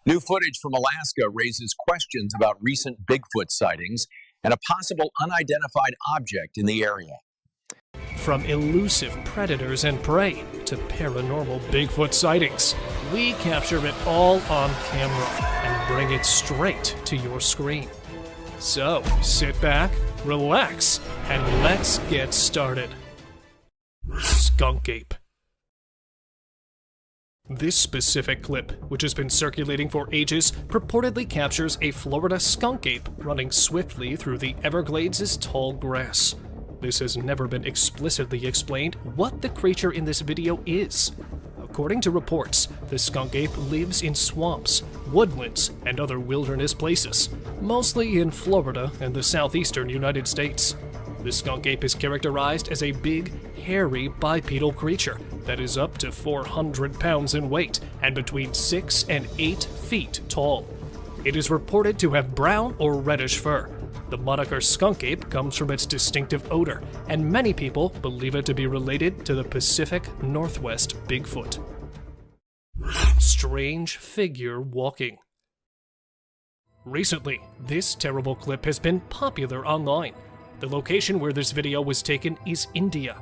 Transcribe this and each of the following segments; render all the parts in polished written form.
New footage from Alaska raises questions about recent Bigfoot sightings and a possible unidentified object in the area. From elusive predators and prey to paranormal Bigfoot sightings, we capture it all on camera and bring it straight to your screen. So, sit back, relax, and let's get started. Skunk ape. This specific clip, which has been circulating for ages, purportedly captures a Florida skunk ape running swiftly through the Everglades' tall grass. This has never been explicitly explained what the creature in this video is. According to reports, the skunk ape lives in swamps, woodlands, and other wilderness places, mostly in Florida and the southeastern United States. The skunk ape is characterized as a big, hairy bipedal creature that is up to 400 pounds in weight and between 6 and 8 feet tall. It is reported to have brown or reddish fur. The moniker skunk ape comes from its distinctive odor, and many people believe it to be related to the Pacific Northwest Bigfoot. Strange figure walking. Recently, this terrible clip has been popular online. The location where this video was taken is India.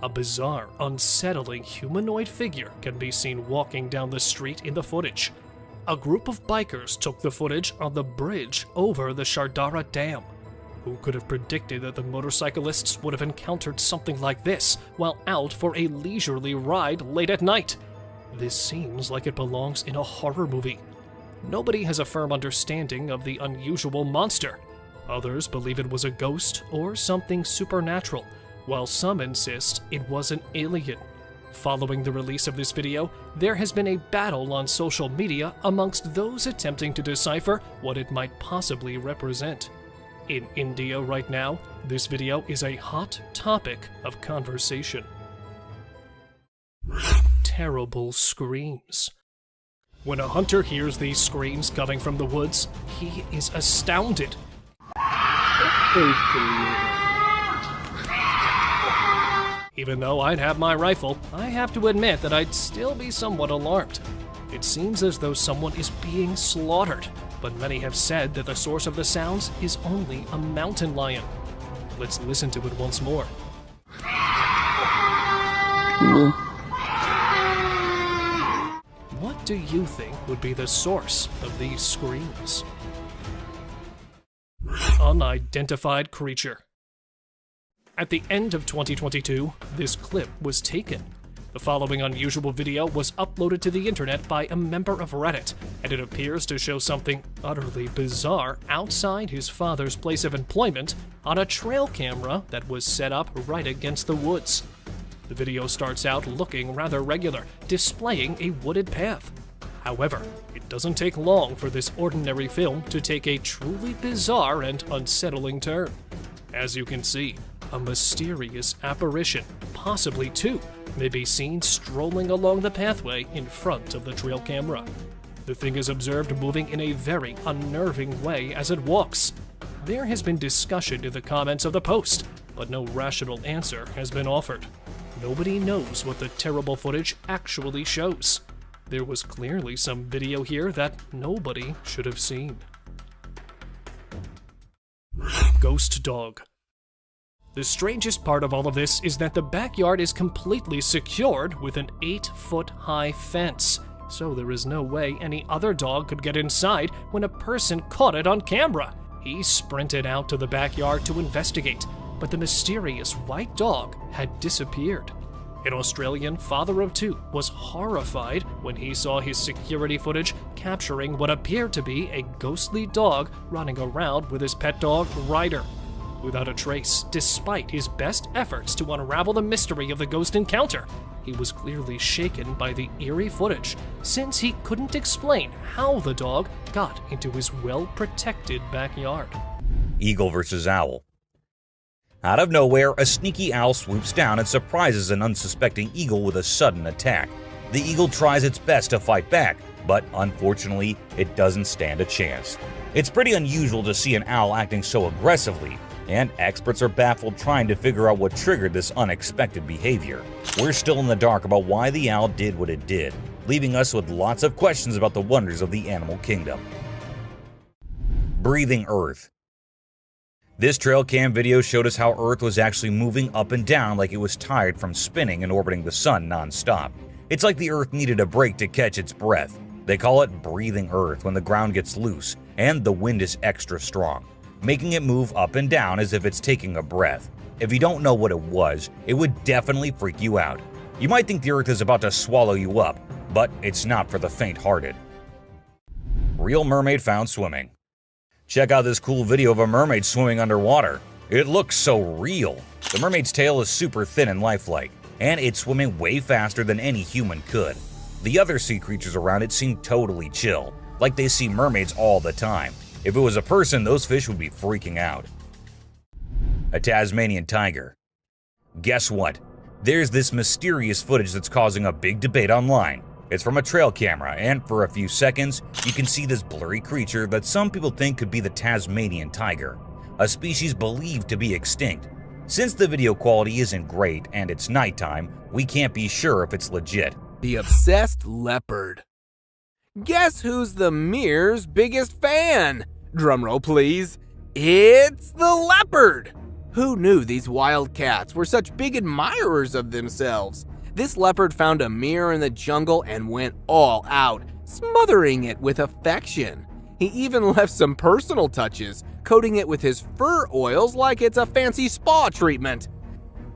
A bizarre, unsettling humanoid figure can be seen walking down the street in the footage. A group of bikers took the footage on the bridge over the Shardara Dam. Who could have predicted that the motorcyclists would have encountered something like this while out for a leisurely ride late at night? This seems like it belongs in a horror movie. Nobody has a firm understanding of the unusual monster. Others believe it was a ghost or something supernatural, while some insist it was an alien. Following the release of this video, there has been a battle on social media amongst those attempting to decipher what it might possibly represent. In India right now, this video is a hot topic of conversation. Terrible screams. When a hunter hears these screams coming from the woods, he is astounded. Even though I'd have my rifle, I have to admit that I'd still be somewhat alarmed. It seems as though someone is being slaughtered, but many have said that the source of the sounds is only a mountain lion. Let's listen to it once more. What do you think would be the source of these screams? Unidentified creature. At the end of 2022, this clip was taken. The following unusual video was uploaded to the internet by a member of Reddit, and it appears to show something utterly bizarre outside his father's place of employment on a trail camera that was set up right against the woods. The video starts out looking rather regular, displaying a wooded path. However, it doesn't take long for this ordinary film to take a truly bizarre and unsettling turn. As you can see, a mysterious apparition, possibly two, may be seen strolling along the pathway in front of the trail camera. The thing is observed moving in a very unnerving way as it walks. There has been discussion in the comments of the post, but no rational answer has been offered. Nobody knows what the terrible footage actually shows. There was clearly some video here that nobody should have seen. Ghost dog. The strangest part of all of this is that the backyard is completely secured with an 8-foot-high fence, so there is no way any other dog could get inside when a person caught it on camera. He sprinted out to the backyard to investigate, but the mysterious white dog had disappeared. An Australian father of two was horrified when he saw his security footage capturing what appeared to be a ghostly dog running around with his pet dog, Ryder. Without a trace, despite his best efforts to unravel the mystery of the ghost encounter, he was clearly shaken by the eerie footage, since he couldn't explain how the dog got into his well-protected backyard. Eagle versus owl. Out of nowhere, a sneaky owl swoops down and surprises an unsuspecting eagle with a sudden attack. The eagle tries its best to fight back, but unfortunately, it doesn't stand a chance. It's pretty unusual to see an owl acting so aggressively, and experts are baffled trying to figure out what triggered this unexpected behavior. We're still in the dark about why the owl did what it did. leaving us with lots of questions about the wonders of the animal kingdom. Breathing Earth. This trail cam video showed us how Earth was actually moving up and down like it was tired from spinning and orbiting the sun non-stop. It's like the Earth needed a break to catch its breath. They call it breathing Earth when the ground gets loose and the wind is extra strong, making it move up and down as if it's taking a breath. If you don't know what it was, it would definitely freak you out. You might think the Earth is about to swallow you up, but it's not for the faint-hearted. Real mermaid found swimming. Check out this cool video of a mermaid swimming underwater. It looks so real. The mermaid's tail is super thin and lifelike, and it's swimming way faster than any human could. The other sea creatures around it seem totally chill, like they see mermaids all the time. If it was a person, those fish would be freaking out. A Tasmanian tiger. Guess what? There's this mysterious footage that's causing a big debate online. It's from a trail camera, and for a few seconds, you can see this blurry creature that some people think could be the Tasmanian tiger, a species believed to be extinct. Since the video quality isn't great and it's nighttime, we can't be sure if it's legit. The obsessed leopard. Guess who's the Mirror's biggest fan? Drumroll please. It's the leopard! Who knew these wild cats were such big admirers of themselves? This leopard found a mirror in the jungle and went all out, smothering it with affection. He even left some personal touches, coating it with his fur oils like it's a fancy spa treatment.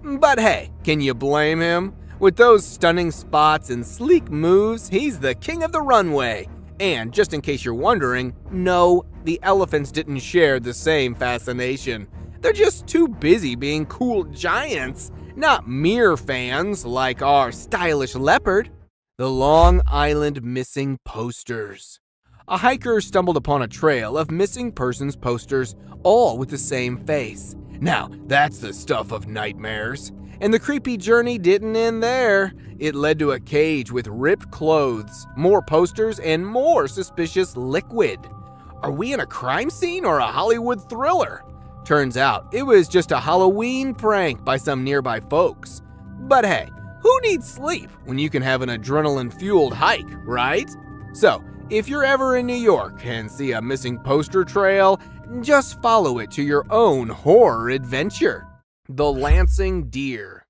But hey, can you blame him? With those stunning spots and sleek moves, he's the king of the runway. And just in case you're wondering, no, the elephants didn't share the same fascination. They're just too busy being cool giants, not mere fans like our stylish leopard. The Long Island missing posters. A hiker stumbled upon a trail of missing persons posters, all with the same face. Now, that's the stuff of nightmares. And the creepy journey didn't end there. It led to a cage with ripped clothes, more posters, and more suspicious liquid. Are we in a crime scene or a Hollywood thriller? Turns out, it was just a Halloween prank by some nearby folks. But hey, who needs sleep when you can have an adrenaline-fueled hike, right? So, if you're ever in New York and see a missing poster trail, just follow it to your own horror adventure. The Lansing Deer.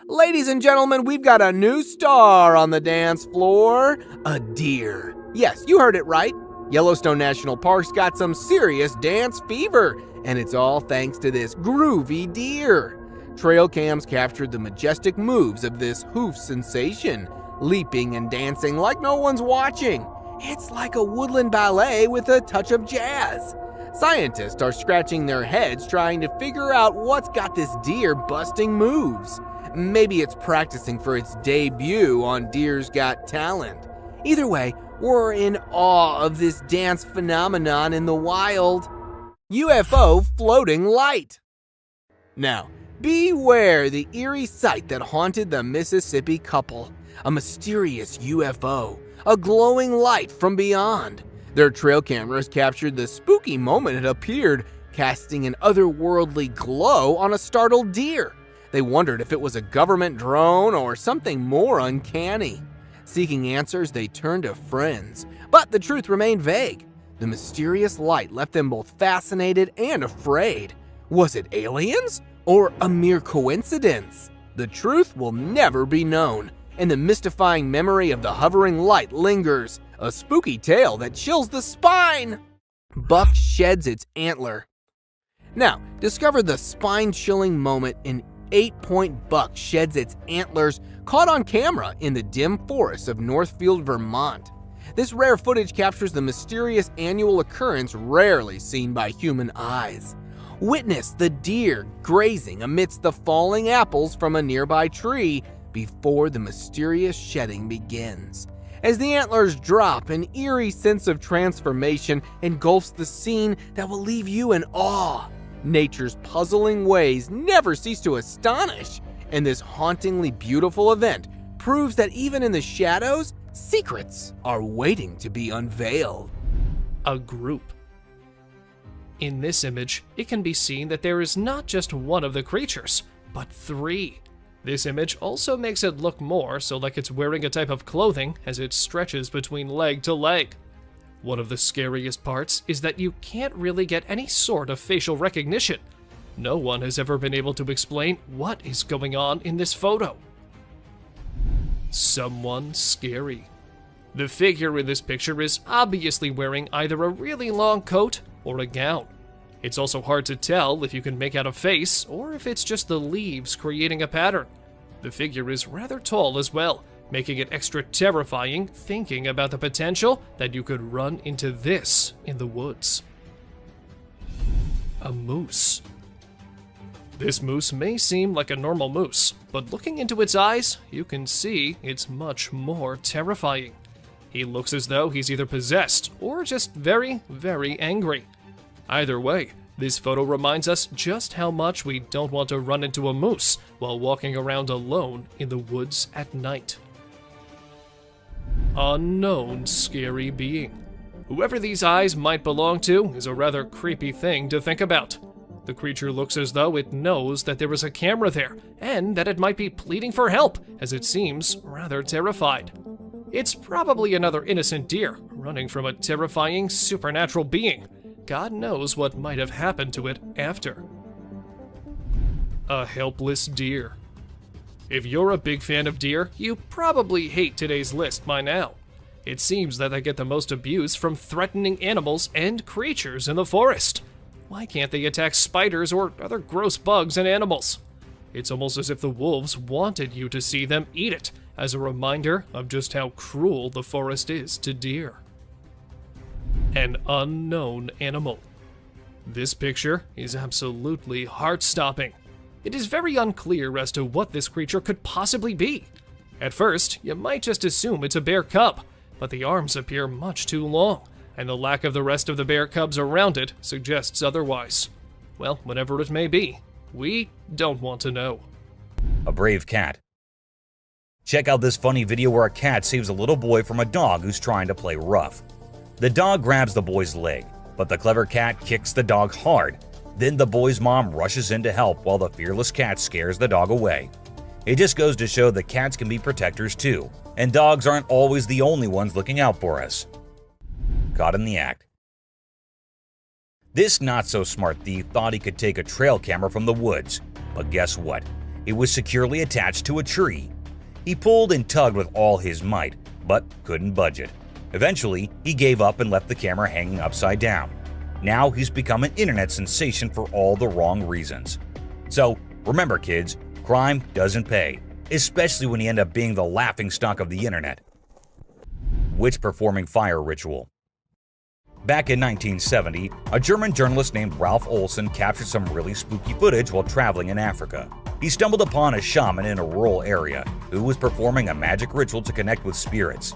Ladies and gentlemen, we've got a new star on the dance floor. A deer. Yes, you heard it right. Yellowstone National Park's got some serious dance fever, and it's all thanks to this groovy deer. Trail cams captured the majestic moves of this hoof sensation, leaping and dancing like no one's watching. It's like a woodland ballet with a touch of jazz. Scientists are scratching their heads trying to figure out what's got this deer busting moves. Maybe it's practicing for its debut on Deer's Got Talent. Either way, we're in awe of this dance phenomenon in the wild. UFO floating light. Now, beware the eerie sight that haunted the Mississippi couple. A mysterious UFO, a glowing light from beyond. Their trail cameras captured the spooky moment it appeared, casting an otherworldly glow on a startled deer. They wondered if it was a government drone or something more uncanny. Seeking answers, they turned to friends, but the truth remained vague. The mysterious light left them both fascinated and afraid. Was it aliens or a mere coincidence? The truth will never be known, and the mystifying memory of the hovering light lingers, a spooky tale that chills the spine. Buck sheds its antler. Now, discover the spine-chilling moment an 8-point buck sheds its antlers, caught on camera in the dim forests of Northfield, Vermont. This rare footage captures the mysterious annual occurrence rarely seen by human eyes. Witness the deer grazing amidst the falling apples from a nearby tree before the mysterious shedding begins. As the antlers drop, an eerie sense of transformation engulfs the scene that will leave you in awe. Nature's puzzling ways never cease to astonish, and this hauntingly beautiful event proves that even in the shadows, secrets are waiting to be unveiled. A group. In this image, it can be seen that there is not just one of the creatures, but three. This image also makes it look more so like it's wearing a type of clothing as it stretches between leg to leg. One of the scariest parts is that you can't really get any sort of facial recognition. No one has ever been able to explain what is going on in this photo. Someone scary. The figure in this picture is obviously wearing either a really long coat or a gown. It's also hard to tell if you can make out a face or if it's just the leaves creating a pattern. The figure is rather tall as well, making it extra terrifying thinking about the potential that you could run into this in the woods. A moose. This moose may seem like a normal moose, but looking into its eyes, you can see it's much more terrifying. He looks as though he's either possessed or just very, very angry. Either way, this photo reminds us just how much we don't want to run into a moose while walking around alone in the woods at night. Unknown scary being. Whoever these eyes might belong to is a rather creepy thing to think about. The creature looks as though it knows that there is a camera there, and that it might be pleading for help, as it seems rather terrified. It's probably another innocent deer, running from a terrifying supernatural being. God knows what might have happened to it after. A helpless deer. If you're a big fan of deer, you probably hate today's list by now. It seems that they get the most abuse from threatening animals and creatures in the forest. Why can't they attack spiders or other gross bugs and animals? It's almost as if the wolves wanted you to see them eat it, as a reminder of just how cruel the forest is to deer. An unknown animal. This picture is absolutely heart-stopping. It is very unclear as to what this creature could possibly be. At first, you might just assume it's a bear cub, but the arms appear much too long, and the lack of the rest of the bear cubs around it suggests otherwise. Well, whatever it may be, we don't want to know. A brave cat. Check out this funny video where a cat saves a little boy from a dog who's trying to play rough. The dog grabs the boy's leg, but the clever cat kicks the dog hard. Then the boy's mom rushes in to help while the fearless cat scares the dog away. It just goes to show that cats can be protectors too, and dogs aren't always the only ones looking out for us. Caught in the act. This not-so-smart thief thought he could take a trail camera from the woods, but guess what? It was securely attached to a tree. He pulled and tugged with all his might, but couldn't budge it. Eventually, he gave up and left the camera hanging upside down. Now he's become an internet sensation for all the wrong reasons. So, remember kids, crime doesn't pay, especially when you end up being the laughingstock of the internet. Witch performing fire ritual. Back in 1970, a German journalist named Ralph Olsen captured some really spooky footage while traveling in Africa. He stumbled upon a shaman in a rural area who was performing a magic ritual to connect with spirits.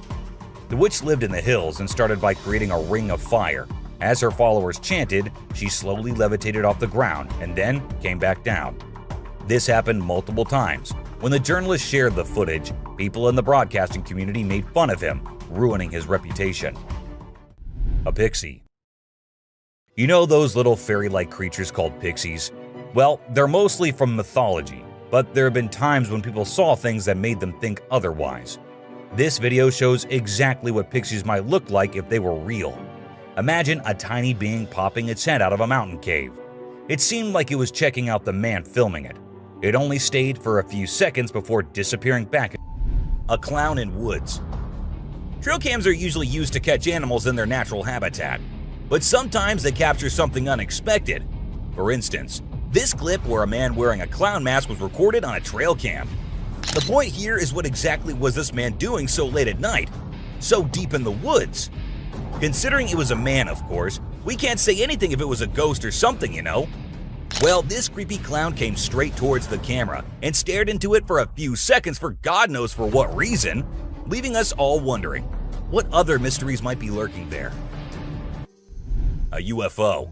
The witch lived in the hills and started by creating a ring of fire. As her followers chanted, she slowly levitated off the ground and then came back down. This happened multiple times. When the journalist shared the footage, people in the broadcasting community made fun of him, ruining his reputation. A pixie. You know those little fairy-like creatures called pixies? Well, they're mostly from mythology, but there have been times when people saw things that made them think otherwise. This video shows exactly what pixies might look like if they were real. Imagine a tiny being popping its head out of a mountain cave. It seemed like it was checking out the man filming it. It only stayed for a few seconds before disappearing back. A clown in woods. Trail cams are usually used to catch animals in their natural habitat, but sometimes they capture something unexpected. For instance, this clip where a man wearing a clown mask was recorded on a trail cam. The point here is what exactly was this man doing so late at night, so deep in the woods? Considering it was a man, of course, we can't say anything if it was a ghost or something, you know? Well, this creepy clown came straight towards the camera and stared into it for a few seconds for God knows for what reason, leaving us all wondering what other mysteries might be lurking there. A UFO.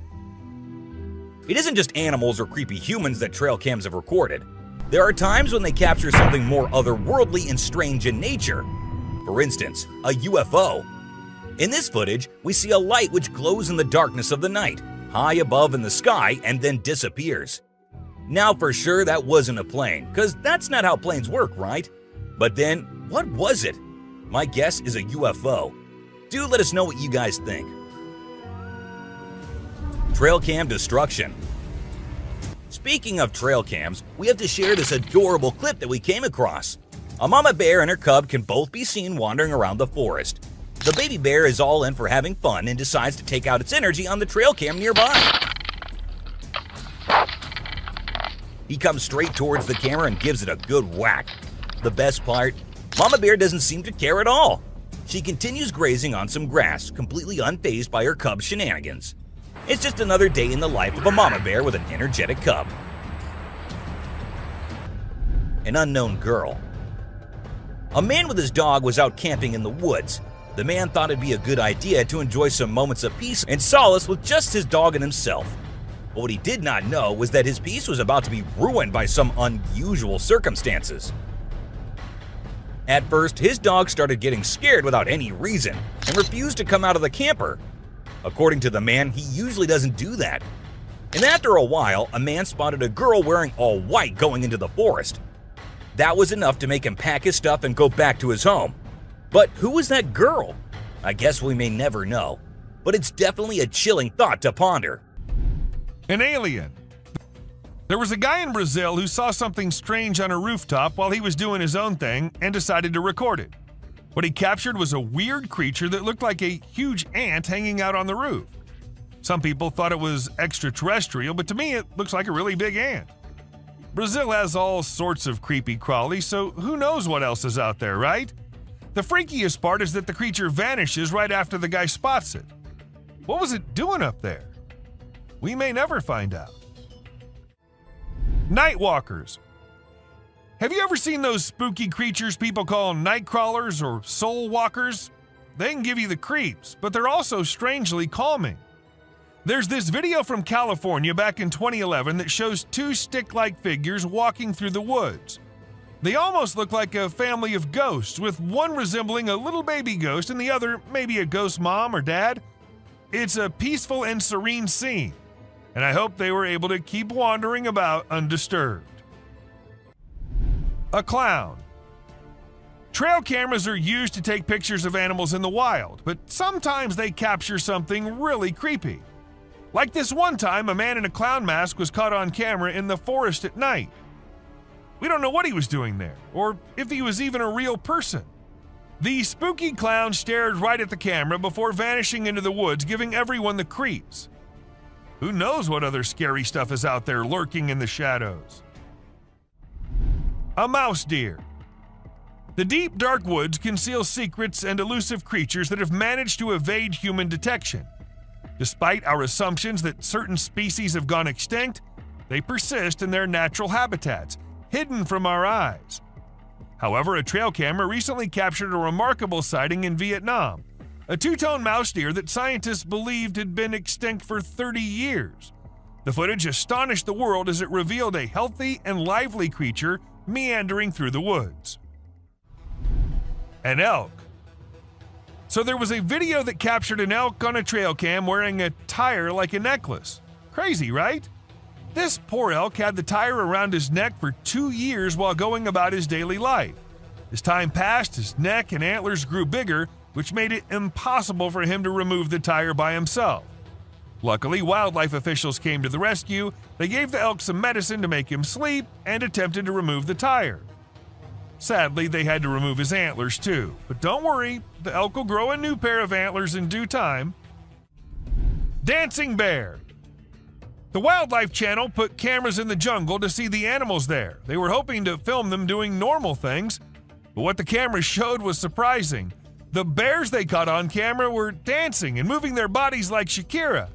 It isn't just animals or creepy humans that trail cams have recorded. There are times when they capture something more otherworldly and strange in nature. For instance, a UFO. In this footage, we see a light which glows in the darkness of the night, high above in the sky, and then disappears. Now for sure that wasn't a plane, because that's not how planes work, right? But then, what was it? My guess is a UFO. Do let us know what you guys think. Trail cam destruction. Speaking of trail cams, we have to share this adorable clip that we came across. A mama bear and her cub can both be seen wandering around the forest. The baby bear is all in for having fun and decides to take out its energy on the trail cam nearby. He comes straight towards the camera and gives it a good whack. The best part, mama bear doesn't seem to care at all. She continues grazing on some grass, completely unfazed by her cub's shenanigans. It's just another day in the life of a mama bear with an energetic cub. An unknown girl. A man with his dog was out camping in the woods. The man thought it'd be a good idea to enjoy some moments of peace and solace with just his dog and himself. But what he did not know was that his peace was about to be ruined by some unusual circumstances. At first, his dog started getting scared without any reason and refused to come out of the camper. According to the man, he usually doesn't do that. And after a while, a man spotted a girl wearing all white going into the forest. That was enough to make him pack his stuff and go back to his home. But who was that girl? I guess we may never know, but it's definitely a chilling thought to ponder. An alien. There was a guy in Brazil who saw something strange on a rooftop while he was doing his own thing and decided to record it. What he captured was a weird creature that looked like a huge ant hanging out on the roof. Some people thought it was extraterrestrial, but to me it looks like a really big ant. Brazil has all sorts of creepy crawlies, so who knows what else is out there, right? The freakiest part is that the creature vanishes right after the guy spots it. What was it doing up there? We may never find out. Nightwalkers. Have you ever seen those spooky creatures people call night crawlers or soul walkers? They can give you the creeps, but they're also strangely calming. There's this video from California back in 2011 that shows two stick-like figures walking through the woods. They almost look like a family of ghosts, with one resembling a little baby ghost and the other maybe a ghost mom or dad. It's a peaceful and serene scene, and I hope they were able to keep wandering about undisturbed. A clown. Trail cameras are used to take pictures of animals in the wild, but sometimes they capture something really creepy. Like this one time, a man in a clown mask was caught on camera in the forest at night. We don't know what he was doing there, or if he was even a real person. The spooky clown stared right at the camera before vanishing into the woods, giving everyone the creeps. Who knows what other scary stuff is out there lurking in the shadows? A mouse deer. The deep, dark woods conceal secrets and elusive creatures that have managed to evade human detection. Despite our assumptions that certain species have gone extinct, they persist in their natural habitats, hidden from our eyes. However, a trail camera recently captured a remarkable sighting in Vietnam, a two-tone mouse deer that scientists believed had been extinct for 30 years. The footage astonished the world as it revealed a healthy and lively creature meandering through the woods. An elk. So there was a video that captured an elk on a trail cam wearing a tire like a necklace. Crazy, right? This poor elk had the tire around his neck for 2 years while going about his daily life. As time passed, his neck and antlers grew bigger, which made it impossible for him to remove the tire by himself. Luckily, wildlife officials came to the rescue. They gave the elk some medicine to make him sleep and attempted to remove the tire. Sadly, they had to remove his antlers too. But don't worry, the elk will grow a new pair of antlers in due time. Dancing bear. The Wildlife Channel put cameras in the jungle to see the animals there. They were hoping to film them doing normal things, but what the cameras showed was surprising. The bears they caught on camera were dancing and moving their bodies like Shakira.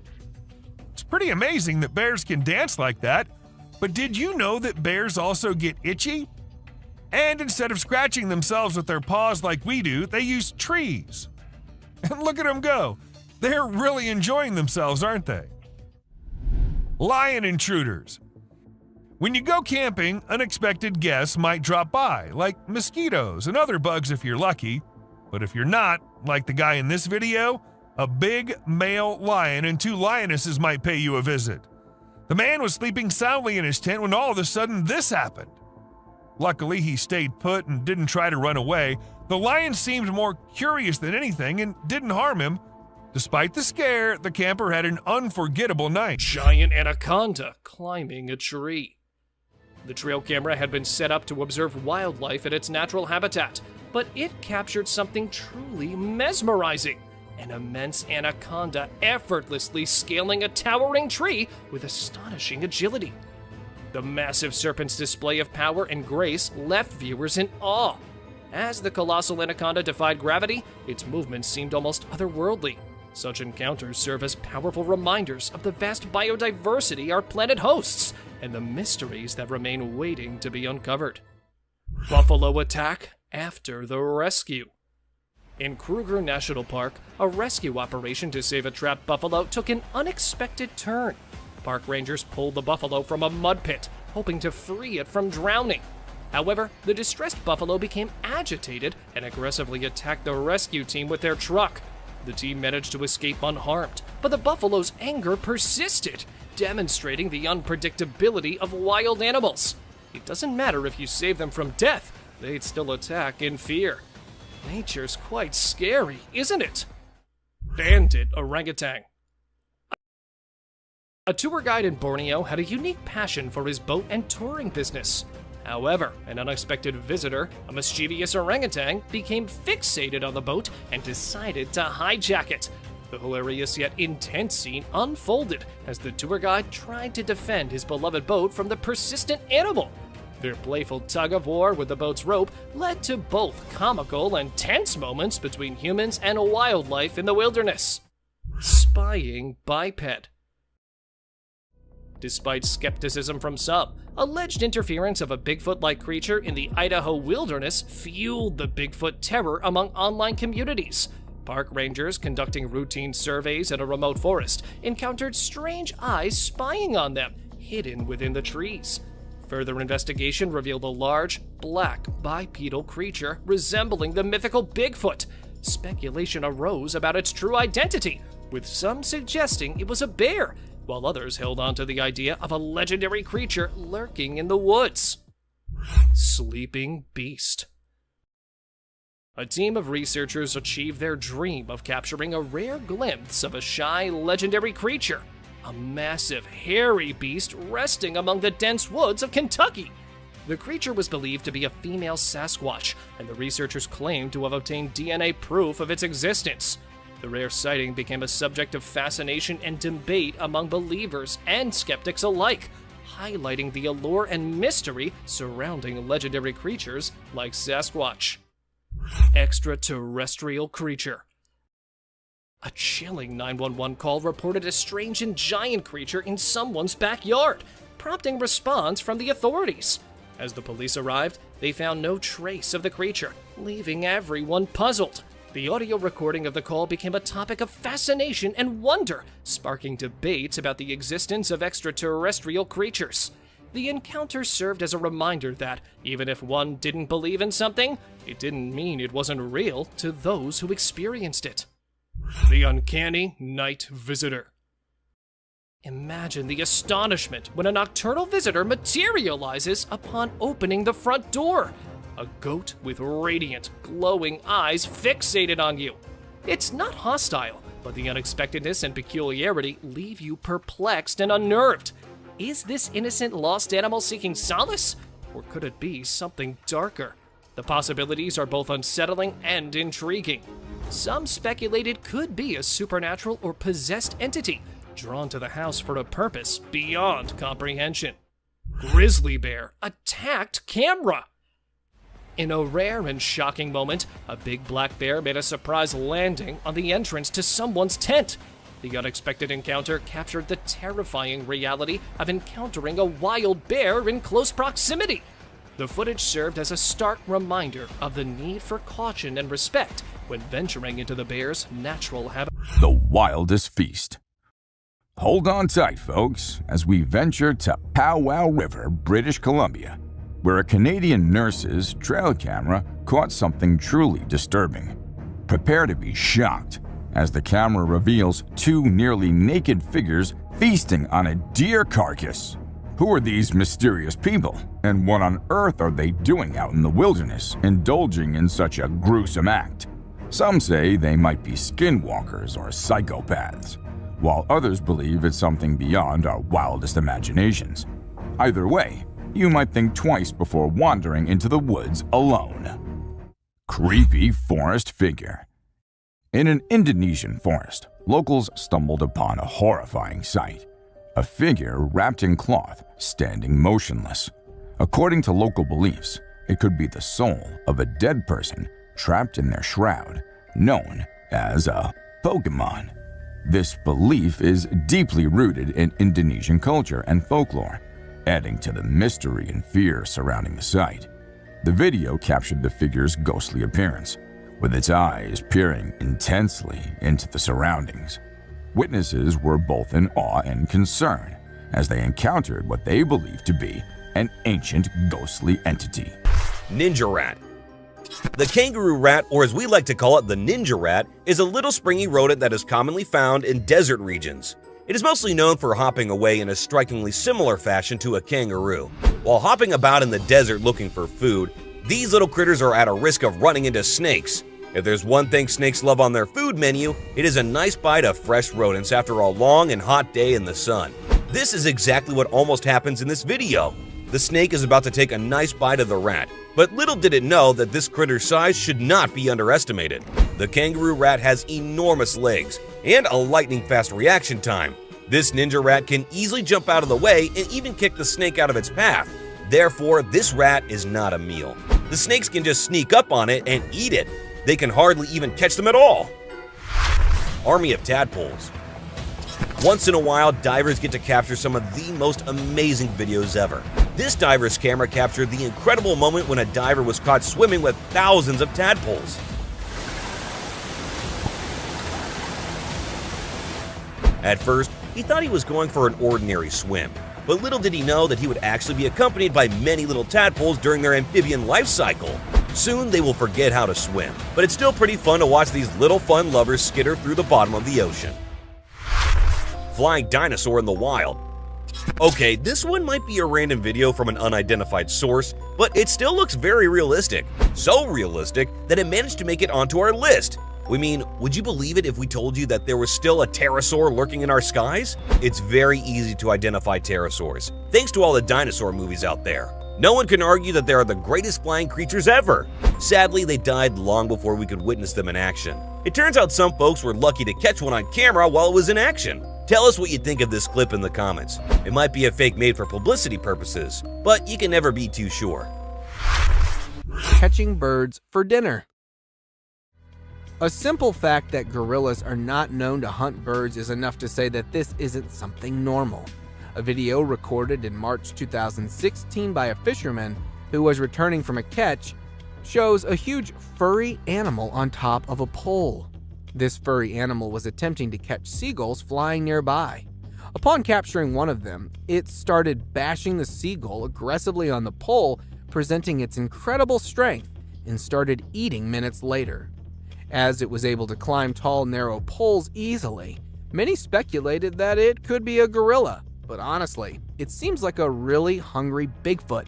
It's pretty amazing that bears can dance like that, but did you know that bears also get itchy? And instead of scratching themselves with their paws like we do, they use trees. And look at them go. They're really enjoying themselves, aren't they? Lion intruders. When you go camping, unexpected guests might drop by, like mosquitoes and other bugs if you're lucky. But if you're not, like the guy in this video, a big male lion and 2 lionesses might pay you a visit. The man was sleeping soundly in his tent when all of a sudden this happened. Luckily, he stayed put and didn't try to run away. The lion seemed more curious than anything and didn't harm him. Despite the scare, the camper had an unforgettable night. Giant anaconda climbing a tree. The trail camera had been set up to observe wildlife in its natural habitat, but it captured something truly mesmerizing. An immense anaconda effortlessly scaling a towering tree with astonishing agility. The massive serpent's display of power and grace left viewers in awe. As the colossal anaconda defied gravity, its movements seemed almost otherworldly. Such encounters serve as powerful reminders of the vast biodiversity our planet hosts and the mysteries that remain waiting to be uncovered. Buffalo attack after the rescue. In Kruger National Park, a rescue operation to save a trapped buffalo took an unexpected turn. Park rangers pulled the buffalo from a mud pit, hoping to free it from drowning. However, the distressed buffalo became agitated and aggressively attacked the rescue team with their truck. The team managed to escape unharmed, but the buffalo's anger persisted, demonstrating the unpredictability of wild animals. It doesn't matter if you save them from death, they'd still attack in fear. Nature's quite scary, isn't it? Bandit orangutan. A tour guide in Borneo had a unique passion for his boat and touring business. However, an unexpected visitor, a mischievous orangutan, became fixated on the boat and decided to hijack it. The hilarious yet intense scene unfolded as the tour guide tried to defend his beloved boat from the persistent animal. Their playful tug-of-war with the boat's rope led to both comical and tense moments between humans and wildlife in the wilderness. Spying biped. Despite skepticism from some, alleged interference of a Bigfoot-like creature in the Idaho wilderness fueled the Bigfoot terror among online communities. Park rangers conducting routine surveys in a remote forest encountered strange eyes spying on them, hidden within the trees. Further investigation revealed a large, black, bipedal creature resembling the mythical Bigfoot. Speculation arose about its true identity, with some suggesting it was a bear, while others held on to the idea of a legendary creature lurking in the woods. Sleeping beast. A team of researchers achieved their dream of capturing a rare glimpse of a shy, legendary creature, a massive, hairy beast resting among the dense woods of Kentucky. The creature was believed to be a female Sasquatch, and the researchers claimed to have obtained DNA proof of its existence. The rare sighting became a subject of fascination and debate among believers and skeptics alike, highlighting the allure and mystery surrounding legendary creatures like Sasquatch. Extraterrestrial creature. A chilling 911 call reported a strange and giant creature in someone's backyard, prompting response from the authorities. As the police arrived, they found no trace of the creature, leaving everyone puzzled. The audio recording of the call became a topic of fascination and wonder, sparking debates about the existence of extraterrestrial creatures. The encounter served as a reminder that, even if one didn't believe in something, it didn't mean it wasn't real to those who experienced it. The uncanny night visitor. Imagine the astonishment when a nocturnal visitor materializes upon opening the front door. A goat with radiant, glowing eyes fixated on you. It's not hostile, but the unexpectedness and peculiarity leave you perplexed and unnerved. Is this innocent lost animal seeking solace? Or could it be something darker? The possibilities are both unsettling and intriguing. Some speculate it could be a supernatural or possessed entity, drawn to the house for a purpose beyond comprehension. Grizzly bear attacked camera. In a rare and shocking moment, a big black bear made a surprise landing on the entrance to someone's tent. The unexpected encounter captured the terrifying reality of encountering a wild bear in close proximity. The footage served as a stark reminder of the need for caution and respect when venturing into the bear's natural habitat. The wildest feast. Hold on tight, folks, as we venture to Powwow River, British Columbia, where a Canadian nurse's trail camera caught something truly disturbing. Prepare to be shocked as the camera reveals two nearly naked figures feasting on a deer carcass. Who are these mysterious people, and what on earth are they doing out in the wilderness, indulging in such a gruesome act? Some say they might be skinwalkers or psychopaths, while others believe it's something beyond our wildest imaginations. Either way, you might think twice before wandering into the woods alone. Creepy forest figure. In an Indonesian forest, locals stumbled upon a horrifying sight. A figure wrapped in cloth, standing motionless. According to local beliefs, it could be the soul of a dead person trapped in their shroud, known as a Pokemon. This belief is deeply rooted in Indonesian culture and folklore, adding to the mystery and fear surrounding the sight. The video captured the figure's ghostly appearance, with its eyes peering intensely into the surroundings. Witnesses were both in awe and concern as they encountered what they believed to be an ancient ghostly entity. Ninja rat. The kangaroo rat, or as we like to call it, the ninja rat, is a little springy rodent that is commonly found in desert regions. It is mostly known for hopping away in a strikingly similar fashion to a kangaroo. While hopping about in the desert looking for food, these little critters are at a risk of running into snakes. If there's one thing snakes love on their food menu, it is a nice bite of fresh rodents after a long and hot day in the sun. This is exactly what almost happens in this video. The snake is about to take a nice bite of the rat, but little did it know that this critter's size should not be underestimated. The kangaroo rat has enormous legs and a lightning-fast reaction time. This ninja rat can easily jump out of the way and even kick the snake out of its path. Therefore, this rat is not a meal. The snakes can just sneak up on it and eat it. They can hardly even catch them at all. Army of tadpoles. Once in a while, divers get to capture some of the most amazing videos ever. This diver's camera captured the incredible moment when a diver was caught swimming with thousands of tadpoles. At first, he thought he was going for an ordinary swim, but little did he know that he would actually be accompanied by many little tadpoles during their amphibian life cycle. Soon they will forget how to swim, but it's still pretty fun to watch these little fun lovers skitter through the bottom of the ocean. Flying dinosaur in the wild. Okay, this one might be a random video from an unidentified source, but it still looks very realistic. So realistic that it managed to make it onto our list. We mean, would you believe it if we told you that there was still a pterosaur lurking in our skies? It's very easy to identify pterosaurs, thanks to all the dinosaur movies out there. No one can argue that they are the greatest flying creatures ever. Sadly, they died long before we could witness them in action. It turns out some folks were lucky to catch one on camera while it was in action. Tell us what you think of this clip in the comments. It might be a fake made for publicity purposes, but you can never be too sure. Catching birds for dinner. A simple fact that gorillas are not known to hunt birds is enough to say that this isn't something normal. A video recorded in March 2016 by a fisherman who was returning from a catch shows a huge furry animal on top of a pole. This furry animal was attempting to catch seagulls flying nearby. Upon capturing one of them, it started bashing the seagull aggressively on the pole, presenting its incredible strength, and started eating minutes later. As it was able to climb tall, narrow poles easily, many speculated that it could be a gorilla, but honestly, it seems like a really hungry Bigfoot.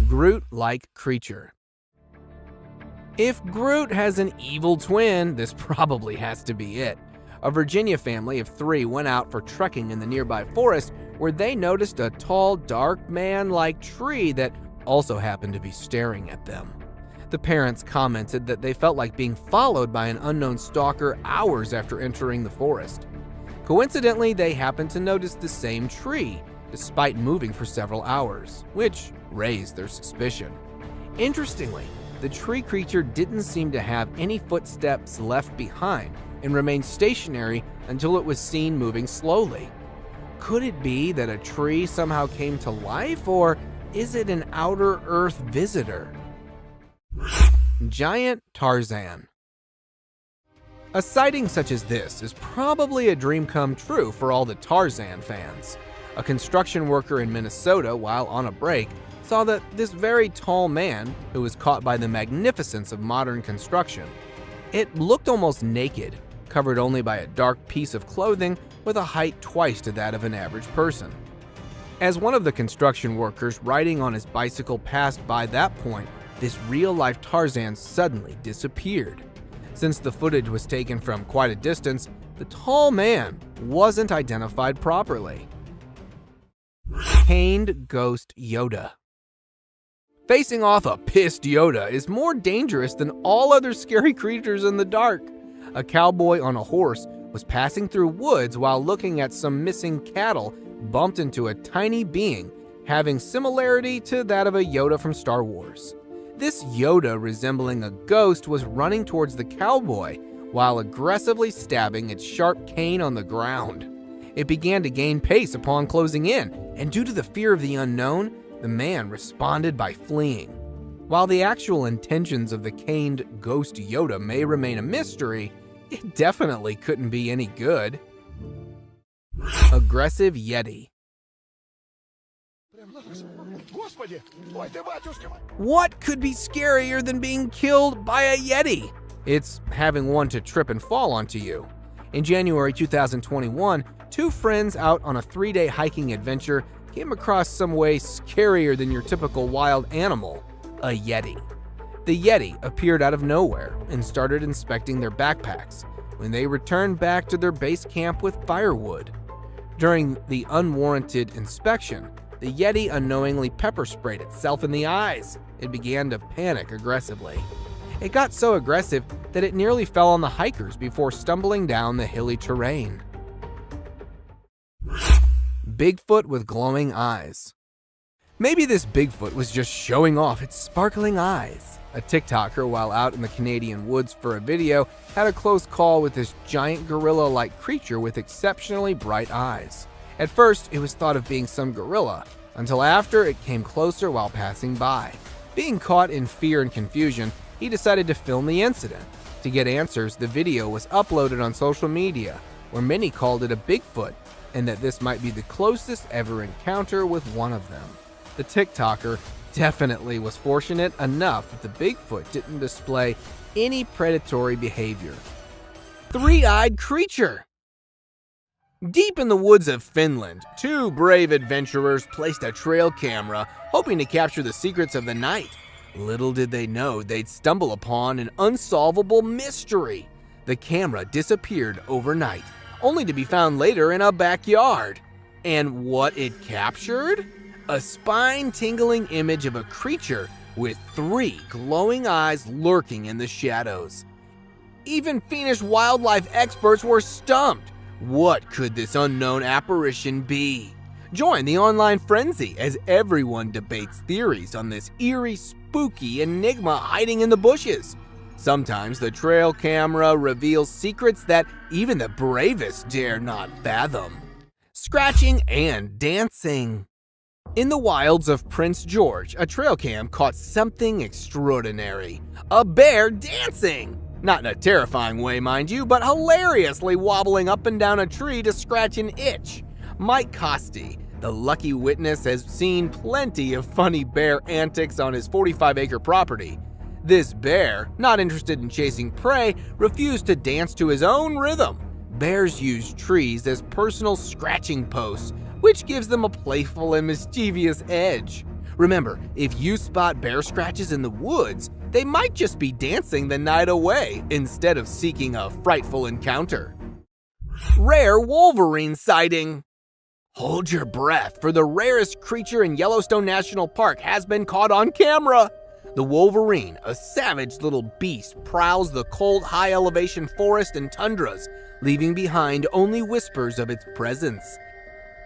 Groot-like creature. If Groot has an evil twin, this probably has to be it. A Virginia family of 3 went out for trekking in the nearby forest where they noticed a tall, dark man-like tree that also happened to be staring at them. The parents commented that they felt like being followed by an unknown stalker hours after entering the forest. Coincidentally, they happened to notice the same tree, despite moving for several hours, which raised their suspicion. Interestingly, the tree creature didn't seem to have any footsteps left behind and remained stationary until it was seen moving slowly. Could it be that a tree somehow came to life, or is it an outer Earth visitor? Giant Tarzan. A sighting such as this is probably a dream come true for all the Tarzan fans. A construction worker in Minnesota, while on a break, saw that this very tall man, who was caught by the magnificence of modern construction, it looked almost naked, covered only by a dark piece of clothing with a height twice to that of an average person. As one of the construction workers riding on his bicycle passed by that point, this real-life Tarzan suddenly disappeared. Since the footage was taken from quite a distance, the tall man wasn't identified properly. Caned Ghost Yoda. Facing off a pissed Yoda is more dangerous than all other scary creatures in the dark. A cowboy on a horse was passing through woods while looking at some missing cattle, bumped into a tiny being having similarity to that of a Yoda from Star Wars. This Yoda, resembling a ghost, was running towards the cowboy while aggressively stabbing its sharp cane on the ground. It began to gain pace upon closing in, and due to the fear of the unknown, the man responded by fleeing. While the actual intentions of the caned ghost Yoda may remain a mystery, it definitely couldn't be any good. Aggressive Yeti. What could be scarier than being killed by a Yeti? It's having one to trip and fall onto you. In January 2021, two friends out on a 3-day hiking adventure came across some way scarier than your typical wild animal, a Yeti. The Yeti appeared out of nowhere and started inspecting their backpacks when they returned back to their base camp with firewood. During the unwarranted inspection, the Yeti unknowingly pepper sprayed itself in the eyes. It began to panic aggressively. It got so aggressive that it nearly fell on the hikers before stumbling down the hilly terrain. Bigfoot with glowing eyes. Maybe this Bigfoot was just showing off its sparkling eyes. A TikToker, while out in the Canadian woods for a video, had a close call with this giant gorilla-like creature with exceptionally bright eyes. At first, it was thought of being some gorilla, until after it came closer while passing by. Being caught in fear and confusion, he decided to film the incident. To get answers, the video was uploaded on social media, where many called it a Bigfoot, and that this might be the closest ever encounter with one of them. The TikToker definitely was fortunate enough that the Bigfoot didn't display any predatory behavior. Three-eyed creature. Deep in the woods of Finland, two brave adventurers placed a trail camera hoping to capture the secrets of the night. Little did they know they'd stumble upon an unsolvable mystery. The camera disappeared overnight, only to be found later in a backyard. And what it captured? A spine-tingling image of a creature with 3 glowing eyes lurking in the shadows. Even Finnish wildlife experts were stumped. What could this unknown apparition be? Join the online frenzy as everyone debates theories on this eerie, spooky enigma hiding in the bushes. Sometimes the trail camera reveals secrets that even the bravest dare not fathom. Scratching and dancing. In the wilds of Prince George, a trail cam caught something extraordinary. A bear dancing! Not in a terrifying way, mind you, but hilariously wobbling up and down a tree to scratch an itch. Mike Costi, the lucky witness, has seen plenty of funny bear antics on his 45-acre property. This bear, not interested in chasing prey, refused to dance to his own rhythm. Bears use trees as personal scratching posts, which gives them a playful and mischievous edge. Remember, if you spot bear scratches in the woods, they might just be dancing the night away instead of seeking a frightful encounter. Rare Wolverine sighting. Hold your breath, for the rarest creature in Yellowstone National Park has been caught on camera. The wolverine, a savage little beast, prowls the cold, high-elevation forest and tundras, leaving behind only whispers of its presence.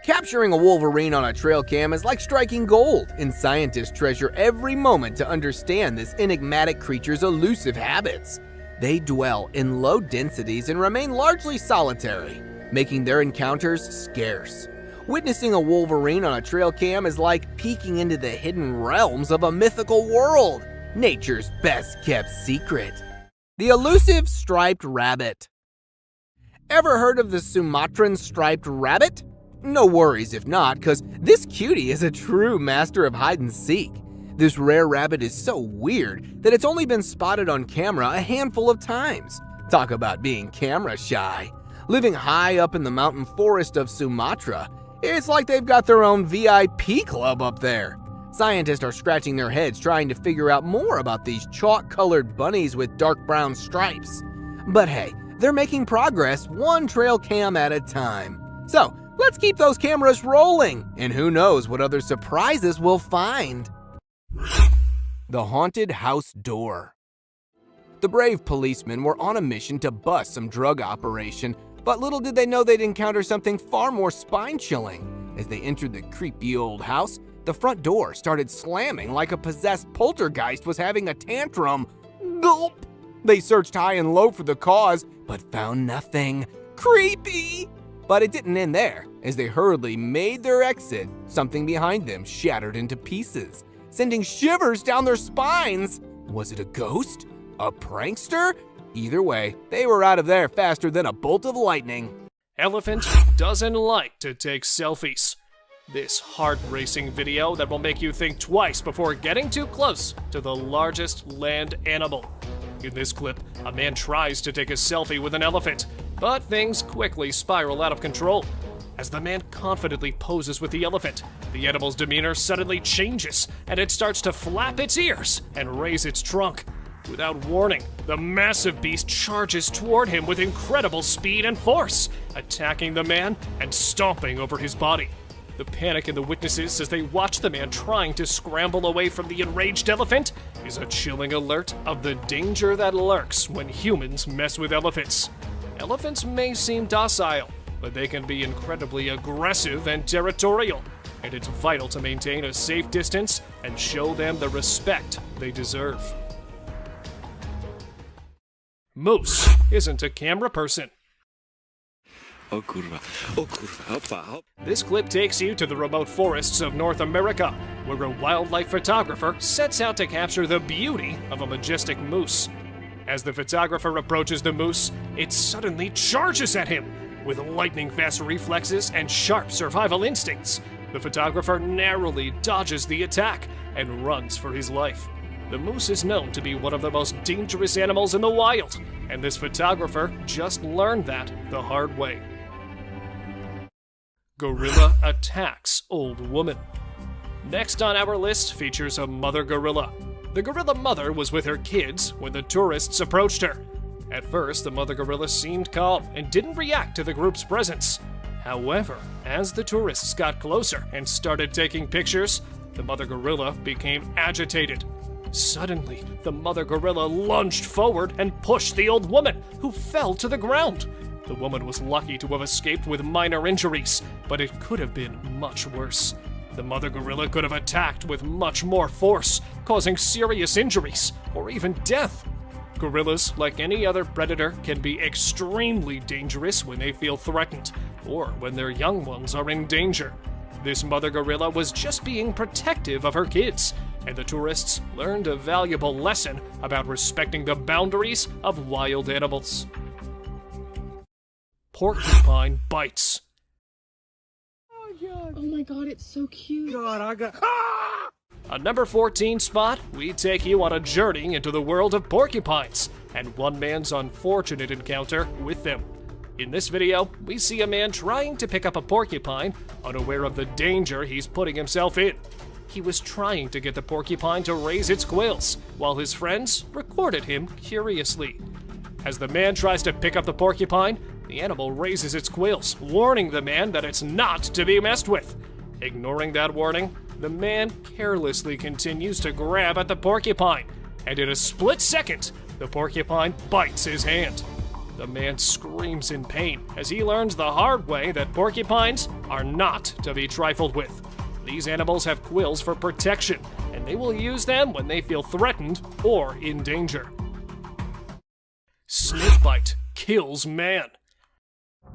Capturing a wolverine on a trail cam is like striking gold, and scientists treasure every moment to understand this enigmatic creature's elusive habits. They dwell in low densities and remain largely solitary, making their encounters scarce. Witnessing a wolverine on a trail cam is like peeking into the hidden realms of a mythical world, nature's best-kept secret. The elusive striped rabbit. Ever heard of the Sumatran striped rabbit? No worries if not, because this cutie is a true master of hide-and-seek. This rare rabbit is so weird that it's only been spotted on camera a handful of times, Talk about being camera shy. Living high up in the mountain forest of Sumatra, it's like they've got their own VIP club up there. Scientists are scratching their heads trying to figure out more about these chalk-colored bunnies with dark brown stripes. But hey, they're making progress one trail cam at a time. So, let's keep those cameras rolling, and who knows what other surprises we'll find. The haunted house door. The brave policemen were on a mission to bust some drug operation, but little did they know they'd encounter something far more spine-chilling. As they entered the creepy old house, the front door started slamming like a possessed poltergeist was having a tantrum. Gulp! They searched high and low for the cause, but found nothing. Creepy! But it didn't end there. As they hurriedly made their exit, something behind them shattered into pieces, sending shivers down their spines. Was it a ghost? A prankster? Either way, they were out of there faster than a bolt of lightning. Elephant doesn't like to take selfies. This heart-racing video that will make you think twice before getting too close to the largest land animal. In this clip, a man tries to take a selfie with an elephant, but things quickly spiral out of control. As the man confidently poses with the elephant, the animal's demeanor suddenly changes, and it starts to flap its ears and raise its trunk. Without warning, the massive beast charges toward him with incredible speed and force, attacking the man and stomping over his body. The panic in the witnesses as they watch the man trying to scramble away from the enraged elephant is a chilling alert of the danger that lurks when humans mess with elephants. Elephants may seem docile, but they can be incredibly aggressive and territorial, and it's vital to maintain a safe distance and show them the respect they deserve. Moose isn't a camera person. This clip takes you to the remote forests of North America, where a wildlife photographer sets out to capture the beauty of a majestic moose. As the photographer approaches the moose, it suddenly charges at him. With lightning-fast reflexes and sharp survival instincts, the photographer narrowly dodges the attack and runs for his life. The moose is known to be one of the most dangerous animals in the wild, and this photographer just learned that the hard way. Gorilla attacks old woman. Next on our list features a mother gorilla. The gorilla mother was with her kids when the tourists approached her. At first, the mother gorilla seemed calm and didn't react to the group's presence. However, as the tourists got closer and started taking pictures, the mother gorilla became agitated. Suddenly, the mother gorilla lunged forward and pushed the old woman, who fell to the ground. The woman was lucky to have escaped with minor injuries, but it could have been much worse. The mother gorilla could have attacked with much more force, causing serious injuries or even death. Gorillas, like any other predator, can be extremely dangerous when they feel threatened or when their young ones are in danger. This mother gorilla was just being protective of her kids, and the tourists learned a valuable lesson about respecting the boundaries of wild animals. Porcupine bites. Oh my god, it's so cute. On number 14 spot, we take you on a journey into the world of porcupines and one man's unfortunate encounter with them. In this video, we see a man trying to pick up a porcupine, unaware of the danger he's putting himself in. He was trying to get the porcupine to raise its quills, while his friends recorded him curiously. As the man tries to pick up the porcupine, the animal raises its quills, warning the man that it's not to be messed with. Ignoring that warning, the man carelessly continues to grab at the porcupine, and in a split second, the porcupine bites his hand. The man screams in pain as he learns the hard way that porcupines are not to be trifled with. These animals have quills for protection, and they will use them when they feel threatened or in danger. Snake bite kills man.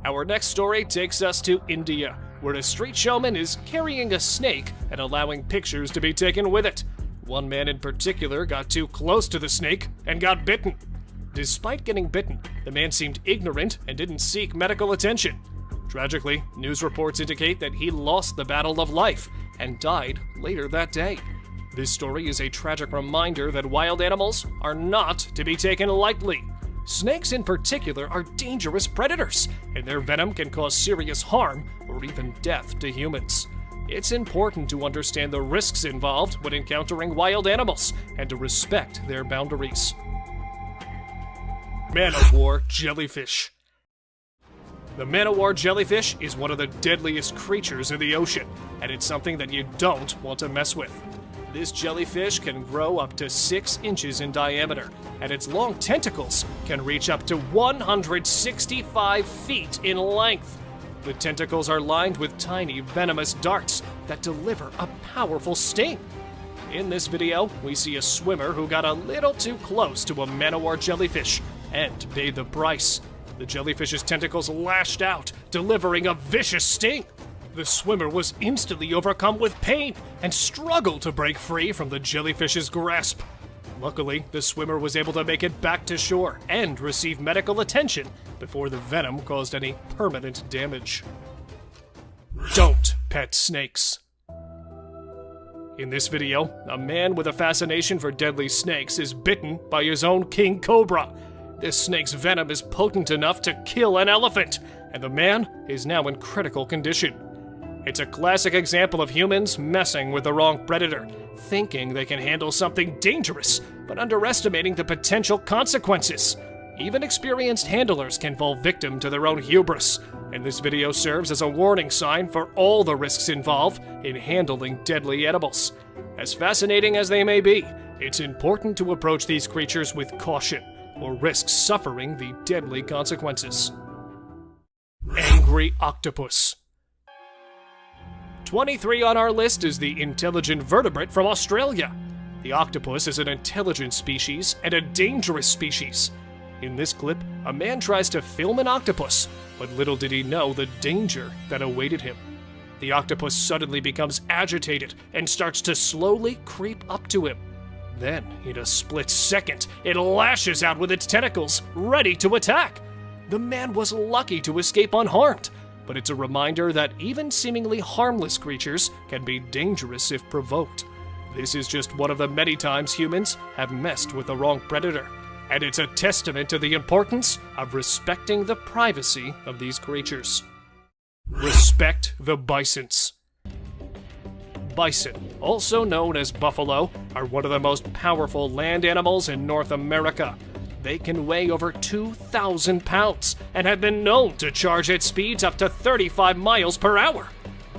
Our next story takes us to India, where a street showman is carrying a snake and allowing pictures to be taken with it. One man in particular got too close to the snake and got bitten. Despite getting bitten, the man seemed ignorant and didn't seek medical attention. Tragically, news reports indicate that he lost the battle of life and died later that day. This story is a tragic reminder that wild animals are not to be taken lightly. Snakes in particular are dangerous predators, and their venom can cause serious harm or even death to humans. It's important to understand the risks involved when encountering wild animals and to respect their boundaries. Man-o-war jellyfish. The man-o-war jellyfish is one of the deadliest creatures in the ocean, and it's something that you don't want to mess with. This jellyfish can grow up to 6 inches in diameter, and its long tentacles can reach up to 165 feet in length. The tentacles are lined with tiny venomous darts that deliver a powerful sting. In this video, we see a swimmer who got a little too close to a man-o-war jellyfish and paid the price. The jellyfish's tentacles lashed out, delivering a vicious sting. The swimmer was instantly overcome with pain and struggled to break free from the jellyfish's grasp. Luckily, the swimmer was able to make it back to shore and receive medical attention before the venom caused any permanent damage. Don't pet snakes. In this video, a man with a fascination for deadly snakes is bitten by his own king cobra. This snake's venom is potent enough to kill an elephant, and the man is now in critical condition. It's a classic example of humans messing with the wrong predator, thinking they can handle something dangerous, but underestimating the potential consequences. Even experienced handlers can fall victim to their own hubris, and this video serves as a warning sign for all the risks involved in handling deadly animals. As fascinating as they may be, it's important to approach these creatures with caution, or risk suffering the deadly consequences. Angry octopus. 23 on our list is the intelligent vertebrate from Australia. The octopus is an intelligent species and a dangerous species. In this clip, a man tries to film an octopus, but little did he know the danger that awaited him. The octopus suddenly becomes agitated and starts to slowly creep up to him. Then, in a split second, it lashes out with its tentacles, ready to attack. The man was lucky to escape unharmed, but it's a reminder that even seemingly harmless creatures can be dangerous if provoked. This is just one of the many times humans have messed with the wrong predator, and it's a testament to the importance of respecting the privacy of these creatures. Respect the bisons. Bison, also known as buffalo, are one of the most powerful land animals in North America. They can weigh over 2,000 pounds and have been known to charge at speeds up to 35 miles per hour.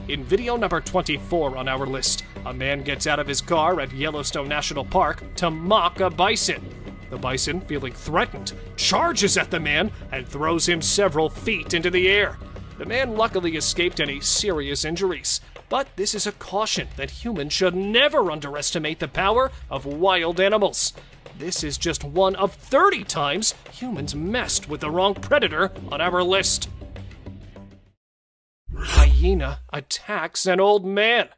In video number 24 on our list, a man gets out of his car at Yellowstone National Park to mock a bison. The bison, feeling threatened, charges at the man and throws him several feet into the air. The man luckily escaped any serious injuries, but this is a caution that humans should never underestimate the power of wild animals. This is just one of 30 times humans messed with the wrong predator on our list. Hyena attacks an old man.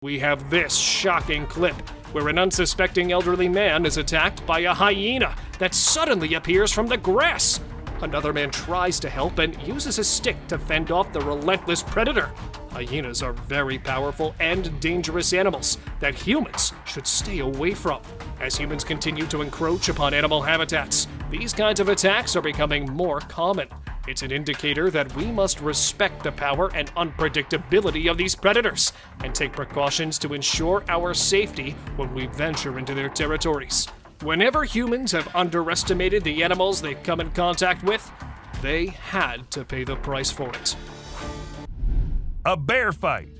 We have this shocking clip where an unsuspecting elderly man is attacked by a hyena that suddenly appears from the grass. Another man tries to help and uses a stick to fend off the relentless predator. Hyenas are very powerful and dangerous animals that humans should stay away from. As humans continue to encroach upon animal habitats, these kinds of attacks are becoming more common. It's an indicator that we must respect the power and unpredictability of these predators and take precautions to ensure our safety when we venture into their territories. Whenever humans have underestimated the animals they come in contact with, they had to pay the price for it. A bear fight.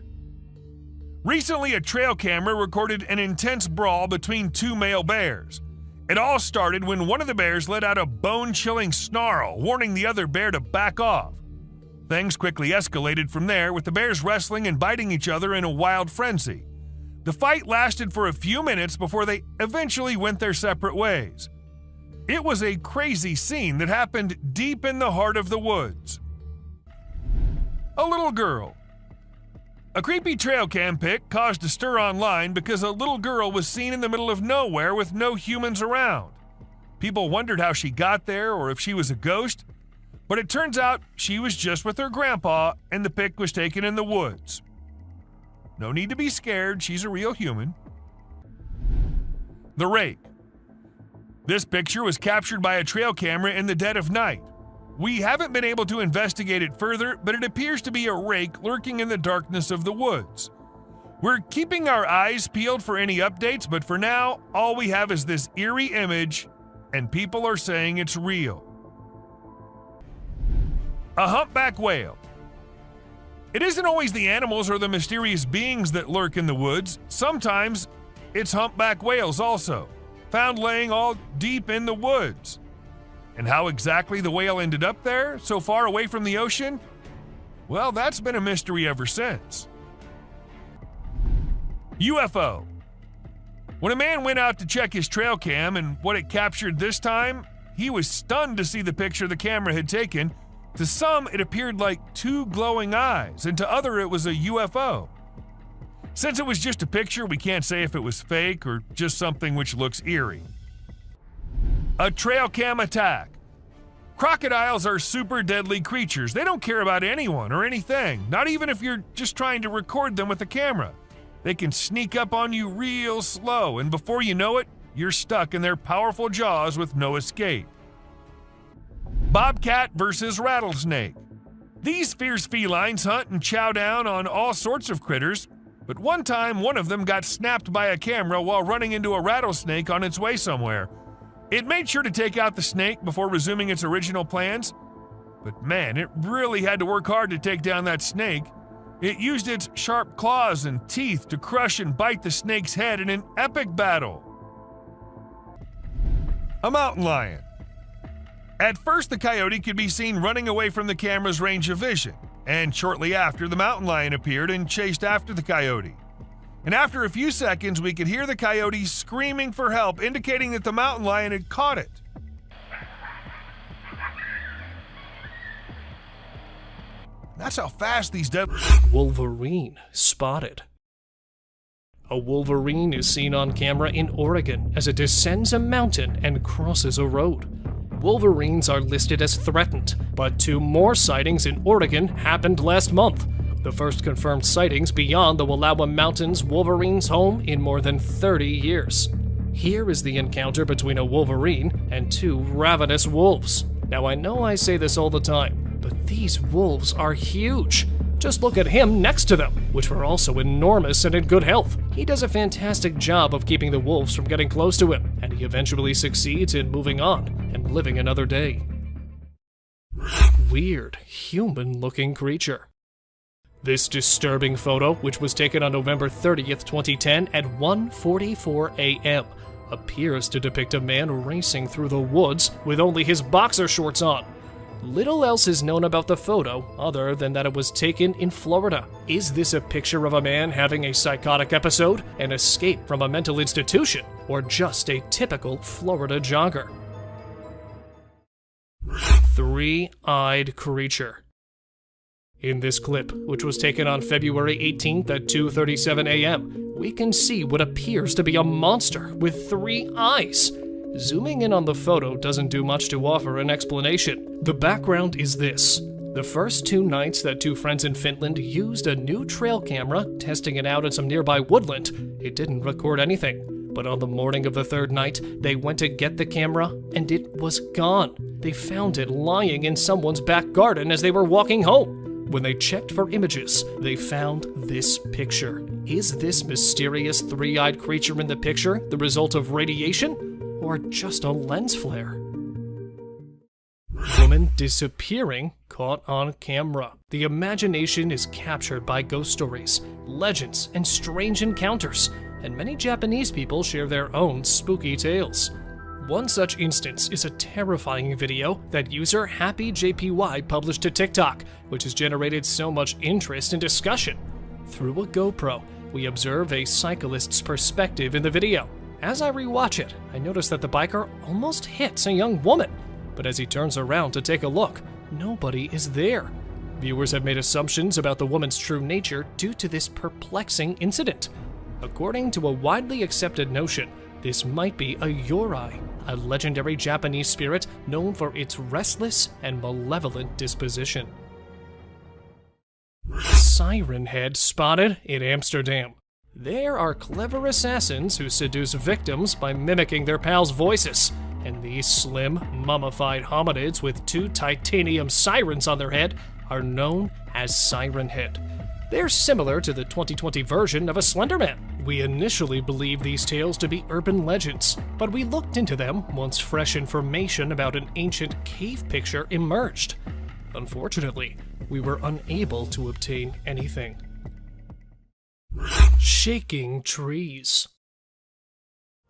Recently, a trail camera recorded an intense brawl between two male bears. It all started when one of the bears let out a bone-chilling snarl, warning the other bear to back off. Things quickly escalated from there, with the bears wrestling and biting each other in a wild frenzy. The fight lasted for a few minutes before they eventually went their separate ways. It was a crazy scene that happened deep in the heart of the woods. A little girl. A creepy trail cam pic caused a stir online because a little girl was seen in the middle of nowhere with no humans around. People wondered how she got there or if she was a ghost, but it turns out she was just with her grandpa and the pic was taken in the woods. No need to be scared, she's a real human. The rake. This picture was captured by a trail camera in the dead of night. We haven't been able to investigate it further, but it appears to be a rake lurking in the darkness of the woods. We're keeping our eyes peeled for any updates, but for now, all we have is this eerie image, and people are saying it's real. A humpback whale. It isn't always the animals or the mysterious beings that lurk in the woods. Sometimes it's humpback whales also, found laying all deep in the woods. And how exactly the whale ended up there, so far away from the ocean? Well, that's been a mystery ever since. UFO. When a man went out to check his trail cam and what it captured this time, he was stunned to see the picture the camera had taken. To some, it appeared like two glowing eyes, and to others, it was a UFO. Since it was just a picture, we can't say if it was fake or just something which looks eerie. A trail cam attack. Crocodiles are super deadly creatures. They don't care about anyone or anything, not even if you're just trying to record them with a camera. They can sneak up on you real slow, and before you know it, you're stuck in their powerful jaws with no escape. Bobcat versus rattlesnake. These fierce felines hunt and chow down on all sorts of critters, but one time one of them got snapped by a camera while running into a rattlesnake on its way somewhere. It made sure to take out the snake before resuming its original plans, but man, it really had to work hard to take down that snake. It used its sharp claws and teeth to crush and bite the snake's head in an epic battle. A mountain lion. At first, the coyote could be seen running away from the camera's range of vision, and shortly after, the mountain lion appeared and chased after the coyote. And after a few seconds, we could hear the coyote screaming for help, indicating that the mountain lion had caught it. That's how fast these deadly... Wolverine spotted. A wolverine is seen on camera in Oregon as it descends a mountain and crosses a road. Wolverines are listed as threatened, but 2 more sightings in Oregon happened last month. The first confirmed sightings beyond the Wallowa Mountains wolverine's home in more than 30 years. Here is the encounter between a wolverine and 2 ravenous wolves. Now I know I say this all the time, but these wolves are huge. Just look at him next to them, which were also enormous and in good health. He does a fantastic job of keeping the wolves from getting close to him, and he eventually succeeds in moving on and living another day. Weird, human-looking creature. This disturbing photo, which was taken on November 30th, 2010 at 1:44 a.m., appears to depict a man racing through the woods with only his boxer shorts on. Little else is known about the photo other than that it was taken in Florida. Is this a picture of a man having a psychotic episode, an escape from a mental institution, or just a typical Florida jogger? Three-eyed creature. In this clip, which was taken on February 18th at 2:37 a.m., we can see what appears to be a monster with 3 eyes. Zooming in on the photo doesn't do much to offer an explanation. The background is this. The first 2 nights that 2 friends in Finland used a new trail camera, testing it out in some nearby woodland, it didn't record anything. But on the morning of the 3rd night, they went to get the camera, and it was gone. They found it lying in someone's back garden as they were walking home. When they checked for images, they found this picture. Is this mysterious 3-eyed creature in the picture the result of radiation? Or just a lens flare? Woman disappearing caught on camera. The imagination is captured by ghost stories, legends, and strange encounters, and many Japanese people share their own spooky tales. One such instance is a terrifying video that user HappyJPY published to TikTok, which has generated so much interest and discussion. Through a GoPro, we observe a cyclist's perspective in the video. As I rewatch it, I notice that the biker almost hits a young woman, but as he turns around to take a look, nobody is there. Viewers have made assumptions about the woman's true nature due to this perplexing incident. According to a widely accepted notion, this might be a Yori, a legendary Japanese spirit known for its restless and malevolent disposition. Siren head spotted in Amsterdam. There are clever assassins who seduce victims by mimicking their pals' voices, and these slim, mummified hominids with 2 titanium sirens on their head are known as Siren Head. They're similar to the 2020 version of a Slender Man. We initially believed these tales to be urban legends, but we looked into them once fresh information about an ancient cave picture emerged. Unfortunately, we were unable to obtain anything. Shaking trees.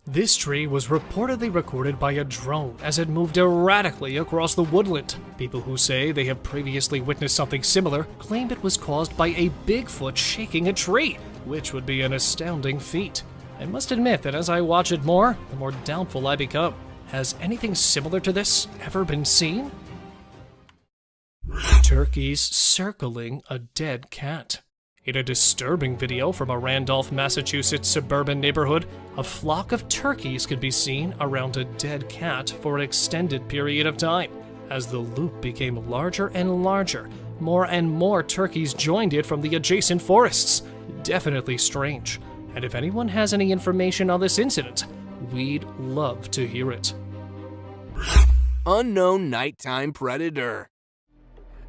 This tree was reportedly recorded by a drone as it moved erratically across the woodland. People who say they have previously witnessed something similar claim it was caused by a Bigfoot shaking a tree, which would be an astounding feat. I must admit that as I watch it more, the more doubtful I become. Has anything similar to this ever been seen? Turkeys circling a dead cat. In a disturbing video from a Randolph, Massachusetts suburban neighborhood, a flock of turkeys could be seen around a dead cat for an extended period of time. As the loop became larger and larger, more and more turkeys joined it from the adjacent forests. Definitely strange. And if anyone has any information on this incident, we'd love to hear it. Unknown nighttime predator.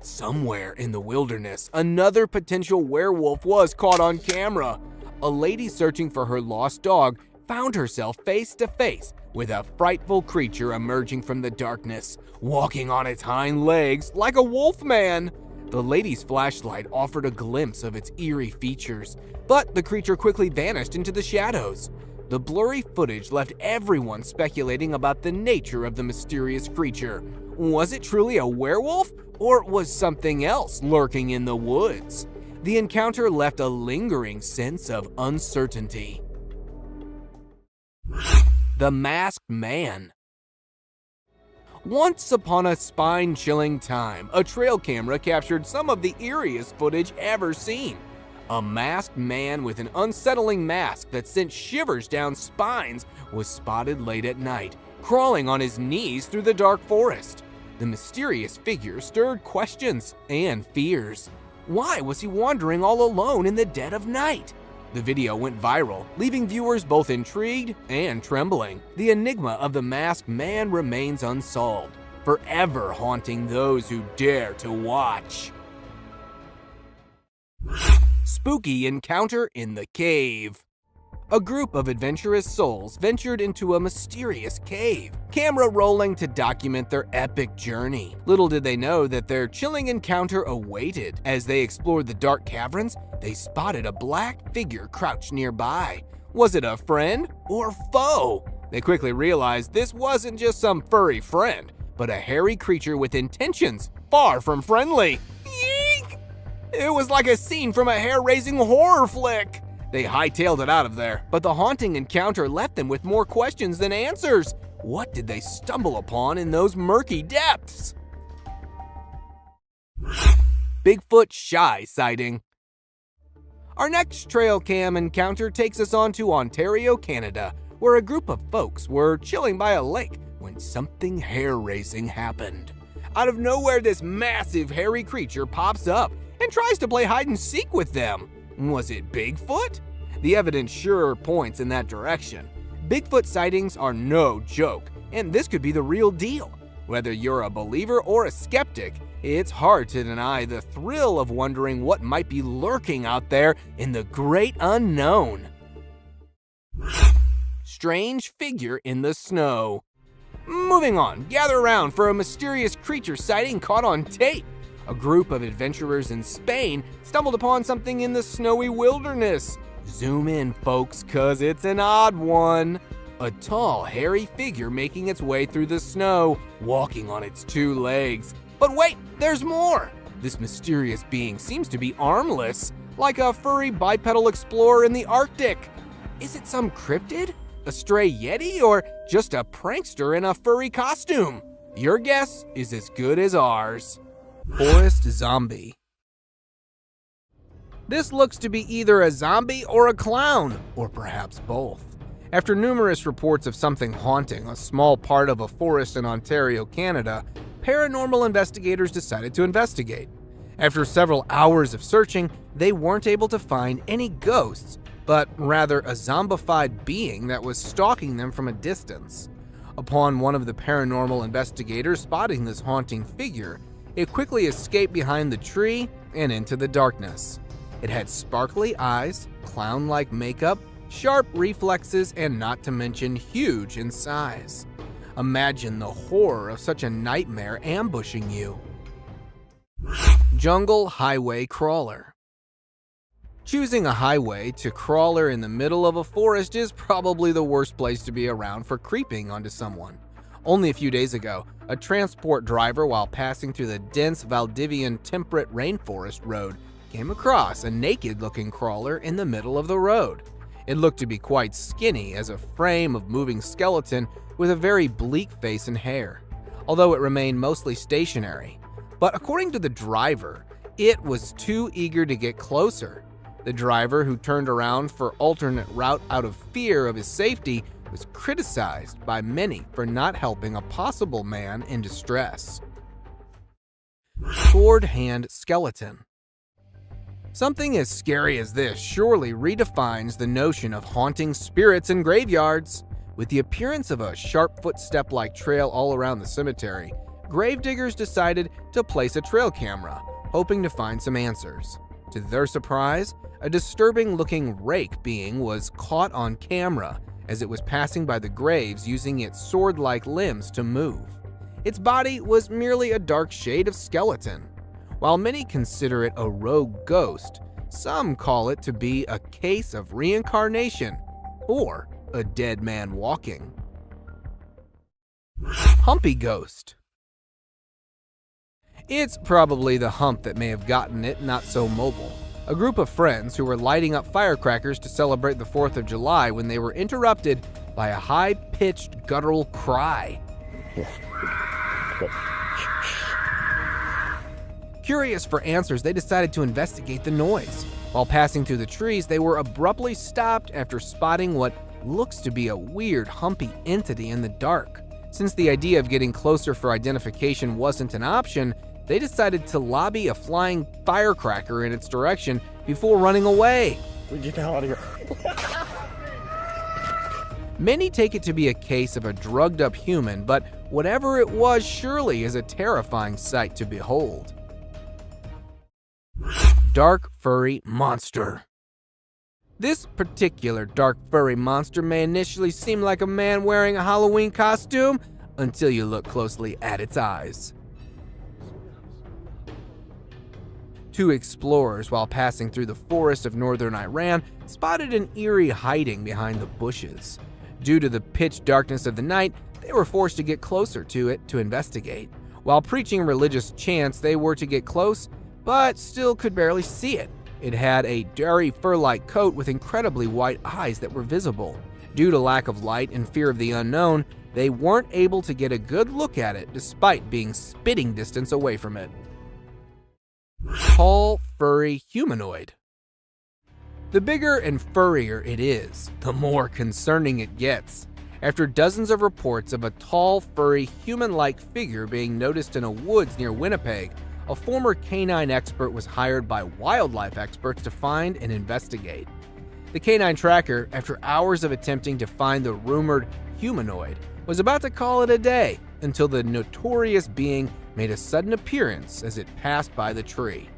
Somewhere in the wilderness, another potential werewolf was caught on camera. A lady searching for her lost dog found herself face to face with a frightful creature emerging from the darkness, walking on its hind legs like a wolf man. The lady's flashlight offered a glimpse of its eerie features, but the creature quickly vanished into the shadows. The blurry footage left everyone speculating about the nature of the mysterious creature. Was it truly a werewolf, or was something else lurking in the woods? The encounter left a lingering sense of uncertainty. The Masked Man. Once upon a spine-chilling time, a trail camera captured some of the eeriest footage ever seen. A masked man with an unsettling mask that sent shivers down spines was spotted late at night, crawling on his knees through the dark forest. The mysterious figure stirred questions and fears. Why was he wandering all alone in the dead of night? The video went viral, leaving viewers both intrigued and trembling. The enigma of the masked man remains unsolved, forever haunting those who dare to watch. Spooky encounter in the cave. A group of adventurous souls ventured into a mysterious cave, camera rolling to document their epic journey. Little did they know that their chilling encounter awaited. As they explored the dark caverns, they spotted a black figure crouched nearby. Was it a friend or foe? They quickly realized this wasn't just some furry friend, but a hairy creature with intentions far from friendly. Yeek! It was like a scene from a hair-raising horror flick. They hightailed it out of there, but the haunting encounter left them with more questions than answers. What did they stumble upon in those murky depths? Bigfoot Shy sighting. Our next trail cam encounter takes us on to Ontario, Canada, where a group of folks were chilling by a lake when something hair-raising happened. Out of nowhere, this massive hairy creature pops up and tries to play hide and seek with them. Was it Bigfoot? The evidence sure points in that direction. Bigfoot sightings are no joke, and this could be the real deal. Whether you're a believer or a skeptic, it's hard to deny the thrill of wondering what might be lurking out there in the great unknown. Strange figure in the snow. Moving on, gather around for a mysterious creature sighting caught on tape. A group of adventurers in Spain stumbled upon something in the snowy wilderness. Zoom in, folks, cause it's an odd one. A tall, hairy figure making its way through the snow, walking on its 2 legs. But wait, there's more! This mysterious being seems to be armless, like a furry bipedal explorer in the Arctic. Is it some cryptid, a stray yeti, or just a prankster in a furry costume? Your guess is as good as ours. Forest zombie. This looks to be either a zombie or a clown, or perhaps both. After numerous reports of something haunting a small part of a forest in Ontario, Canada, paranormal investigators decided to investigate. After several hours of searching, they weren't able to find any ghosts, but rather a zombified being that was stalking them from a distance. Upon one of the paranormal investigators spotting this haunting figure, it quickly escaped behind the tree and into the darkness. It had sparkly eyes, clown-like makeup, sharp reflexes, and not to mention huge in size. Imagine the horror of such a nightmare ambushing you. Jungle highway crawler. Choosing a highway to crawler in the middle of a forest is probably the worst place to be around for creeping onto someone. Only a few days ago, a transport driver, while passing through the dense Valdivian temperate rainforest road, came across a naked-looking crawler in the middle of the road. It looked to be quite skinny as a frame of moving skeleton with a very bleak face and hair, although it remained mostly stationary. But according to the driver, it was too eager to get closer. The driver, who turned around for alternate route out of fear of his safety, was criticized by many for not helping a possible man in distress. Sword hand skeleton. Something as scary as this surely redefines the notion of haunting spirits in graveyards. With the appearance of a sharp footstep-like trail all around the cemetery, gravediggers decided to place a trail camera, hoping to find some answers. To their surprise, a disturbing-looking rake being was caught on camera as it was passing by the graves using its sword-like limbs to move. Its body was merely a dark shade of skeleton. While many consider it a rogue ghost, some call it to be a case of reincarnation or a dead man walking. Humpy ghost. It's probably the hump that may have gotten it not so mobile. A group of friends who were lighting up firecrackers to celebrate the 4th of July when they were interrupted by a high-pitched guttural cry. Curious for answers, they decided to investigate the noise. While passing through the trees, they were abruptly stopped after spotting what looks to be a weird, humpy entity in the dark. Since the idea of getting closer for identification wasn't an option, they decided to lobby a flying firecracker in its direction before running away. Get out of here. Many take it to be a case of a drugged-up human, but whatever it was surely is a terrifying sight to behold. Dark furry monster. This particular dark furry monster may initially seem like a man wearing a Halloween costume until you look closely at its eyes. Two explorers, while passing through the forest of northern Iran, spotted an eerie hiding behind the bushes. Due to the pitch darkness of the night, they were forced to get closer to it to investigate. While preaching religious chants, they were to get close, but still could barely see it. It had a dirty fur-like coat with incredibly white eyes that were visible. Due to lack of light and fear of the unknown, they weren't able to get a good look at it despite being spitting distance away from it. Tall, furry humanoid. The bigger and furrier it is, the more concerning it gets. After dozens of reports of a tall, furry, human-like figure being noticed in a woods near Winnipeg, a former canine expert was hired by wildlife experts to find and investigate. The canine tracker, after hours of attempting to find the rumored humanoid, was about to call it a day until the notorious being made a sudden appearance as it passed by the tree.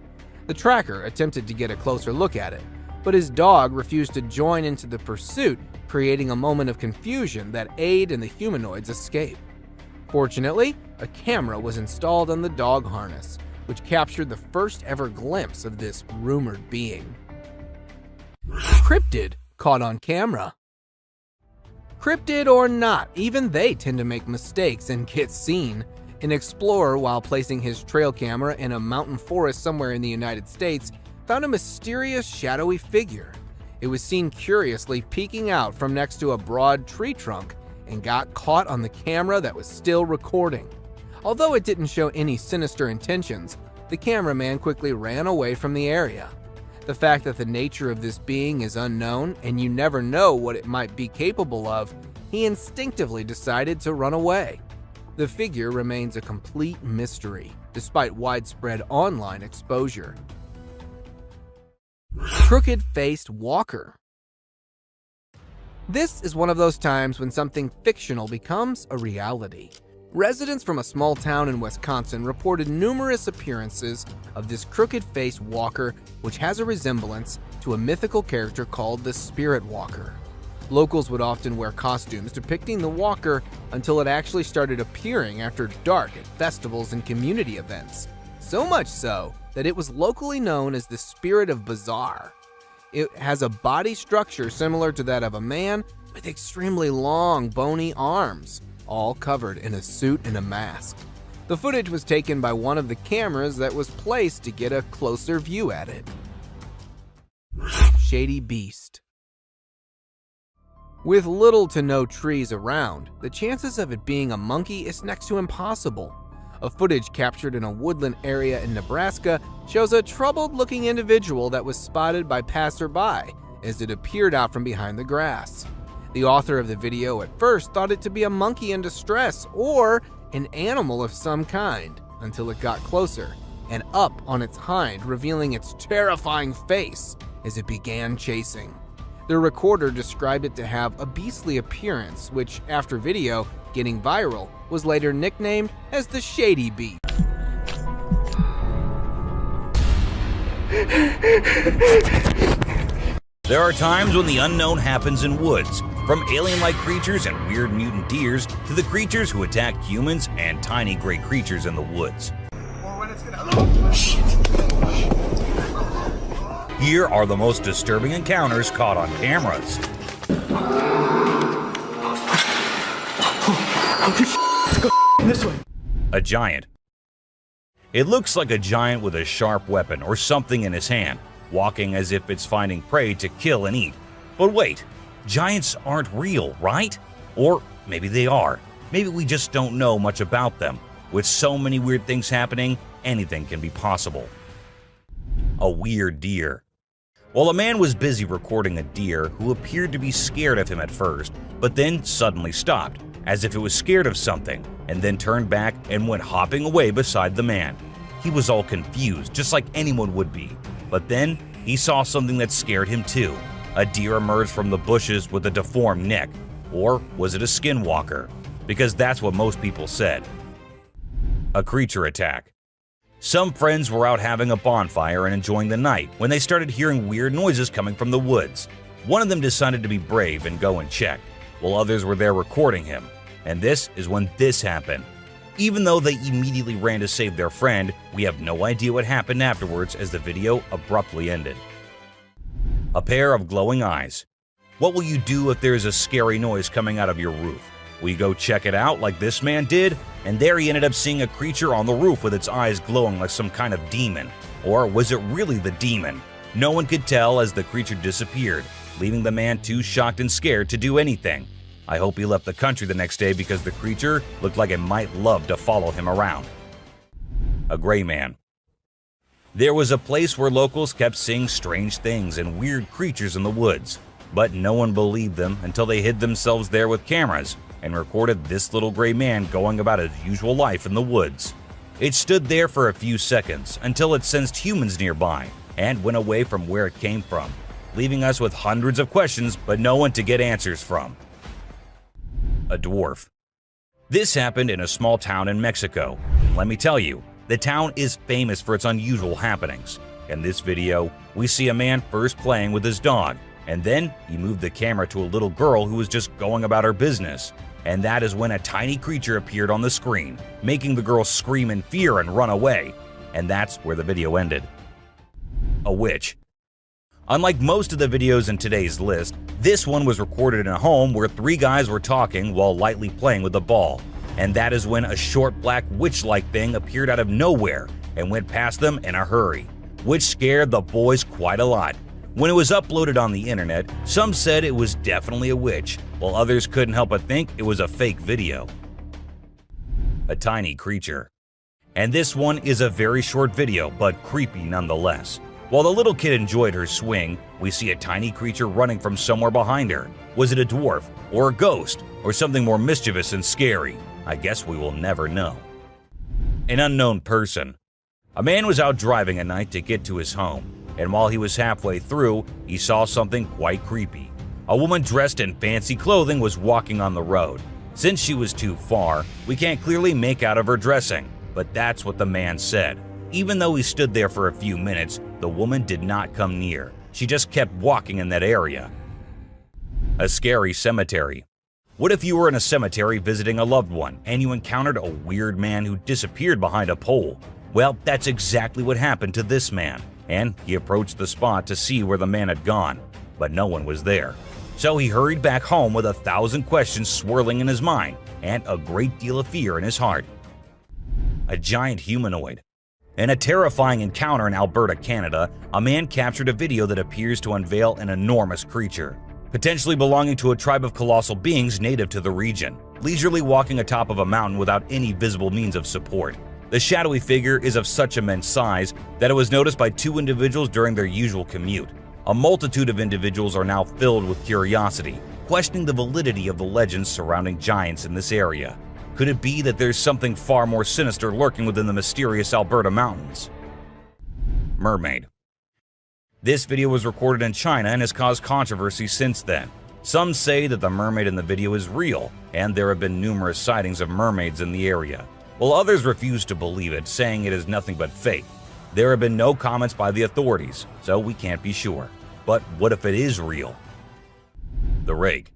The tracker attempted to get a closer look at it, but his dog refused to join into the pursuit, creating a moment of confusion that aided in the humanoid's escape. Fortunately, a camera was installed on the dog harness, which captured the first ever glimpse of this rumored being. Cryptid caught on camera. Cryptid or not, even they tend to make mistakes and get seen. An explorer, while placing his trail camera in a mountain forest somewhere in the United States, found a mysterious shadowy figure. It was seen curiously peeking out from next to a broad tree trunk and got caught on the camera that was still recording. Although it didn't show any sinister intentions, the cameraman quickly ran away from the area. The fact that the nature of this being is unknown and you never know what it might be capable of, he instinctively decided to run away. The figure remains a complete mystery, despite widespread online exposure. Crooked-faced walker. This is one of those times when something fictional becomes a reality. Residents from a small town in Wisconsin reported numerous appearances of this crooked-faced walker, which has a resemblance to a mythical character called the Spirit Walker. Locals would often wear costumes depicting the walker until it actually started appearing after dark at festivals and community events. So much so that it was locally known as the Spirit of Bizarre. It has a body structure similar to that of a man with extremely long, bony arms, all covered in a suit and a mask. The footage was taken by one of the cameras that was placed to get a closer view at it. Shady Beast. With little to no trees around, the chances of it being a monkey is next to impossible. A footage captured in a woodland area in Nebraska shows a troubled-looking individual that was spotted by passerby as it appeared out from behind the grass. The author of the video at first thought it to be a monkey in distress or an animal of some kind, until it got closer and up on its hind, revealing its terrifying face as it began chasing. The recorder described it to have a beastly appearance, which, after video getting viral, was later nicknamed as the Shady Beast. There are times when the unknown happens in woods, from alien-like creatures and weird mutant deers to the creatures who attack humans and tiny gray creatures in the woods. Here are the most disturbing encounters caught on cameras. A giant. It looks like a giant with a sharp weapon or something in his hand, walking as if it's finding prey to kill and eat. But wait, giants aren't real, right? Or maybe they are. Maybe we just don't know much about them. With so many weird things happening, anything can be possible. A weird deer. While a man was busy recording a deer who appeared to be scared of him at first, but then suddenly stopped, as if it was scared of something, and then turned back and went hopping away beside the man. He was all confused, just like anyone would be. But then he saw something that scared him too. A deer emerged from the bushes with a deformed neck. Or was it a skinwalker? Because that's what most people said. A creature attack. Some friends were out having a bonfire and enjoying the night when they started hearing weird noises coming from the woods. One of them decided to be brave and go and check, while others were there recording him. And this is when this happened. Even though they immediately ran to save their friend, we have no idea what happened afterwards as the video abruptly ended. A pair of glowing eyes. What will you do if there is a scary noise coming out of your roof? Will you go check it out like this man did? And there he ended up seeing a creature on the roof with its eyes glowing like some kind of demon. Or was it really the demon? No one could tell as the creature disappeared, leaving the man too shocked and scared to do anything. I hope he left the country the next day because the creature looked like it might love to follow him around. A gray man. There was a place where locals kept seeing strange things and weird creatures in the woods, but no one believed them until they hid themselves there with cameras and recorded this little gray man going about his usual life in the woods. It stood there for a few seconds until it sensed humans nearby and went away from where it came from, leaving us with hundreds of questions but no one to get answers from. A dwarf. This happened in a small town in Mexico. Let me tell you, the town is famous for its unusual happenings. In this video, we see a man first playing with his dog, and then he moved the camera to a little girl who was just going about her business. And that is when a tiny creature appeared on the screen, making the girl scream in fear and run away. And that's where the video ended. A witch. Unlike most of the videos in today's list, this one was recorded in a home where three guys were talking while lightly playing with a ball. And that is when a short black witch-like thing appeared out of nowhere and went past them in a hurry, which scared the boys quite a lot. When it was uploaded on the internet, some said it was definitely a witch, while others couldn't help but think it was a fake video. A tiny creature. And this one is a very short video, but creepy nonetheless. While the little kid enjoyed her swing, we see a tiny creature running from somewhere behind her. Was it a dwarf, or a ghost, or something more mischievous and scary? I guess we will never know. An unknown person. A man was out driving at night to get to his home, and while he was halfway through, he saw something quite creepy. A woman dressed in fancy clothing was walking on the road. Since she was too far, we can't clearly make out of her dressing, but that's what the man said. Even though he stood there for a few minutes, the woman did not come near. She just kept walking in that area. A scary cemetery. What if you were in a cemetery visiting a loved one and you encountered a weird man who disappeared behind a pole? Well, that's exactly what happened to this man, and he approached the spot to see where the man had gone, but no one was there. So he hurried back home with 1,000 questions swirling in his mind and a great deal of fear in his heart. A giant humanoid. In a terrifying encounter in Alberta, Canada, a man captured a video that appears to unveil an enormous creature, potentially belonging to a tribe of colossal beings native to the region, leisurely walking atop of a mountain without any visible means of support. The shadowy figure is of such immense size that it was noticed by 2 individuals during their usual commute. A multitude of individuals are now filled with curiosity, questioning the validity of the legends surrounding giants in this area. Could it be that there's something far more sinister lurking within the mysterious Alberta mountains? Mermaid. This video was recorded in China and has caused controversy since then. Some say that the mermaid in the video is real, and there have been numerous sightings of mermaids in the area, while others refuse to believe it, saying it is nothing but fake. There have been no comments by the authorities, so we can't be sure. But what if it is real? The Rake.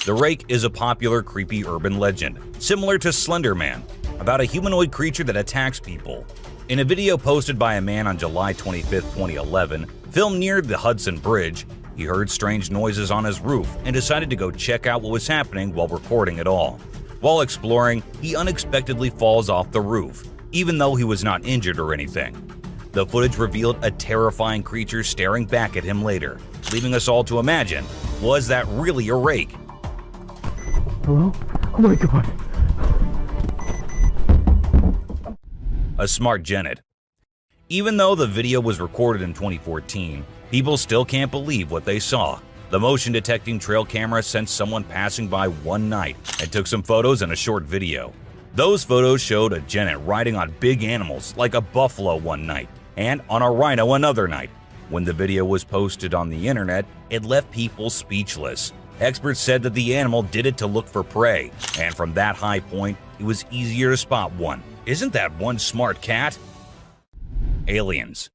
The Rake is a popular creepy urban legend, similar to Slender Man, about a humanoid creature that attacks people. In a video posted by a man on July 25, 2011, filmed near the Hudson Bridge, he heard strange noises on his roof and decided to go check out what was happening while recording it all. While exploring, he unexpectedly falls off the roof, even though he was not injured or anything. The footage revealed a terrifying creature staring back at him later, leaving us all to imagine, was that really a rake? Hello? Oh my god. A smart genet. Even though the video was recorded in 2014, people still can't believe what they saw. The motion detecting trail camera sent someone passing by one night and took some photos and a short video. Those photos showed a genet riding on big animals like a buffalo one night and on a rhino another night. When the video was posted on the internet, it left people speechless. Experts said that the animal did it to look for prey, and from that high point, it was easier to spot one. Isn't that one smart cat? Aliens.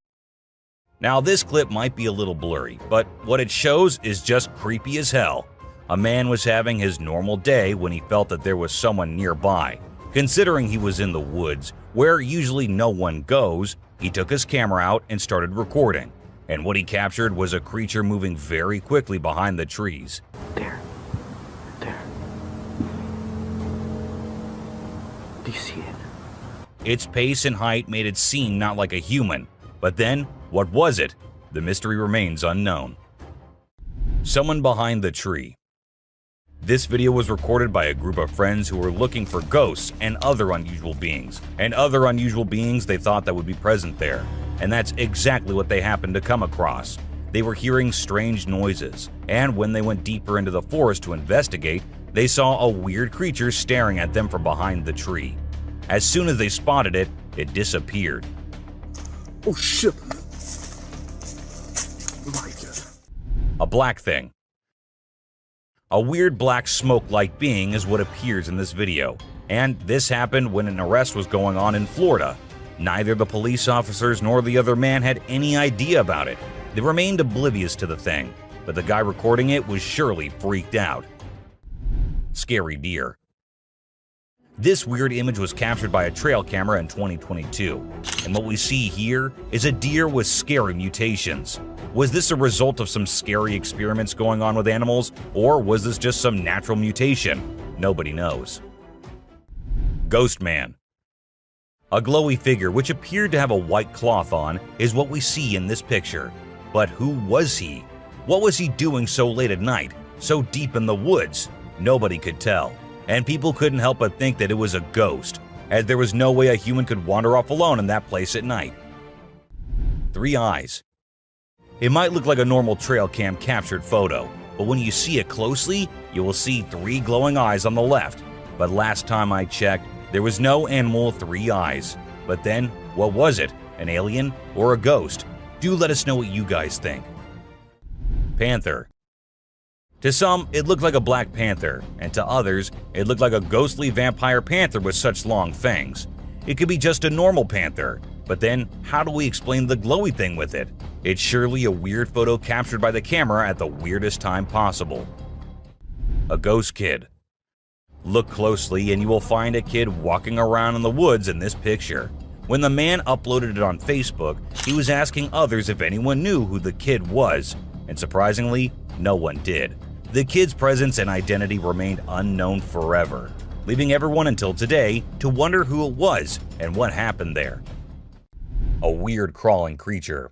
Now this clip might be a little blurry, but what it shows is just creepy as hell. A man was having his normal day when he felt that there was someone nearby. Considering he was in the woods, where usually no one goes, he took his camera out and started recording. And what he captured was a creature moving very quickly behind the trees. There. Do you see it? Its pace and height made it seem not like a human. But then, what was it? The mystery remains unknown. Someone behind the tree. This video was recorded by a group of friends who were looking for ghosts and other unusual beings, they thought that would be present there. And that's exactly what they happened to come across. They were hearing strange noises, and when they went deeper into the forest to investigate, they saw a weird creature staring at them from behind the tree. As soon as they spotted it, it disappeared. Oh shit. A black thing. A weird black smoke-like being is what appears in this video, and this happened when an arrest was going on in Florida. Neither the police officers nor the other man had any idea about it. They remained oblivious to the thing, but the guy recording it was surely freaked out. Scary deer. This weird image was captured by a trail camera in 2022, and what we see here is a deer with scary mutations. Was this a result of some scary experiments going on with animals, or was this just some natural mutation? Nobody knows. Ghost Man. A glowy figure which appeared to have a white cloth on is what we see in this picture. But who was he? What was he doing so late at night, so deep in the woods? Nobody could tell, and people couldn't help but think that it was a ghost, as there was no way a human could wander off alone in that place at night. 3 eyes. It might look like a normal trail cam captured photo, but when you see it closely, you will see 3 glowing eyes on the left. But last time I checked, there was no animal with 3 eyes. But then, what was it? An alien or a ghost? Do let us know what you guys think. Panther. To some, it looked like a black panther, and to others, it looked like a ghostly vampire panther with such long fangs. It could be just a normal panther, but then how do we explain the glowy thing with it? It's surely a weird photo captured by the camera at the weirdest time possible. A ghost kid. Look closely and you will find a kid walking around in the woods in this picture. When the man uploaded it on Facebook, he was asking others if anyone knew who the kid was, and surprisingly, no one did. The kid's presence and identity remained unknown forever, leaving everyone until today to wonder who it was and what happened there. A weird crawling creature.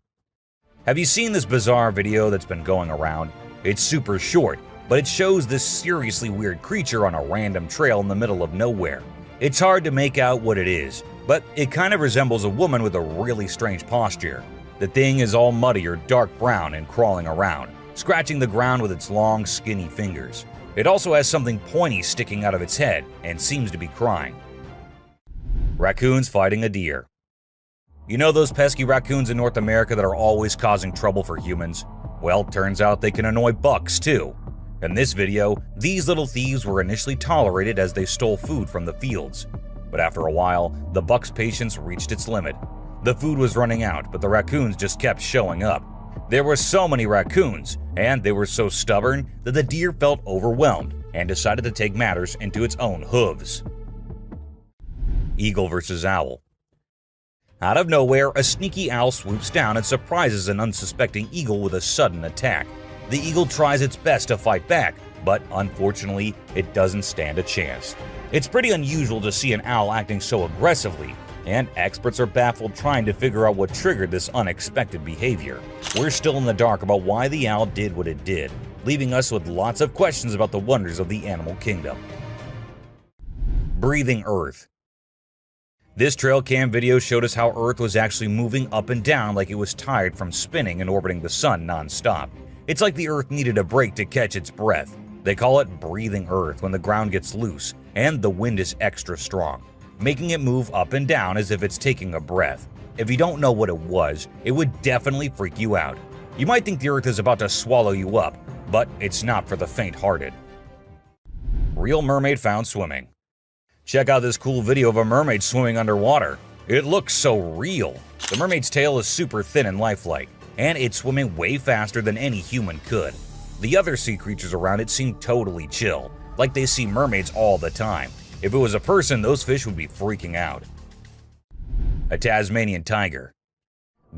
Have you seen this bizarre video that's been going around? It's super short, but it shows this seriously weird creature on a random trail in the middle of nowhere. It's hard to make out what it is, but it kind of resembles a woman with a really strange posture. The thing is all muddy or dark brown and crawling around, scratching the ground with its long, skinny fingers. It also has something pointy sticking out of its head and seems to be crying. Raccoons fighting a deer. You know those pesky raccoons in North America that are always causing trouble for humans? Well, turns out they can annoy bucks too. In this video, these little thieves were initially tolerated as they stole food from the fields. But after a while, the buck's patience reached its limit. The food was running out, but the raccoons just kept showing up. There were so many raccoons, and they were so stubborn that the deer felt overwhelmed and decided to take matters into its own hooves. Eagle versus owl. Out of nowhere, a sneaky owl swoops down and surprises an unsuspecting eagle with a sudden attack. The eagle tries its best to fight back, but unfortunately, it doesn't stand a chance. It's pretty unusual to see an owl acting so aggressively, and experts are baffled trying to figure out what triggered this unexpected behavior. We're still in the dark about why the owl did what it did, leaving us with lots of questions about the wonders of the animal kingdom. Breathing Earth. This trail cam video showed us how Earth was actually moving up and down like it was tired from spinning and orbiting the sun non-stop. It's like the Earth needed a break to catch its breath. They call it breathing Earth when the ground gets loose and the wind is extra strong, making it move up and down as if it's taking a breath. If you don't know what it was, it would definitely freak you out. You might think the Earth is about to swallow you up, but it's not for the faint-hearted. Real mermaid found swimming. Check out this cool video of a mermaid swimming underwater. It looks so real. The mermaid's tail is super thin and lifelike, and it's swimming way faster than any human could. The other sea creatures around it seem totally chill, like they see mermaids all the time. If it was a person, those fish would be freaking out. A Tasmanian tiger.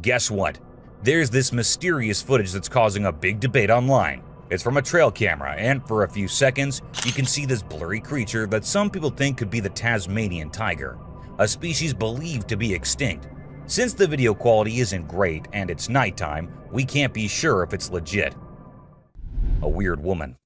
Guess what? There's this mysterious footage that's causing a big debate online. It's from a trail camera, and for a few seconds, you can see this blurry creature that some people think could be the Tasmanian tiger, a species believed to be extinct. Since the video quality isn't great and it's nighttime, we can't be sure if it's legit. A weird woman.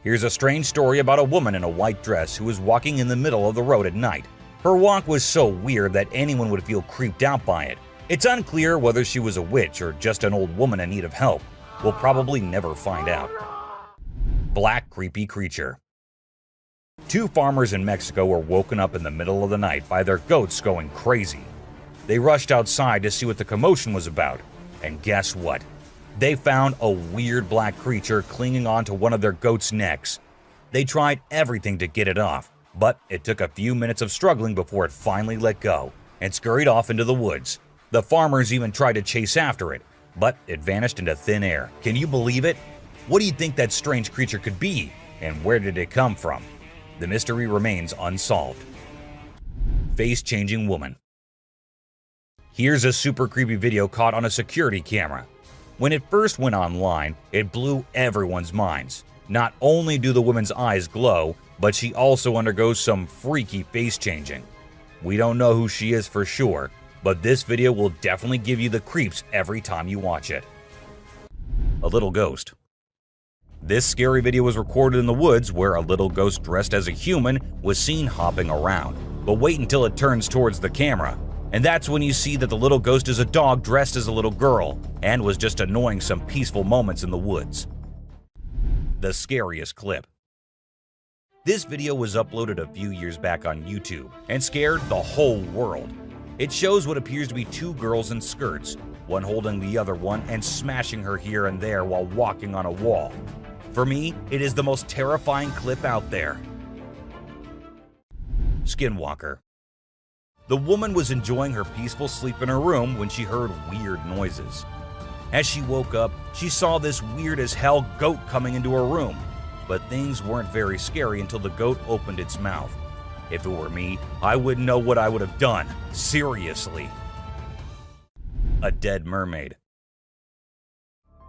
Here's a strange story about a woman in a white dress who was walking in the middle of the road at night. Her walk was so weird that anyone would feel creeped out by it. It's unclear whether she was a witch or just an old woman in need of help. We'll probably never find out. Black creepy creature. Two farmers in Mexico were woken up in the middle of the night by their goats going crazy. They rushed outside to see what the commotion was about, and guess what? They found a weird black creature clinging onto one of their goats' necks. They tried everything to get it off, but it took a few minutes of struggling before it finally let go and scurried off into the woods. The farmers even tried to chase after it, but it vanished into thin air. Can you believe it? What do you think that strange creature could be, and where did it come from? The mystery remains unsolved. Face-changing woman. Here's a super creepy video caught on a security camera. When it first went online, it blew everyone's minds. Not only do the woman's eyes glow, but she also undergoes some freaky face changing. We don't know who she is for sure, but this video will definitely give you the creeps every time you watch it. A little ghost. This scary video was recorded in the woods where a little ghost dressed as a human was seen hopping around. But wait until it turns towards the camera. And that's when you see that the little ghost is a dog dressed as a little girl and was just annoying some peaceful moments in the woods. The scariest clip. This video was uploaded a few years back on YouTube and scared the whole world. It shows what appears to be two girls in skirts, one holding the other one and smashing her here and there while walking on a wall. For me, it is the most terrifying clip out there. Skinwalker. The woman was enjoying her peaceful sleep in her room when she heard weird noises. As she woke up, she saw this weird as hell goat coming into her room, but things weren't very scary until the goat opened its mouth. If it were me, I wouldn't know what I would have done. Seriously. A dead mermaid.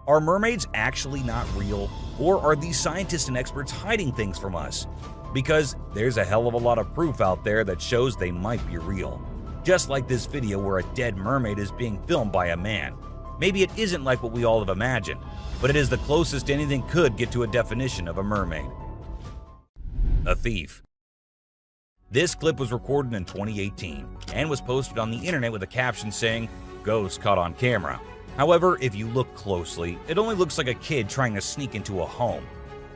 Are mermaids actually not real, or are these scientists and experts hiding things from us? Because there's a hell of a lot of proof out there that shows they might be real. Just like this video where a dead mermaid is being filmed by a man. Maybe it isn't like what we all have imagined, but it is the closest anything could get to a definition of a mermaid. A thief. This clip was recorded in 2018 and was posted on the internet with a caption saying, "Ghost caught on camera." However, if you look closely, it only looks like a kid trying to sneak into a home.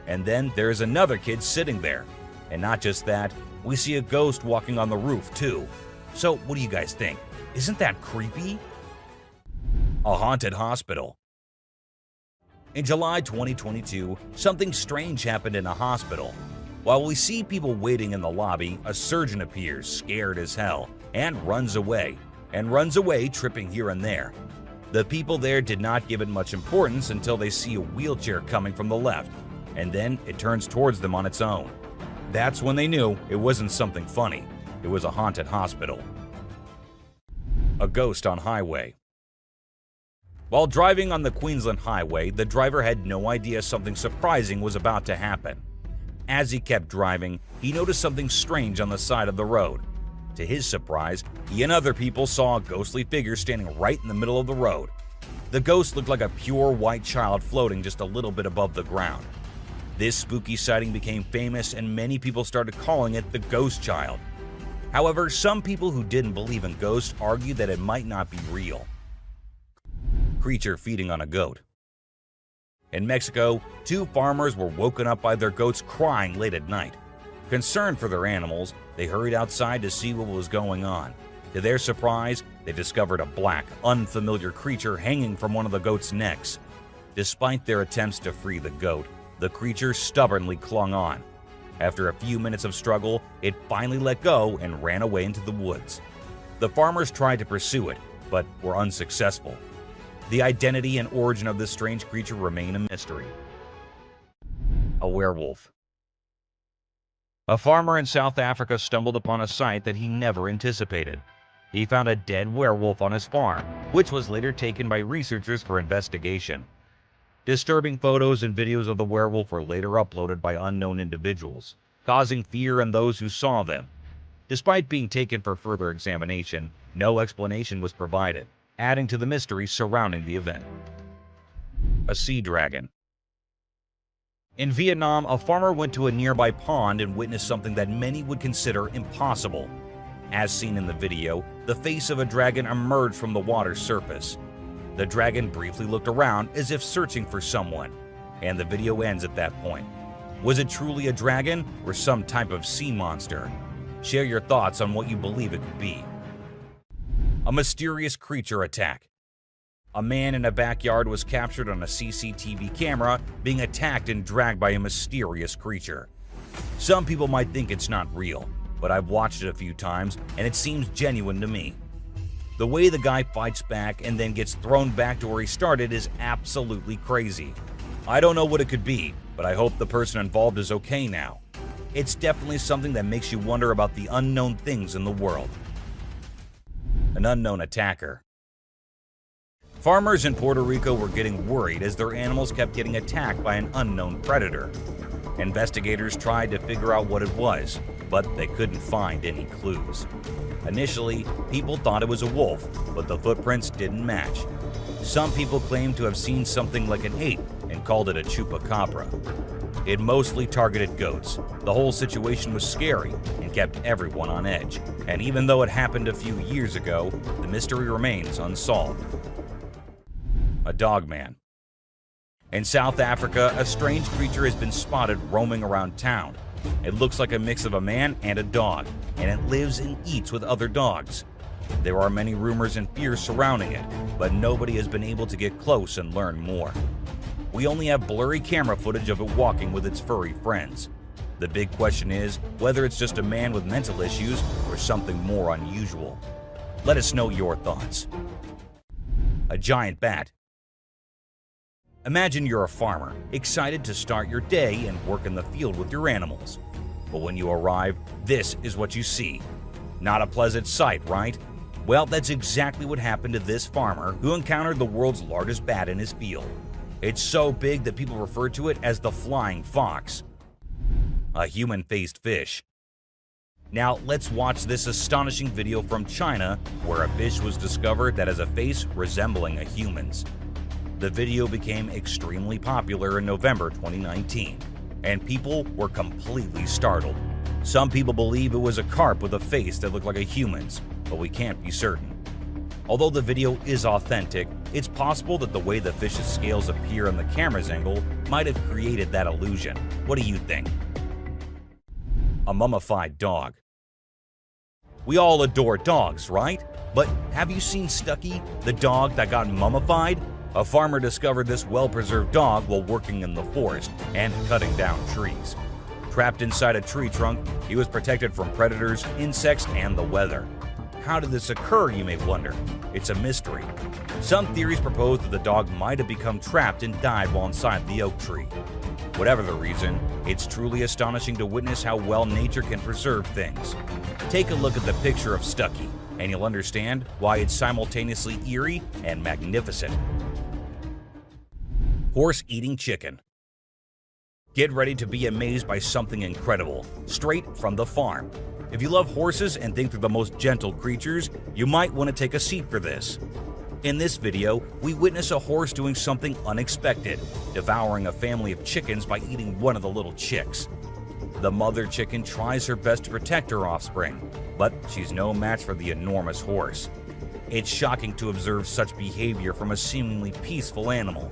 And then there's another kid sitting there. And not just that, we see a ghost walking on the roof too. So what do you guys think? Isn't that creepy? A haunted hospital. In July 2022, something strange happened in a hospital. While we see people waiting in the lobby, a surgeon appears, scared as hell, and runs away, tripping here and there. The people there did not give it much importance until they see a wheelchair coming from the left, and then it turns towards them on its own. That's when they knew it wasn't something funny. It was a haunted hospital. A ghost on highway. While driving on the Queensland Highway, the driver had no idea something surprising was about to happen. As he kept driving, he noticed something strange on the side of the road. To his surprise, he and other people saw a ghostly figure standing right in the middle of the road. The ghost looked like a pure white child floating just a little bit above the ground. This spooky sighting became famous and many people started calling it the ghost child. However, some people who didn't believe in ghosts argued that it might not be real. Creature feeding on a goat. In Mexico, two farmers were woken up by their goats crying late at night. Concerned for their animals, they hurried outside to see what was going on. To their surprise, they discovered a black, unfamiliar creature hanging from one of the goat's necks. Despite their attempts to free the goat, the creature stubbornly clung on. After a few minutes of struggle, it finally let go and ran away into the woods. The farmers tried to pursue it, but were unsuccessful. The identity and origin of this strange creature remain a mystery. A werewolf. A farmer in South Africa stumbled upon a sight that he never anticipated. He found a dead werewolf on his farm, which was later taken by researchers for investigation. Disturbing photos and videos of the werewolf were later uploaded by unknown individuals, causing fear in those who saw them. Despite being taken for further examination, no explanation was provided, adding to the mystery surrounding the event. A sea dragon. In Vietnam, a farmer went to a nearby pond and witnessed something that many would consider impossible. As seen in the video, the face of a dragon emerged from the water's surface. The dragon briefly looked around as if searching for someone, and the video ends at that point. Was it truly a dragon or some type of sea monster? Share your thoughts on what you believe it could be. A mysterious creature attack. A man in a backyard was captured on a CCTV camera being attacked and dragged by a mysterious creature. Some people might think it's not real, but I've watched it a few times and it seems genuine to me. The way the guy fights back and then gets thrown back to where he started is absolutely crazy. I don't know what it could be, but I hope the person involved is okay now. It's definitely something that makes you wonder about the unknown things in the world. An unknown attacker. Farmers in Puerto Rico were getting worried as their animals kept getting attacked by an unknown predator. Investigators tried to figure out what it was, but they couldn't find any clues. Initially, people thought it was a wolf, but the footprints didn't match. Some people claimed to have seen something like an ape and called it a chupacabra. It mostly targeted goats. The whole situation was scary and kept everyone on edge. And even though it happened a few years ago, the mystery remains unsolved. A dogman. In South Africa, a strange creature has been spotted roaming around town. It looks like a mix of a man and a dog, and it lives and eats with other dogs. There are many rumors and fears surrounding it, but nobody has been able to get close and learn more. We only have blurry camera footage of it walking with its furry friends. The big question is whether it's just a man with mental issues or something more unusual. Let us know your thoughts. A giant bat. Imagine you're a farmer, excited to start your day and work in the field with your animals. But when you arrive, this is what you see. Not a pleasant sight, right? Well, that's exactly what happened to this farmer who encountered the world's largest bat in his field. It's so big that people refer to it as the flying fox. A human-faced fish. Now let's watch this astonishing video from China where a fish was discovered that has a face resembling a human's. The video became extremely popular in November 2019, and people were completely startled. Some people believe it was a carp with a face that looked like a human's, but we can't be certain. Although the video is authentic, it's possible that the way the fish's scales appear on the camera's angle might have created that illusion. What do you think? A mummified dog. We all adore dogs, right? But have you seen Stucky, the dog that got mummified? A farmer discovered this well-preserved dog while working in the forest and cutting down trees. Trapped inside a tree trunk, he was protected from predators, insects, and the weather. How did this occur, you may wonder? It's a mystery. Some theories propose that the dog might have become trapped and died while inside the oak tree. Whatever the reason, it's truly astonishing to witness how well nature can preserve things. Take a look at the picture of Stucky, and you'll understand why it's simultaneously eerie and magnificent. Horse eating chicken. Get ready to be amazed by something incredible, straight from the farm. If you love horses and think they're the most gentle creatures, you might want to take a seat for this. In this video, we witness a horse doing something unexpected, devouring a family of chickens by eating one of the little chicks. The mother chicken tries her best to protect her offspring, but she's no match for the enormous horse. It's shocking to observe such behavior from a seemingly peaceful animal,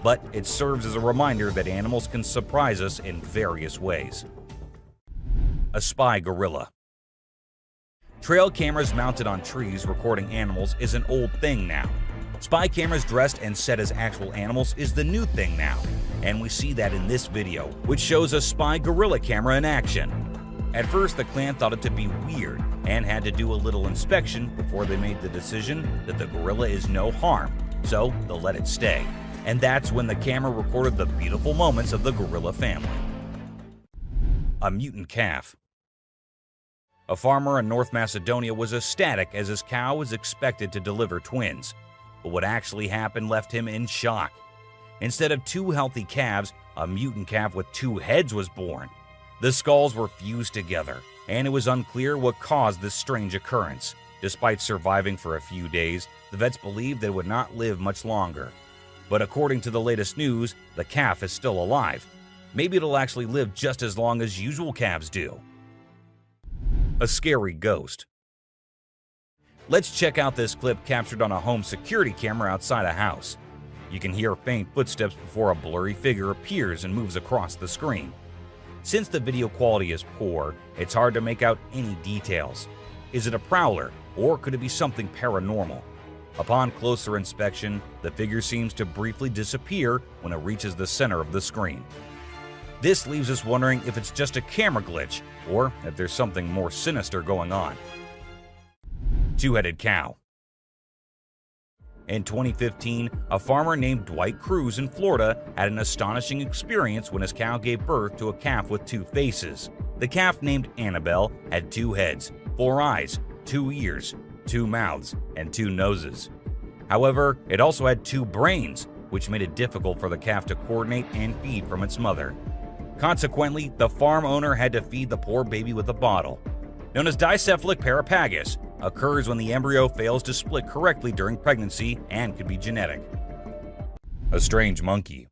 but it serves as a reminder that animals can surprise us in various ways. A spy gorilla. Trail cameras mounted on trees recording animals is an old thing now. Spy cameras dressed and set as actual animals is the new thing now, and we see that in this video, which shows a spy gorilla camera in action. At first, the clan thought it to be weird and had to do a little inspection before they made the decision that the gorilla is no harm, so they'll let it stay. And that's when the camera recorded the beautiful moments of the gorilla family. A mutant calf. A farmer in North Macedonia was ecstatic as his cow was expected to deliver twins, but what actually happened left him in shock. Instead of 2 healthy calves, a mutant calf with 2 heads was born. The skulls were fused together, and it was unclear what caused this strange occurrence. Despite surviving for a few days, the vets believed they would not live much longer. But according to the latest news, the calf is still alive. Maybe it'll actually live just as long as usual calves do. A scary ghost. Let's check out this clip captured on a home security camera outside a house. You can hear faint footsteps before a blurry figure appears and moves across the screen. Since the video quality is poor, it's hard to make out any details. Is it a prowler, or could it be something paranormal? Upon closer inspection, the figure seems to briefly disappear when it reaches the center of the screen. This leaves us wondering if it's just a camera glitch, or if there's something more sinister going on. Two-headed cow. In 2015, a farmer named Dwight Cruz in Florida had an astonishing experience when his cow gave birth to a calf with 2 faces. The calf, named Annabelle, had 2 heads, 4 eyes, 2 ears, 2 mouths, and 2 noses. However, it also had 2 brains, which made it difficult for the calf to coordinate and feed from its mother. Consequently, the farm owner had to feed the poor baby with a bottle. Known as dicephalic parapagus, occurs when the embryo fails to split correctly during pregnancy and could be genetic. A strange monkey.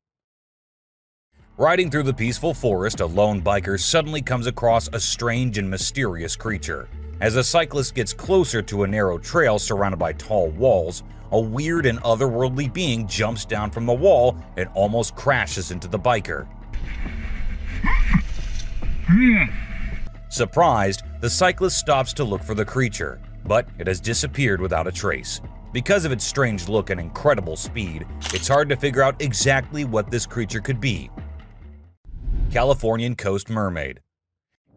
Riding through the peaceful forest, a lone biker suddenly comes across a strange and mysterious creature. As a cyclist gets closer to a narrow trail surrounded by tall walls, a weird and otherworldly being jumps down from the wall and almost crashes into the biker. Surprised, the cyclist stops to look for the creature, but it has disappeared without a trace. Because of its strange look and incredible speed, it's hard to figure out exactly what this creature could be. Californian Coast Mermaid.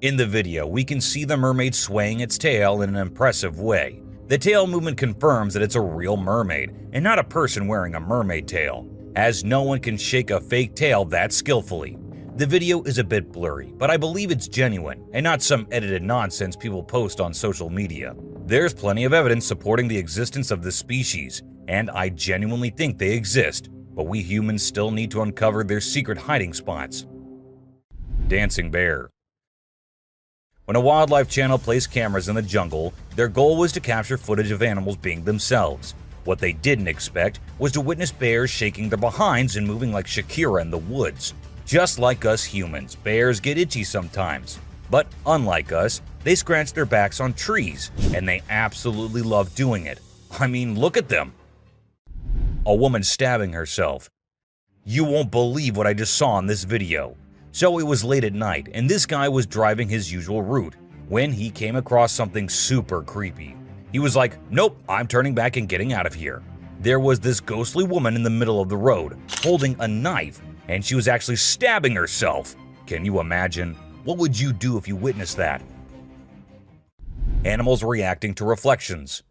In the video, we can see the mermaid swaying its tail in an impressive way. The tail movement confirms that it's a real mermaid and not a person wearing a mermaid tail, as no one can shake a fake tail that skillfully. The video is a bit blurry, but I believe it's genuine and not some edited nonsense people post on social media. There's plenty of evidence supporting the existence of this species, and I genuinely think they exist, but we humans still need to uncover their secret hiding spots. Dancing bear. When a wildlife channel placed cameras in the jungle, their goal was to capture footage of animals being themselves. What they didn't expect was to witness bears shaking their behinds and moving like Shakira in the woods. Just like us humans, bears get itchy sometimes. But unlike us, they scratch their backs on trees, and they absolutely love doing it. I mean, look at them. A woman stabbing herself. You won't believe what I just saw in this video. So it was late at night, and this guy was driving his usual route when he came across something super creepy. He was like, nope, I'm turning back and getting out of here. There was this ghostly woman in the middle of the road, holding a knife, and she was actually stabbing herself. Can you imagine? What would you do if you witnessed that? Animals reacting to reflections.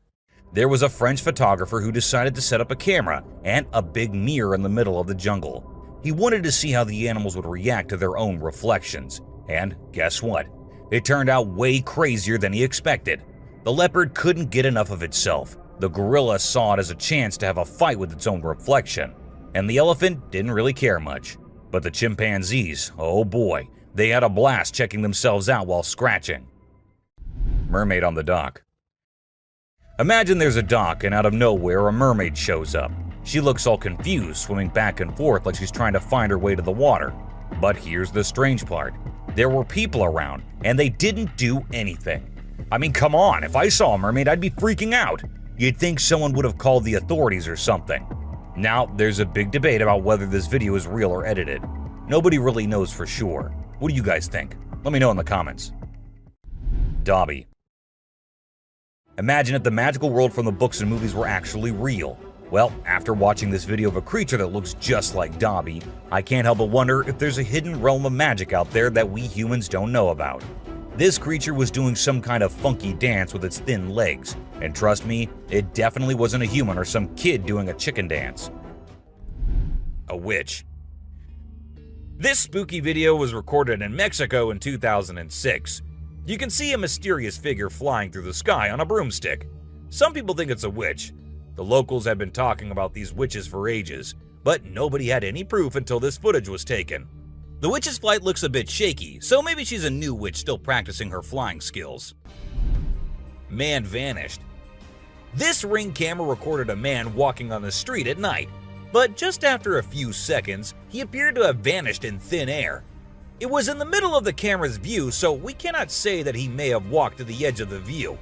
There was a French photographer who decided to set up a camera and a big mirror in the middle of the jungle. He wanted to see how the animals would react to their own reflections. And guess what? It turned out way crazier than he expected. The leopard couldn't get enough of itself. The gorilla saw it as a chance to have a fight with its own reflection. And the elephant didn't really care much. But the chimpanzees, oh boy, they had a blast checking themselves out while scratching. Mermaid on the dock. Imagine there's a dock and out of nowhere a mermaid shows up. She looks all confused, swimming back and forth like she's trying to find her way to the water. But here's the strange part. There were people around, and they didn't do anything. I mean, come on, if I saw a mermaid, I'd be freaking out. You'd think someone would have called the authorities or something. Now, there's a big debate about whether this video is real or edited. Nobody really knows for sure. What do you guys think? Let me know in the comments. Dobby. Imagine if the magical world from the books and movies were actually real. Well, after watching this video of a creature that looks just like Dobby, I can't help but wonder if there's a hidden realm of magic out there that we humans don't know about. This creature was doing some kind of funky dance with its thin legs, and trust me, it definitely wasn't a human or some kid doing a chicken dance. A witch. This spooky video was recorded in Mexico in 2006. You can see a mysterious figure flying through the sky on a broomstick. Some people think it's a witch. The locals had been talking about these witches for ages, but nobody had any proof until this footage was taken. The witch's flight looks a bit shaky, so maybe she's a new witch still practicing her flying skills. Man vanished. This Ring camera recorded a man walking on the street at night, but just after a few seconds, he appeared to have vanished in thin air. It was in the middle of the camera's view, so we cannot say that he may have walked to the edge of the view.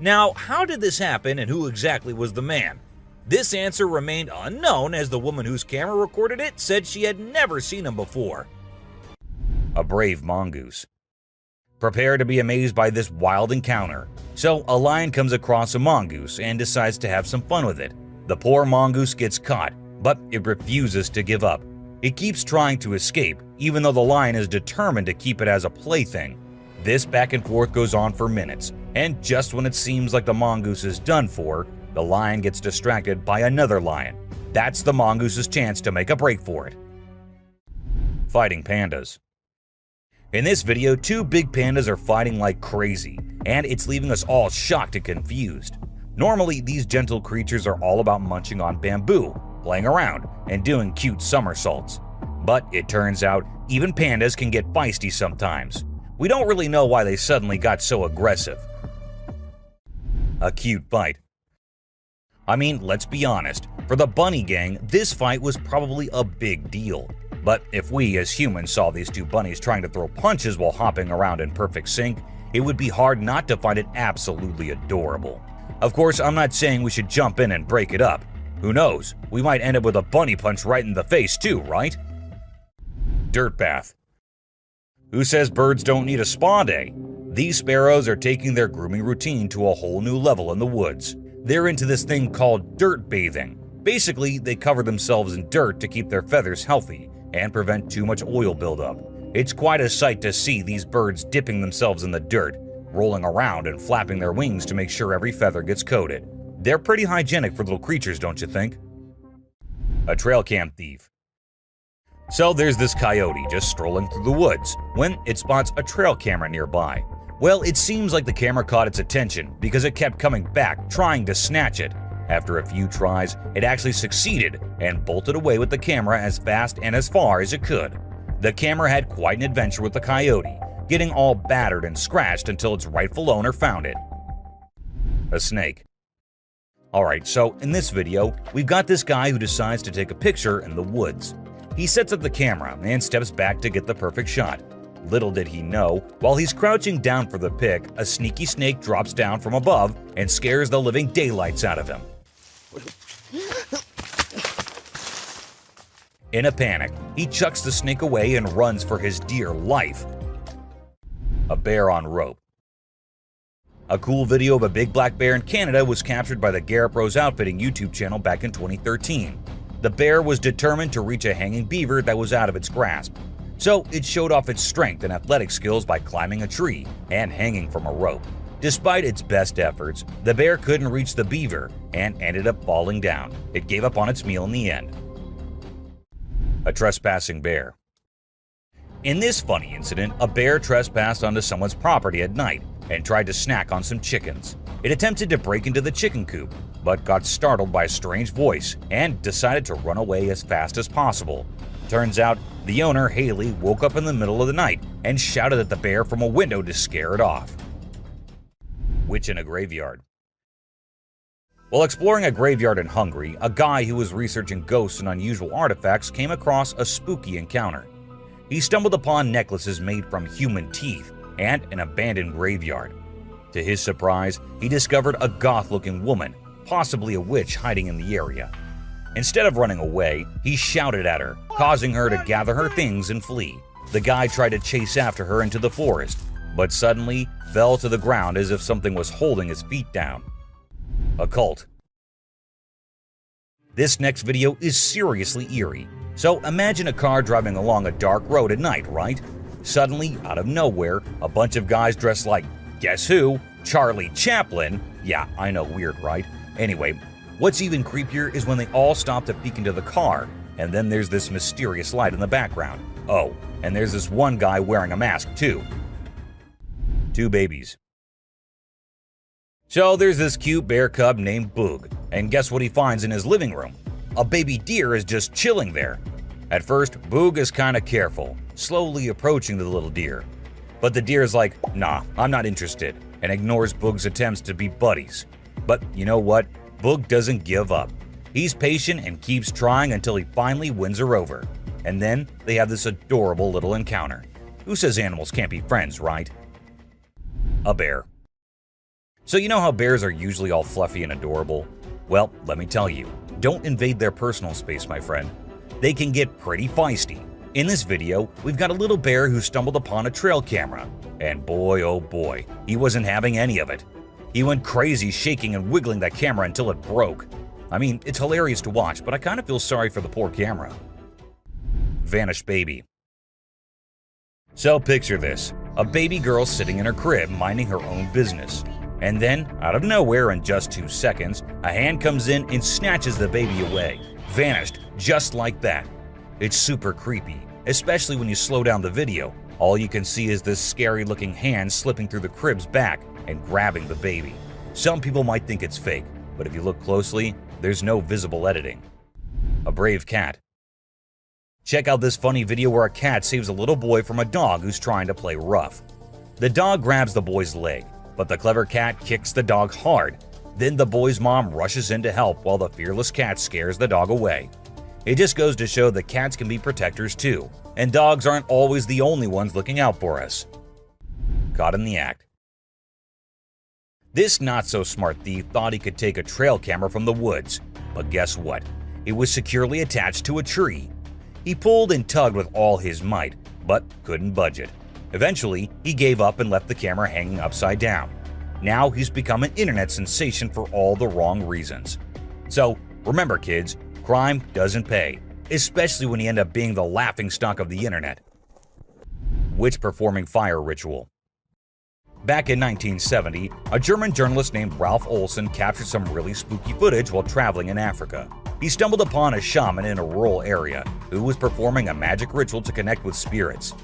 Now, how did this happen and who exactly was the man? This answer remained unknown as the woman whose camera recorded it said she had never seen him before. A brave mongoose. Prepare to be amazed by this wild encounter. So, a lion comes across a mongoose and decides to have some fun with it. The poor mongoose gets caught, but it refuses to give up. It keeps trying to escape, even though the lion is determined to keep it as a plaything. This back and forth goes on for minutes, and just when it seems like the mongoose is done for, the lion gets distracted by another lion. That's the mongoose's chance to make a break for it. Fighting pandas. In this video, two big pandas are fighting like crazy, and it's leaving us all shocked and confused. Normally, these gentle creatures are all about munching on bamboo, playing around, and doing cute somersaults. But it turns out, even pandas can get feisty sometimes. We don't really know why they suddenly got so aggressive. A cute fight. I mean, let's be honest, for the bunny gang, this fight was probably a big deal. But if we as humans saw these two bunnies trying to throw punches while hopping around in perfect sync, it would be hard not to find it absolutely adorable. Of course, I'm not saying we should jump in and break it up. Who knows, we might end up with a bunny punch right in the face too, right? Dirt bath. Who says birds don't need a spa day? These sparrows are taking their grooming routine to a whole new level in the woods. They're into this thing called dirt bathing. Basically, they cover themselves in dirt to keep their feathers healthy and prevent too much oil buildup. It's quite a sight to see these birds dipping themselves in the dirt, rolling around and flapping their wings to make sure every feather gets coated. They're pretty hygienic for little creatures, don't you think? A trail cam thief. So there's this coyote just strolling through the woods when it spots a trail camera nearby. Well, it seems like the camera caught its attention because it kept coming back trying to snatch it. After a few tries, it actually succeeded and bolted away with the camera as fast and as far as it could. The camera had quite an adventure with the coyote, getting all battered and scratched until its rightful owner found it. A snake. Alright, so in this video, we've got this guy who decides to take a picture in the woods. He sets up the camera and steps back to get the perfect shot. Little did he know, while he's crouching down for the pic, a sneaky snake drops down from above and scares the living daylights out of him. In a panic, he chucks the snake away and runs for his dear life. A bear on rope. A cool video of a big black bear in Canada was captured by the Garrett Bros Outfitting YouTube channel back in 2013. The bear was determined to reach a hanging beaver that was out of its grasp. So it showed off its strength and athletic skills by climbing a tree and hanging from a rope. Despite its best efforts, the bear couldn't reach the beaver and ended up falling down. It gave up on its meal in the end. A trespassing bear. In this funny incident, a bear trespassed onto someone's property at night and tried to snack on some chickens. It attempted to break into the chicken coop, but got startled by a strange voice and decided to run away as fast as possible. Turns out, the owner, Haley, woke up in the middle of the night and shouted at the bear from a window to scare it off. Witch in a graveyard. While exploring a graveyard in Hungary, a guy who was researching ghosts and unusual artifacts came across a spooky encounter. He stumbled upon necklaces made from human teeth and an abandoned graveyard. To his surprise, he discovered a goth-looking woman, possibly a witch, hiding in the area. Instead of running away, he shouted at her, causing her to gather her things and flee. The guy tried to chase after her into the forest, but suddenly fell to the ground as if something was holding his feet down. A cult. This next video is seriously eerie. So imagine a car driving along a dark road at night, right? Suddenly, out of nowhere, a bunch of guys dressed like, guess who? Charlie Chaplin. Yeah, I know, weird, right? Anyway, what's even creepier is when they all stop to peek into the car, and then there's this mysterious light in the background. Oh, and there's this one guy wearing a mask too. Two babies. So there's this cute bear cub named Boog, and guess what he finds in his living room? A baby deer is just chilling there. At first, Boog is kinda careful, slowly approaching the little deer. But the deer is like, nah, I'm not interested, and ignores Boog's attempts to be buddies. But you know what? Boog doesn't give up. He's patient and keeps trying until he finally wins her over. And then they have this adorable little encounter. Who says animals can't be friends, right? A bear. So you know how bears are usually all fluffy and adorable? Well, let me tell you, don't invade their personal space, my friend. They can get pretty feisty. In this video, we've got a little bear who stumbled upon a trail camera. And boy, oh boy, he wasn't having any of it. He went crazy shaking and wiggling that camera until it broke. I mean, it's hilarious to watch, but I kind of feel sorry for the poor camera. Vanished baby. So picture this, a baby girl sitting in her crib minding her own business. And then, out of nowhere in just 2 seconds, a hand comes in and snatches the baby away. Vanished, just like that. It's super creepy, especially when you slow down the video. All you can see is this scary looking hand slipping through the crib's back and grabbing the baby. Some people might think it's fake, but if you look closely, there's no visible editing. A brave cat. Check out this funny video where a cat saves a little boy from a dog who's trying to play rough. The dog grabs the boy's leg, but the clever cat kicks the dog hard. Then the boy's mom rushes in to help while the fearless cat scares the dog away. It just goes to show that cats can be protectors too, and dogs aren't always the only ones looking out for us. Caught in the act. This not-so-smart thief thought he could take a trail camera from the woods, but guess what? It was securely attached to a tree. He pulled and tugged with all his might, but couldn't budge it. Eventually, he gave up and left the camera hanging upside down. Now he's become an internet sensation for all the wrong reasons. So, remember kids, crime doesn't pay, especially when you end up being the laughingstock of the internet. Witch performing fire ritual. Back in 1970, a German journalist named Ralph Olsen captured some really spooky footage while traveling in Africa. He stumbled upon a shaman in a rural area who was performing a magic ritual to connect with spirits.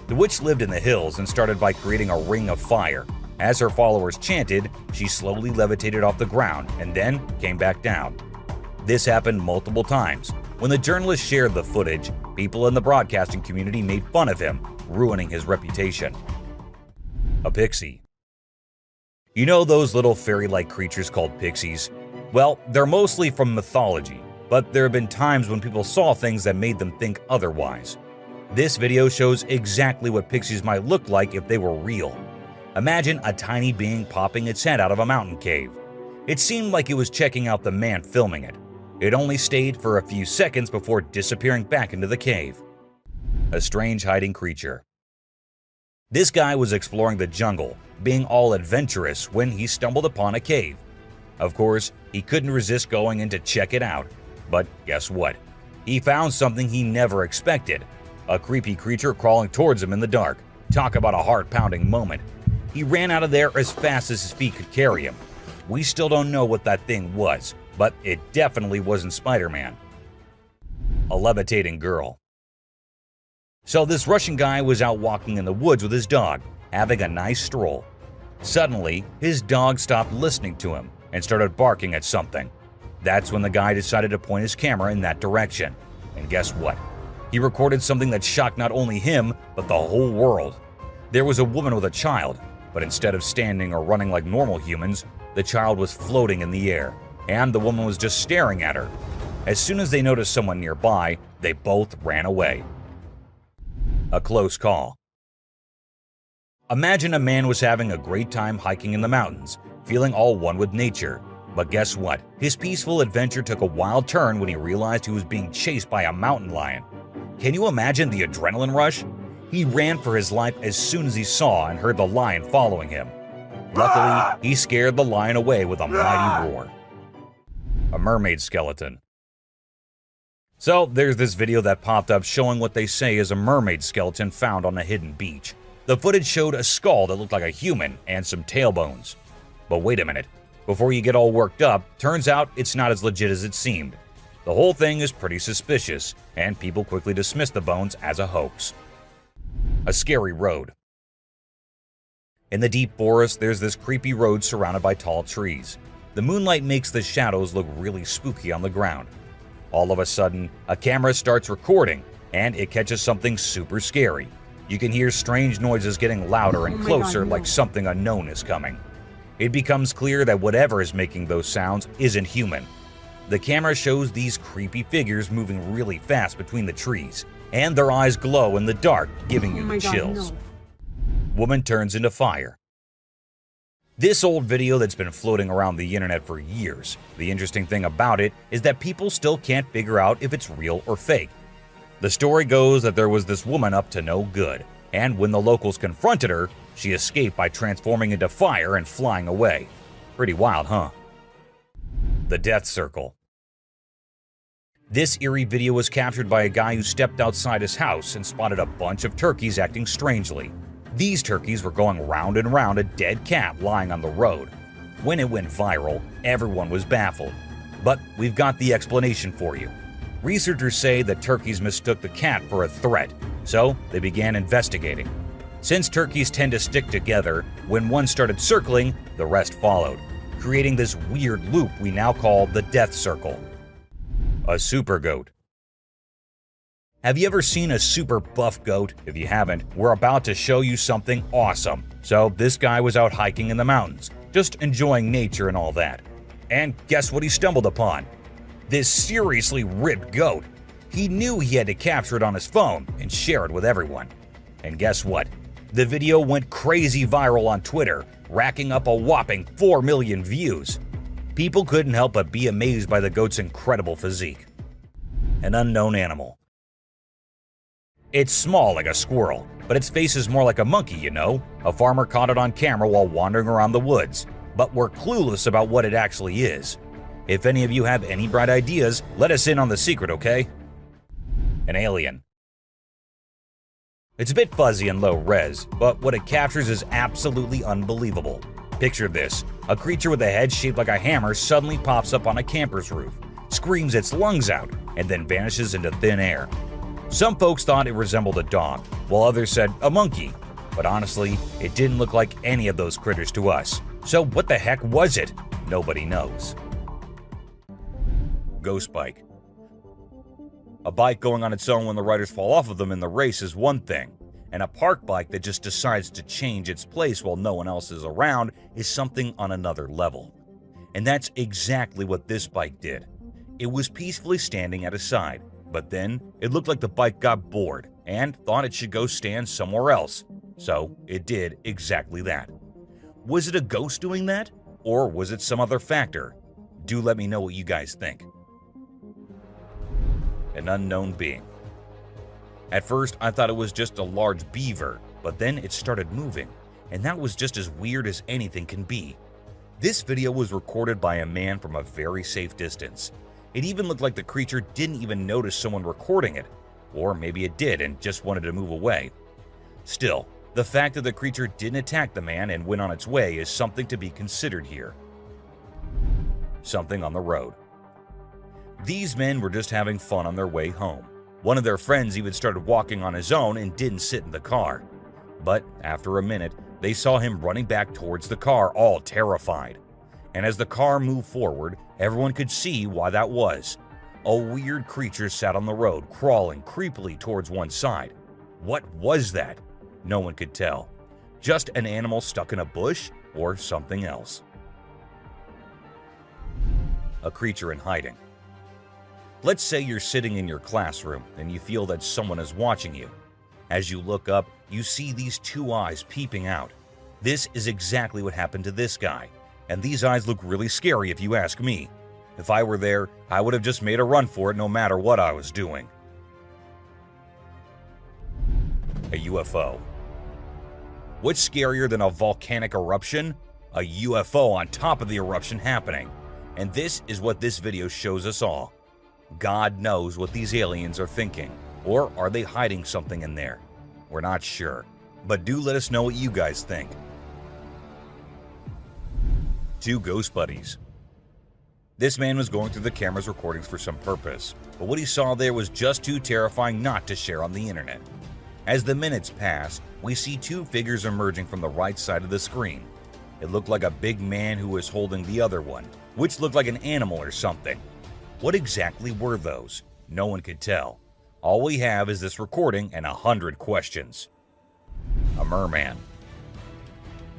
The witch lived in the hills and started by creating a ring of fire. As her followers chanted, she slowly levitated off the ground and then came back down. This happened multiple times. When the journalist shared the footage, people in the broadcasting community made fun of him, ruining his reputation. A pixie. You know those little fairy-like creatures called pixies? Well, they're mostly from mythology, but there have been times when people saw things that made them think otherwise. This video shows exactly what pixies might look like if they were real. Imagine a tiny being popping its head out of a mountain cave. It seemed like it was checking out the man filming it. It only stayed for a few seconds before disappearing back into the cave. A strange hiding creature. This guy was exploring the jungle, being all adventurous when he stumbled upon a cave. Of course, he couldn't resist going in to check it out. But guess what? He found something he never expected. A creepy creature crawling towards him in the dark. Talk about a heart-pounding moment. He ran out of there as fast as his feet could carry him. We still don't know what that thing was, but it definitely wasn't Spider-Man. A levitating girl. So this Russian guy was out walking in the woods with his dog, having a nice stroll. Suddenly, his dog stopped listening to him and started barking at something. That's when the guy decided to point his camera in that direction. And guess what? He recorded something that shocked not only him, but the whole world. There was a woman with a child, but instead of standing or running like normal humans, the child was floating in the air, and the woman was just staring at her. As soon as they noticed someone nearby, they both ran away. A close call. Imagine a man was having a great time hiking in the mountains, feeling all one with nature. But guess what? His peaceful adventure took a wild turn when he realized he was being chased by a mountain lion. Can you imagine the adrenaline rush? He ran for his life as soon as he saw and heard the lion following him. Luckily, he scared the lion away with a mighty roar. A mermaid skeleton. So there's this video that popped up showing what they say is a mermaid skeleton found on a hidden beach. The footage showed a skull that looked like a human and some tailbones. But wait a minute, before you get all worked up, turns out it's not as legit as it seemed. The whole thing is pretty suspicious, and people quickly dismiss the bones as a hoax. A scary road. In the deep forest, there's this creepy road surrounded by tall trees. The moonlight makes the shadows look really spooky on the ground. All of a sudden, a camera starts recording, and it catches something super scary. You can hear strange noises getting louder and closer, like something unknown is coming. It becomes clear that whatever is making those sounds isn't human. The camera shows these creepy figures moving really fast between the trees, and their eyes glow in the dark, giving you the chills. Woman turns into fire. This old video that's been floating around the internet for years. The interesting thing about it is that people still can't figure out if it's real or fake. The story goes that there was this woman up to no good, and when the locals confronted her, she escaped by transforming into fire and flying away. Pretty wild, huh? The Death Circle. This eerie video was captured by a guy who stepped outside his house and spotted a bunch of turkeys acting strangely. These turkeys were going round and round a dead cat lying on the road. When it went viral, everyone was baffled. But we've got the explanation for you. Researchers say that turkeys mistook the cat for a threat, so they began investigating. Since turkeys tend to stick together, when one started circling, the rest followed, creating this weird loop we now call the Death Circle. A super goat. Have you ever seen a super buff goat? If you haven't, we're about to show you something awesome. So this guy was out hiking in the mountains, just enjoying nature and all that. And guess what he stumbled upon? This seriously ripped goat. He knew he had to capture it on his phone and share it with everyone. And guess what? The video went crazy viral on Twitter, racking up a whopping 4 million views. People couldn't help but be amazed by the goat's incredible physique. An unknown animal. It's small like a squirrel, but its face is more like a monkey, you know? A farmer caught it on camera while wandering around the woods, but we're clueless about what it actually is. If any of you have any bright ideas, let us in on the secret, okay? An alien. It's a bit fuzzy and low res, but what it captures is absolutely unbelievable. Picture this: a creature with a head shaped like a hammer suddenly pops up on a camper's roof, screams its lungs out, and then vanishes into thin air. Some folks thought it resembled a dog, while others said a monkey, but honestly, it didn't look like any of those critters to us. So what the heck was it? Nobody knows. Ghost bike. A bike going on its own when the riders fall off of them in the race is one thing, and a park bike that just decides to change its place while no one else is around is something on another level. And that's exactly what this bike did. It was peacefully standing at a side, but then it looked like the bike got bored and thought it should go stand somewhere else. So it did exactly that. Was it a ghost doing that? Or was it some other factor? Do let me know what you guys think. An unknown being. At first, I thought it was just a large beaver, but then it started moving, and that was just as weird as anything can be. This video was recorded by a man from a very safe distance. It even looked like the creature didn't even notice someone recording it, or maybe it did and just wanted to move away. Still, the fact that the creature didn't attack the man and went on its way is something to be considered here. Something on the road. These men were just having fun on their way home. One of their friends even started walking on his own and didn't sit in the car. But after a minute, they saw him running back towards the car, all terrified. And as the car moved forward, everyone could see why that was. A weird creature sat on the road, crawling creepily towards one side. What was that? No one could tell. Just an animal stuck in a bush or something else. A creature in hiding. Let's say you're sitting in your classroom and you feel that someone is watching you. As you look up, you see these two eyes peeping out. This is exactly what happened to this guy, and these eyes look really scary if you ask me. If I were there, I would have just made a run for it no matter what I was doing. A UFO. What's scarier than a volcanic eruption? A UFO on top of the eruption happening. And this is what this video shows us all. God knows what these aliens are thinking. Or are they hiding something in there? We're not sure. But do let us know what you guys think. Two ghost buddies. This man was going through the camera's recordings for some purpose, but what he saw there was just too terrifying not to share on the internet. As the minutes pass, we see two figures emerging from the right side of the screen. It looked like a big man who was holding the other one, which looked like an animal or something. What exactly were those? No one could tell. All we have is this recording and 100 questions. A merman.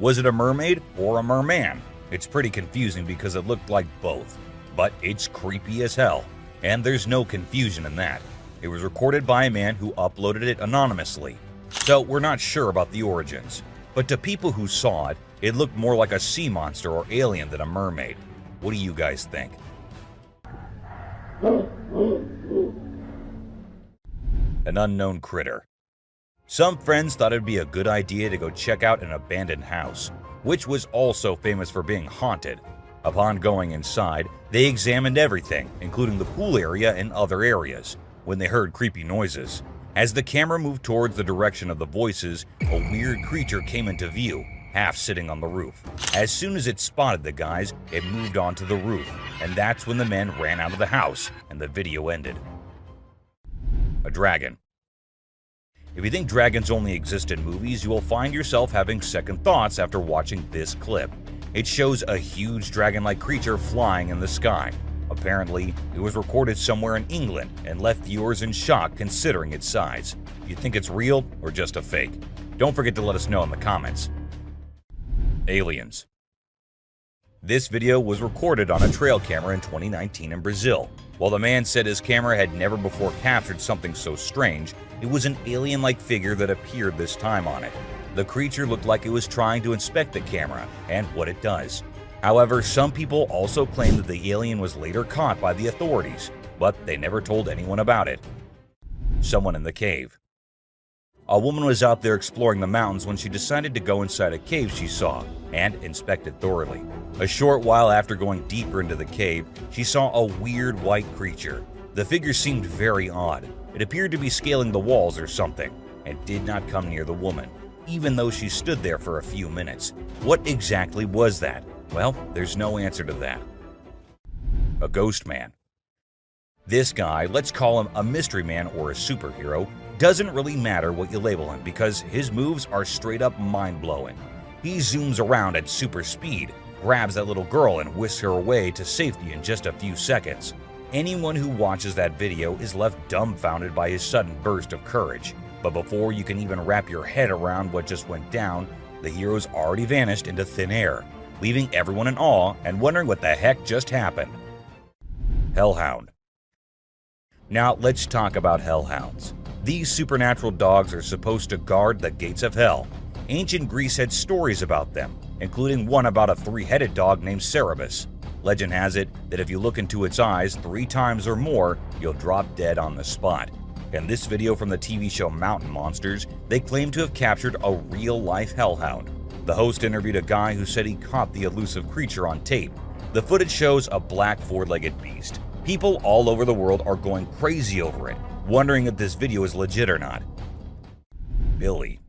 Was it a mermaid or a merman? It's pretty confusing because it looked like both, but it's creepy as hell, and there's no confusion in that. It was recorded by a man who uploaded it anonymously, so we're not sure about the origins. But to people who saw it, it looked more like a sea monster or alien than a mermaid. What do you guys think? An unknown critter. Some friends thought it'd be a good idea to go check out an abandoned house, which was also famous for being haunted. Upon going inside, they examined everything, including the pool area and other areas, when they heard creepy noises. As the camera moved towards the direction of the voices, a weird creature came into view, half sitting on the roof. As soon as it spotted the guys, it moved onto the roof, and that's when the men ran out of the house, and the video ended. A dragon. If you think dragons only exist in movies, you will find yourself having second thoughts after watching this clip. It shows a huge dragon-like creature flying in the sky. Apparently, it was recorded somewhere in England and left viewers in shock considering its size. Do you think it's real or just a fake? Don't forget to let us know in the comments. Aliens. This video was recorded on a trail camera in 2019 in Brazil. While the man said his camera had never before captured something so strange, it was an alien-like figure that appeared this time on it. The creature looked like it was trying to inspect the camera and what it does. However, some people also claim that the alien was later caught by the authorities, but they never told anyone about it. Someone in the cave. A woman was out there exploring the mountains when she decided to go inside a cave she saw and inspect it thoroughly. A short while after going deeper into the cave, she saw a weird white creature. The figure seemed very odd. It appeared to be scaling the walls or something and did not come near the woman, even though she stood there for a few minutes. What exactly was that? Well, there's no answer to that. A ghost man. This guy, let's call him a mystery man or a superhero, doesn't really matter what you label him because his moves are straight up mind-blowing. He zooms around at super speed, grabs that little girl and whisks her away to safety in just a few seconds. Anyone who watches that video is left dumbfounded by his sudden burst of courage. But before you can even wrap your head around what just went down, the hero's already vanished into thin air, leaving everyone in awe and wondering what the heck just happened. Hellhound. Now let's talk about hellhounds. These supernatural dogs are supposed to guard the gates of hell. Ancient Greece had stories about them, including one about a three-headed dog named Cerberus. Legend has it that if you look into its eyes 3 times or more, you'll drop dead on the spot. In this video from the TV show Mountain Monsters, they claim to have captured a real-life hellhound. The host interviewed a guy who said he caught the elusive creature on tape. The footage shows a black 4-legged beast. People all over the world are going crazy over it, wondering if this video is legit or not. Billy.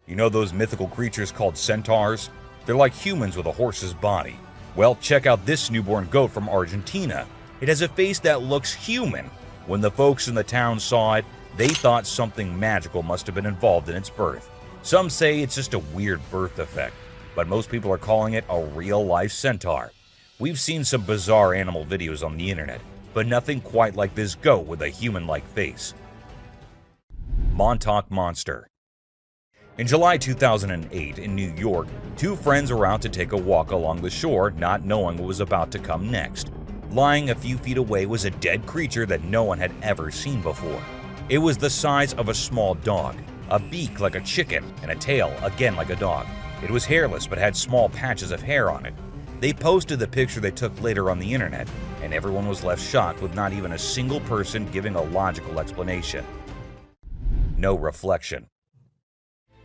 You know those mythical creatures called centaurs? They're like humans with a horse's body. Well, check out this newborn goat from Argentina. It has a face that looks human. When the folks in the town saw it, they thought something magical must have been involved in its birth. Some say it's just a weird birth defect, but most people are calling it a real-life centaur. We've seen some bizarre animal videos on the internet, but nothing quite like this goat with a human-like face. Montauk Monster. In July 2008 in New York, 2 friends were out to take a walk along the shore, not knowing what was about to come next. Lying a few feet away was a dead creature that no one had ever seen before. It was the size of a small dog, a beak like a chicken, and a tail again like a dog. It was hairless but had small patches of hair on it. They posted the picture they took later on the internet, and everyone was left shocked with not even a single person giving a logical explanation. No reflection.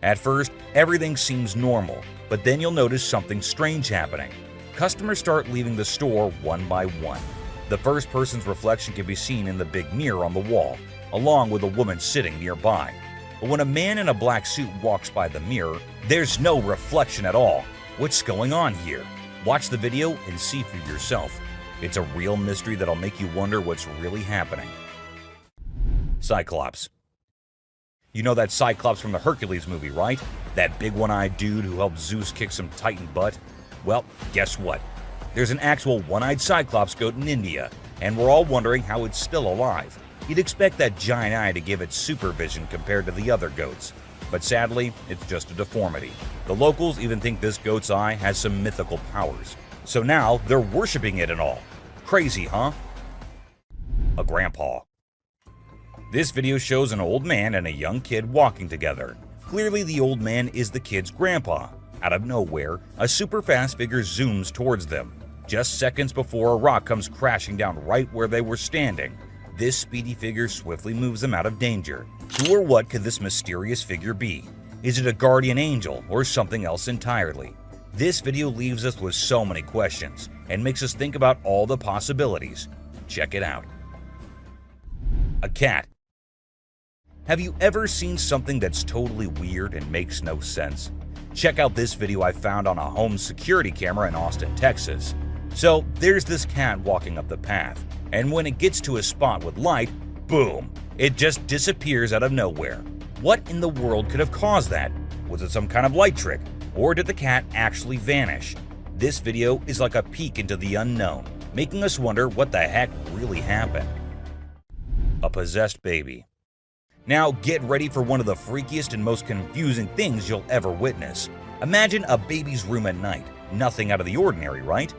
At first, everything seems normal, but then you'll notice something strange happening. Customers start leaving the store one by one. The first person's reflection can be seen in the big mirror on the wall, along with a woman sitting nearby. But when a man in a black suit walks by the mirror, there's no reflection at all. What's going on here? Watch the video and see for yourself. It's a real mystery that'll make you wonder what's really happening. Cyclops. You know that Cyclops from the Hercules movie, right? That big one-eyed dude who helped Zeus kick some Titan butt? Well, guess what? There's an actual one-eyed Cyclops goat in India, and we're all wondering how it's still alive. You'd expect that giant eye to give it supervision compared to the other goats. But sadly, it's just a deformity. The locals even think this goat's eye has some mythical powers. So now they're worshipping it and all. Crazy, huh? A grandpa. This video shows an old man and a young kid walking together. Clearly the old man is the kid's grandpa. Out of nowhere, a super fast figure zooms towards them. Just seconds before a rock comes crashing down right where they were standing. This speedy figure swiftly moves them out of danger. Who or what could this mysterious figure be? Is it a guardian angel or something else entirely? This video leaves us with so many questions and makes us think about all the possibilities. Check it out. A cat. Have you ever seen something that's totally weird and makes no sense? Check out this video I found on a home security camera in Austin, Texas. So there's this cat walking up the path, and when it gets to a spot with light, boom, it just disappears out of nowhere. What in the world could have caused that? Was it some kind of light trick, or did the cat actually vanish? This video is like a peek into the unknown, making us wonder what the heck really happened. A possessed baby. Now get ready for one of the freakiest and most confusing things you'll ever witness. Imagine a baby's room at night. Nothing out of the ordinary, right?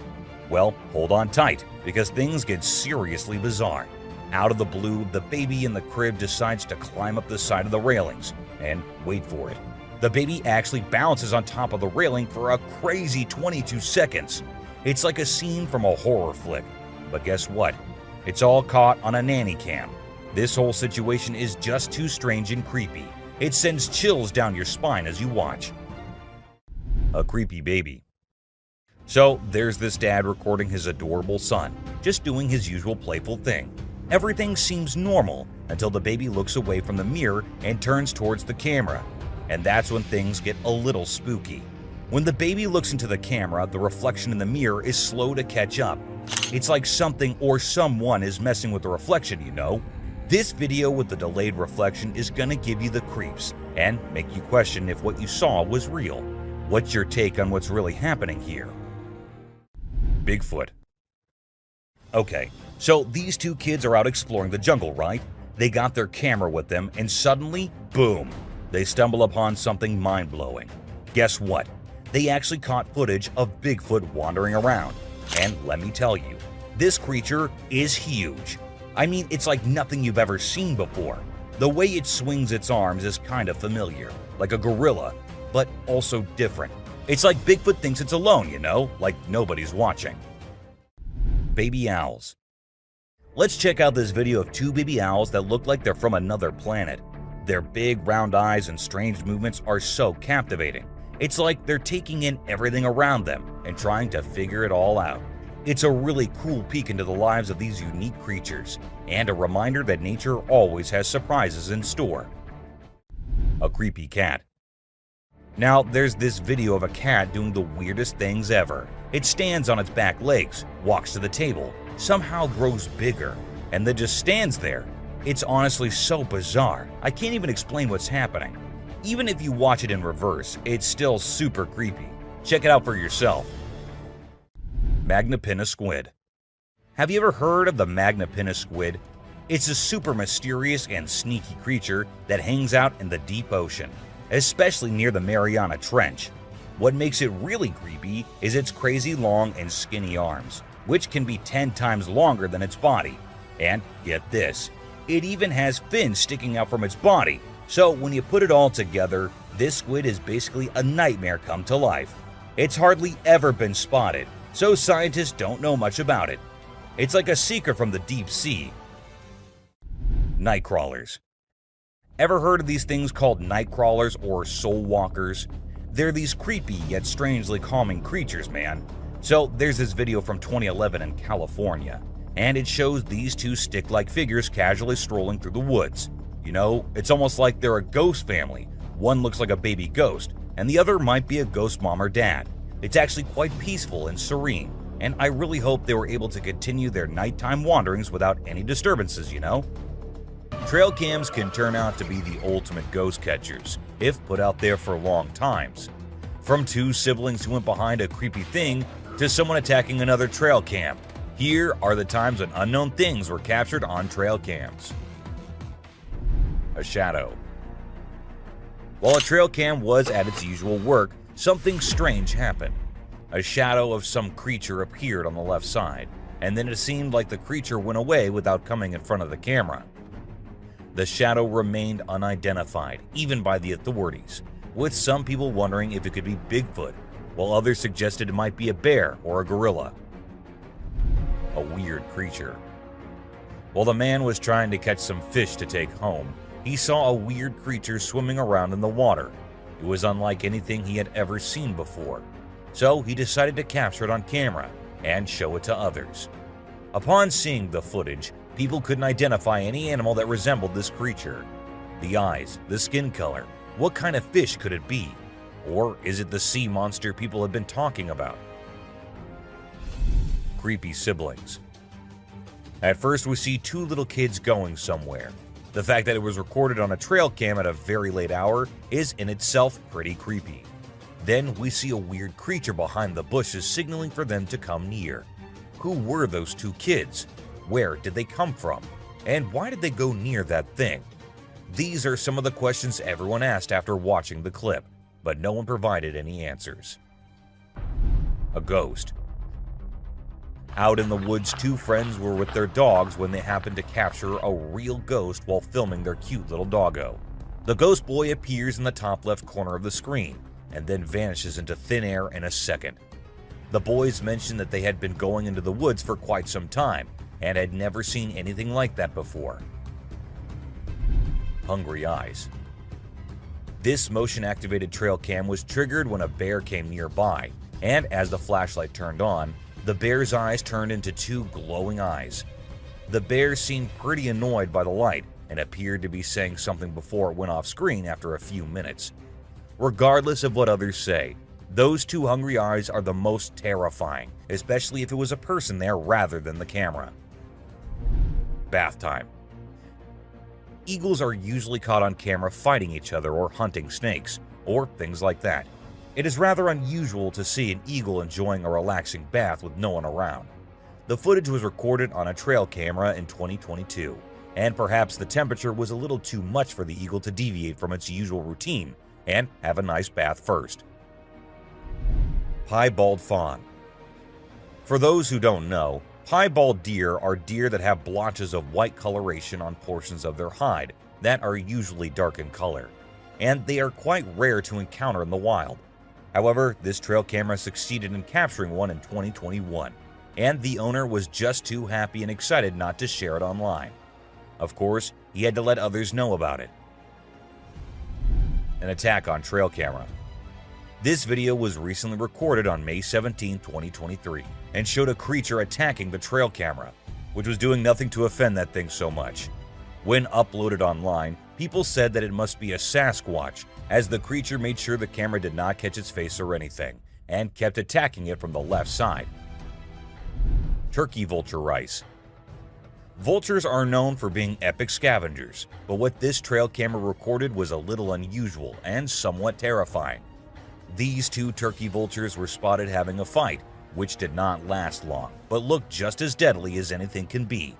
Well, hold on tight, because things get seriously bizarre. Out of the blue, the baby in the crib decides to climb up the side of the railings. And wait for it. The baby actually bounces on top of the railing for a crazy 22 seconds. It's like a scene from a horror flick. But guess what? It's all caught on a nanny cam. This whole situation is just too strange and creepy. It sends chills down your spine as you watch. A creepy baby. So there's this dad recording his adorable son, just doing his usual playful thing. Everything seems normal until the baby looks away from the mirror and turns towards the camera. And that's when things get a little spooky. When the baby looks into the camera, the reflection in the mirror is slow to catch up. It's like something or someone is messing with the reflection, you know? This video with the delayed reflection is gonna give you the creeps and make you question if what you saw was real. What's your take on what's really happening here? Bigfoot. Okay, so these two kids are out exploring the jungle, right? They got their camera with them and suddenly, boom, they stumble upon something mind-blowing. Guess what? They actually caught footage of Bigfoot wandering around. And let me tell you, this creature is huge. I mean, it's like nothing you've ever seen before. The way it swings its arms is kind of familiar, like a gorilla, but also different. It's like Bigfoot thinks it's alone, you know, like nobody's watching. Baby owls. Let's check out this video of two baby owls that look like they're from another planet. Their big round eyes and strange movements are so captivating. It's like they're taking in everything around them and trying to figure it all out. It's a really cool peek into the lives of these unique creatures, and a reminder that nature always has surprises in store. A creepy cat. Now, there's this video of a cat doing the weirdest things ever. It stands on its back legs, walks to the table, somehow grows bigger, and then just stands there. It's honestly so bizarre, I can't even explain what's happening. Even if you watch it in reverse, it's still super creepy. Check it out for yourself. Magnapinna squid. Have you ever heard of the Magnapinna squid? It's a super mysterious and sneaky creature that hangs out in the deep ocean, especially near the Mariana Trench. What makes it really creepy is its crazy long and skinny arms, which can be 10 times longer than its body. And get this, it even has fins sticking out from its body. So when you put it all together, this squid is basically a nightmare come to life. It's hardly ever been spotted, so scientists don't know much about it. It's like a secret from the deep sea. Night crawlers. Ever heard of these things called night crawlers or soul walkers? They're these creepy yet strangely calming creatures, man. So there's this video from 2011 in California, and it shows these two stick-like figures casually strolling through the woods. You know, it's almost like they're a ghost family. One looks like a baby ghost, and the other might be a ghost mom or dad. It's actually quite peaceful and serene, and I really hope they were able to continue their nighttime wanderings without any disturbances, you know? Trail cams can turn out to be the ultimate ghost catchers, if put out there for long times. From two siblings who went behind a creepy thing to someone attacking another trail cam, here are the times when unknown things were captured on trail cams. A shadow. While a trail cam was at its usual work, something strange happened. A shadow of some creature appeared on the left side, and then it seemed like the creature went away without coming in front of the camera. The shadow remained unidentified, even by the authorities, with some people wondering if it could be Bigfoot, while others suggested it might be a bear or a gorilla. A weird creature. While the man was trying to catch some fish to take home, he saw a weird creature swimming around in the water. It was unlike anything he had ever seen before, so he decided to capture it on camera and show it to others. Upon seeing the footage, people couldn't identify any animal that resembled this creature. The eyes, the skin color, what kind of fish could it be? Or is it the sea monster people have been talking about? Creepy siblings. At first we see two little kids going somewhere. The fact that it was recorded on a trail cam at a very late hour is in itself pretty creepy. Then we see a weird creature behind the bushes signaling for them to come near. Who were those two kids? Where did they come from? And why did they go near that thing? These are some of the questions everyone asked after watching the clip, but no one provided any answers. A ghost. Out in the woods, two friends were with their dogs when they happened to capture a real ghost while filming their cute little doggo. The ghost boy appears in the top left corner of the screen and then vanishes into thin air in a second. The boys mentioned that they had been going into the woods for quite some time and had never seen anything like that before. Hungry eyes. This motion-activated trail cam was triggered when a bear came nearby, and as the flashlight turned on, the bear's eyes turned into two glowing eyes. The bear seemed pretty annoyed by the light and appeared to be saying something before it went off screen after a few minutes. Regardless of what others say, those two hungry eyes are the most terrifying, especially if it was a person there rather than the camera. Bath time. Eagles are usually caught on camera fighting each other or hunting snakes, or things like that. It is rather unusual to see an eagle enjoying a relaxing bath with no one around. The footage was recorded on a trail camera in 2022, and perhaps the temperature was a little too much for the eagle to deviate from its usual routine and have a nice bath first. Piebald fawn. For those who don't know, piebald deer are deer that have blotches of white coloration on portions of their hide that are usually dark in color, and they are quite rare to encounter in the wild. However, this trail camera succeeded in capturing one in 2021, and the owner was just too happy and excited not to share it online. Of course, he had to let others know about it. An attack on trail camera. This video was recently recorded on May 17, 2023, and showed a creature attacking the trail camera, which was doing nothing to offend that thing so much. When uploaded online, people said that it must be a Sasquatch, as the creature made sure the camera did not catch its face or anything, and kept attacking it from the left side. Turkey vulture rice. Vultures are known for being epic scavengers, but what this trail camera recorded was a little unusual and somewhat terrifying. These two turkey vultures were spotted having a fight, which did not last long, but looked just as deadly as anything can be.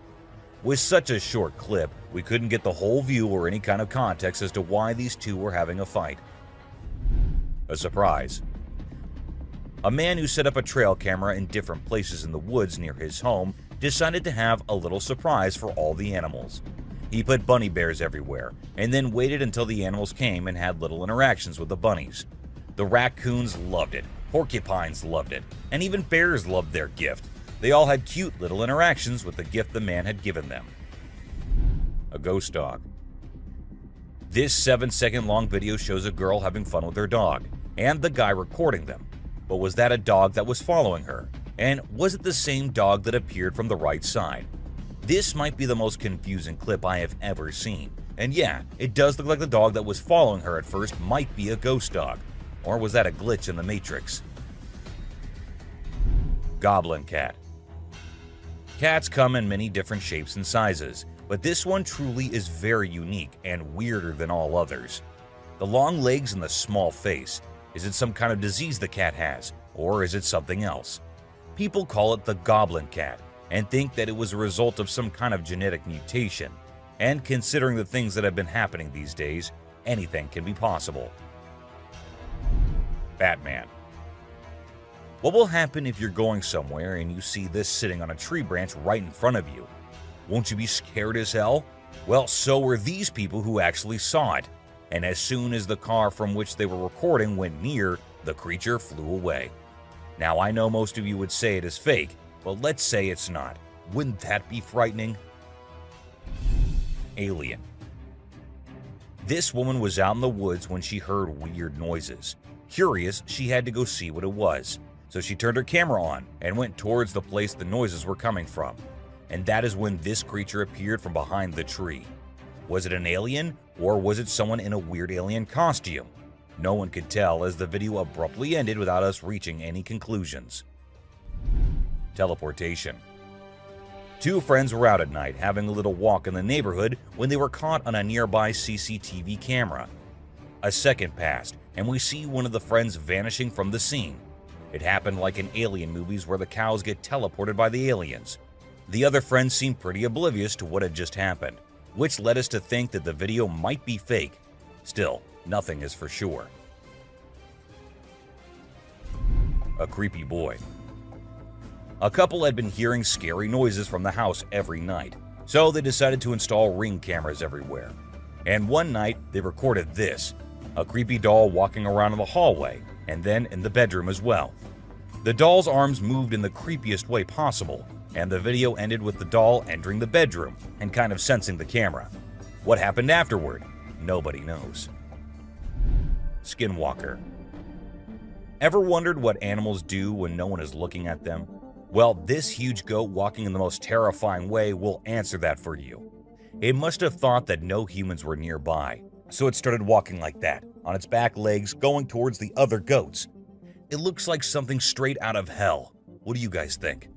With such a short clip, we couldn't get the whole view or any kind of context as to why these two were having a fight. A surprise. A man who set up a trail camera in different places in the woods near his home decided to have a little surprise for all the animals. He put bunny bears everywhere, and then waited until the animals came and had little interactions with the bunnies. The raccoons loved it, porcupines loved it, and even bears loved their gift. They all had cute little interactions with the gift the man had given them. A ghost dog. This 7-second long video shows a girl having fun with her dog, and the guy recording them. But was that a dog that was following her? And was it the same dog that appeared from the right side? This might be the most confusing clip I have ever seen. And yeah, it does look like the dog that was following her at first might be a ghost dog. Or was that a glitch in the Matrix? Goblin cat. Cats come in many different shapes and sizes, but this one truly is very unique and weirder than all others. The long legs and the small face. Is it some kind of disease the cat has, or is it something else? People call it the goblin cat and think that it was a result of some kind of genetic mutation. And considering the things that have been happening these days, anything can be possible. Batman. What will happen if you're going somewhere and you see this sitting on a tree branch right in front of you? Won't you be scared as hell? Well, so were these people who actually saw it. And as soon as the car from which they were recording went near, the creature flew away. Now, I know most of you would say it is fake, but let's say it's not. Wouldn't that be frightening? Alien. This woman was out in the woods when she heard weird noises. Curious, she had to go see what it was. So she turned her camera on and went towards the place the noises were coming from. And that is when this creature appeared from behind the tree. Was it an alien, or was it someone in a weird alien costume? No one could tell, as the video abruptly ended without us reaching any conclusions. Teleportation. Two friends were out at night having a little walk in the neighborhood when they were caught on a nearby CCTV camera. A second passed, and we see one of the friends vanishing from the scene. It happened like in alien movies where the cows get teleported by the aliens. The other friends seemed pretty oblivious to what had just happened, which led us to think that the video might be fake. Still, nothing is for sure. A creepy boy. A couple had been hearing scary noises from the house every night, so they decided to install Ring cameras everywhere. And one night, they recorded this, a creepy doll walking around in the hallway, and then in the bedroom as well. The doll's arms moved in the creepiest way possible, and the video ended with the doll entering the bedroom and kind of sensing the camera. What happened afterward? Nobody knows. Skinwalker. Ever wondered what animals do when no one is looking at them? Well, this huge goat walking in the most terrifying way will answer that for you. It must have thought that no humans were nearby, so it started walking like that, on its back legs, going towards the other goats. It looks like something straight out of hell. What do you guys think?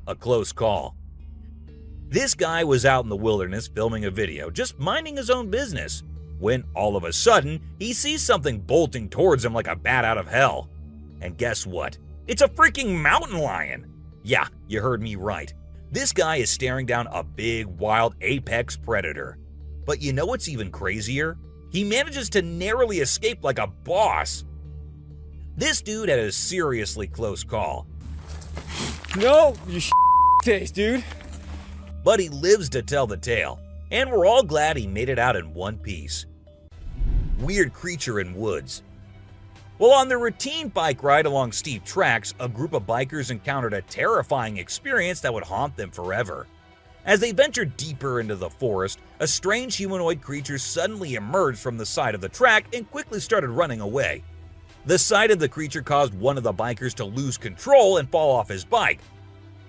A close call. This guy was out in the wilderness filming a video, just minding his own business, when all of a sudden, he sees something bolting towards him like a bat out of hell. And guess what? It's a freaking mountain lion! Yeah, you heard me right. This guy is staring down a big, wild apex predator. But you know what's even crazier? He manages to narrowly escape like a boss. This dude had a seriously close call. No, you taste, dude. But he lives to tell the tale, and we're all glad he made it out in one piece. Weird creature in woods. Well, on their routine bike ride along steep tracks, a group of bikers encountered a terrifying experience that would haunt them forever. As they ventured deeper into the forest, a strange humanoid creature suddenly emerged from the side of the track and quickly started running away. The sight of the creature caused one of the bikers to lose control and fall off his bike.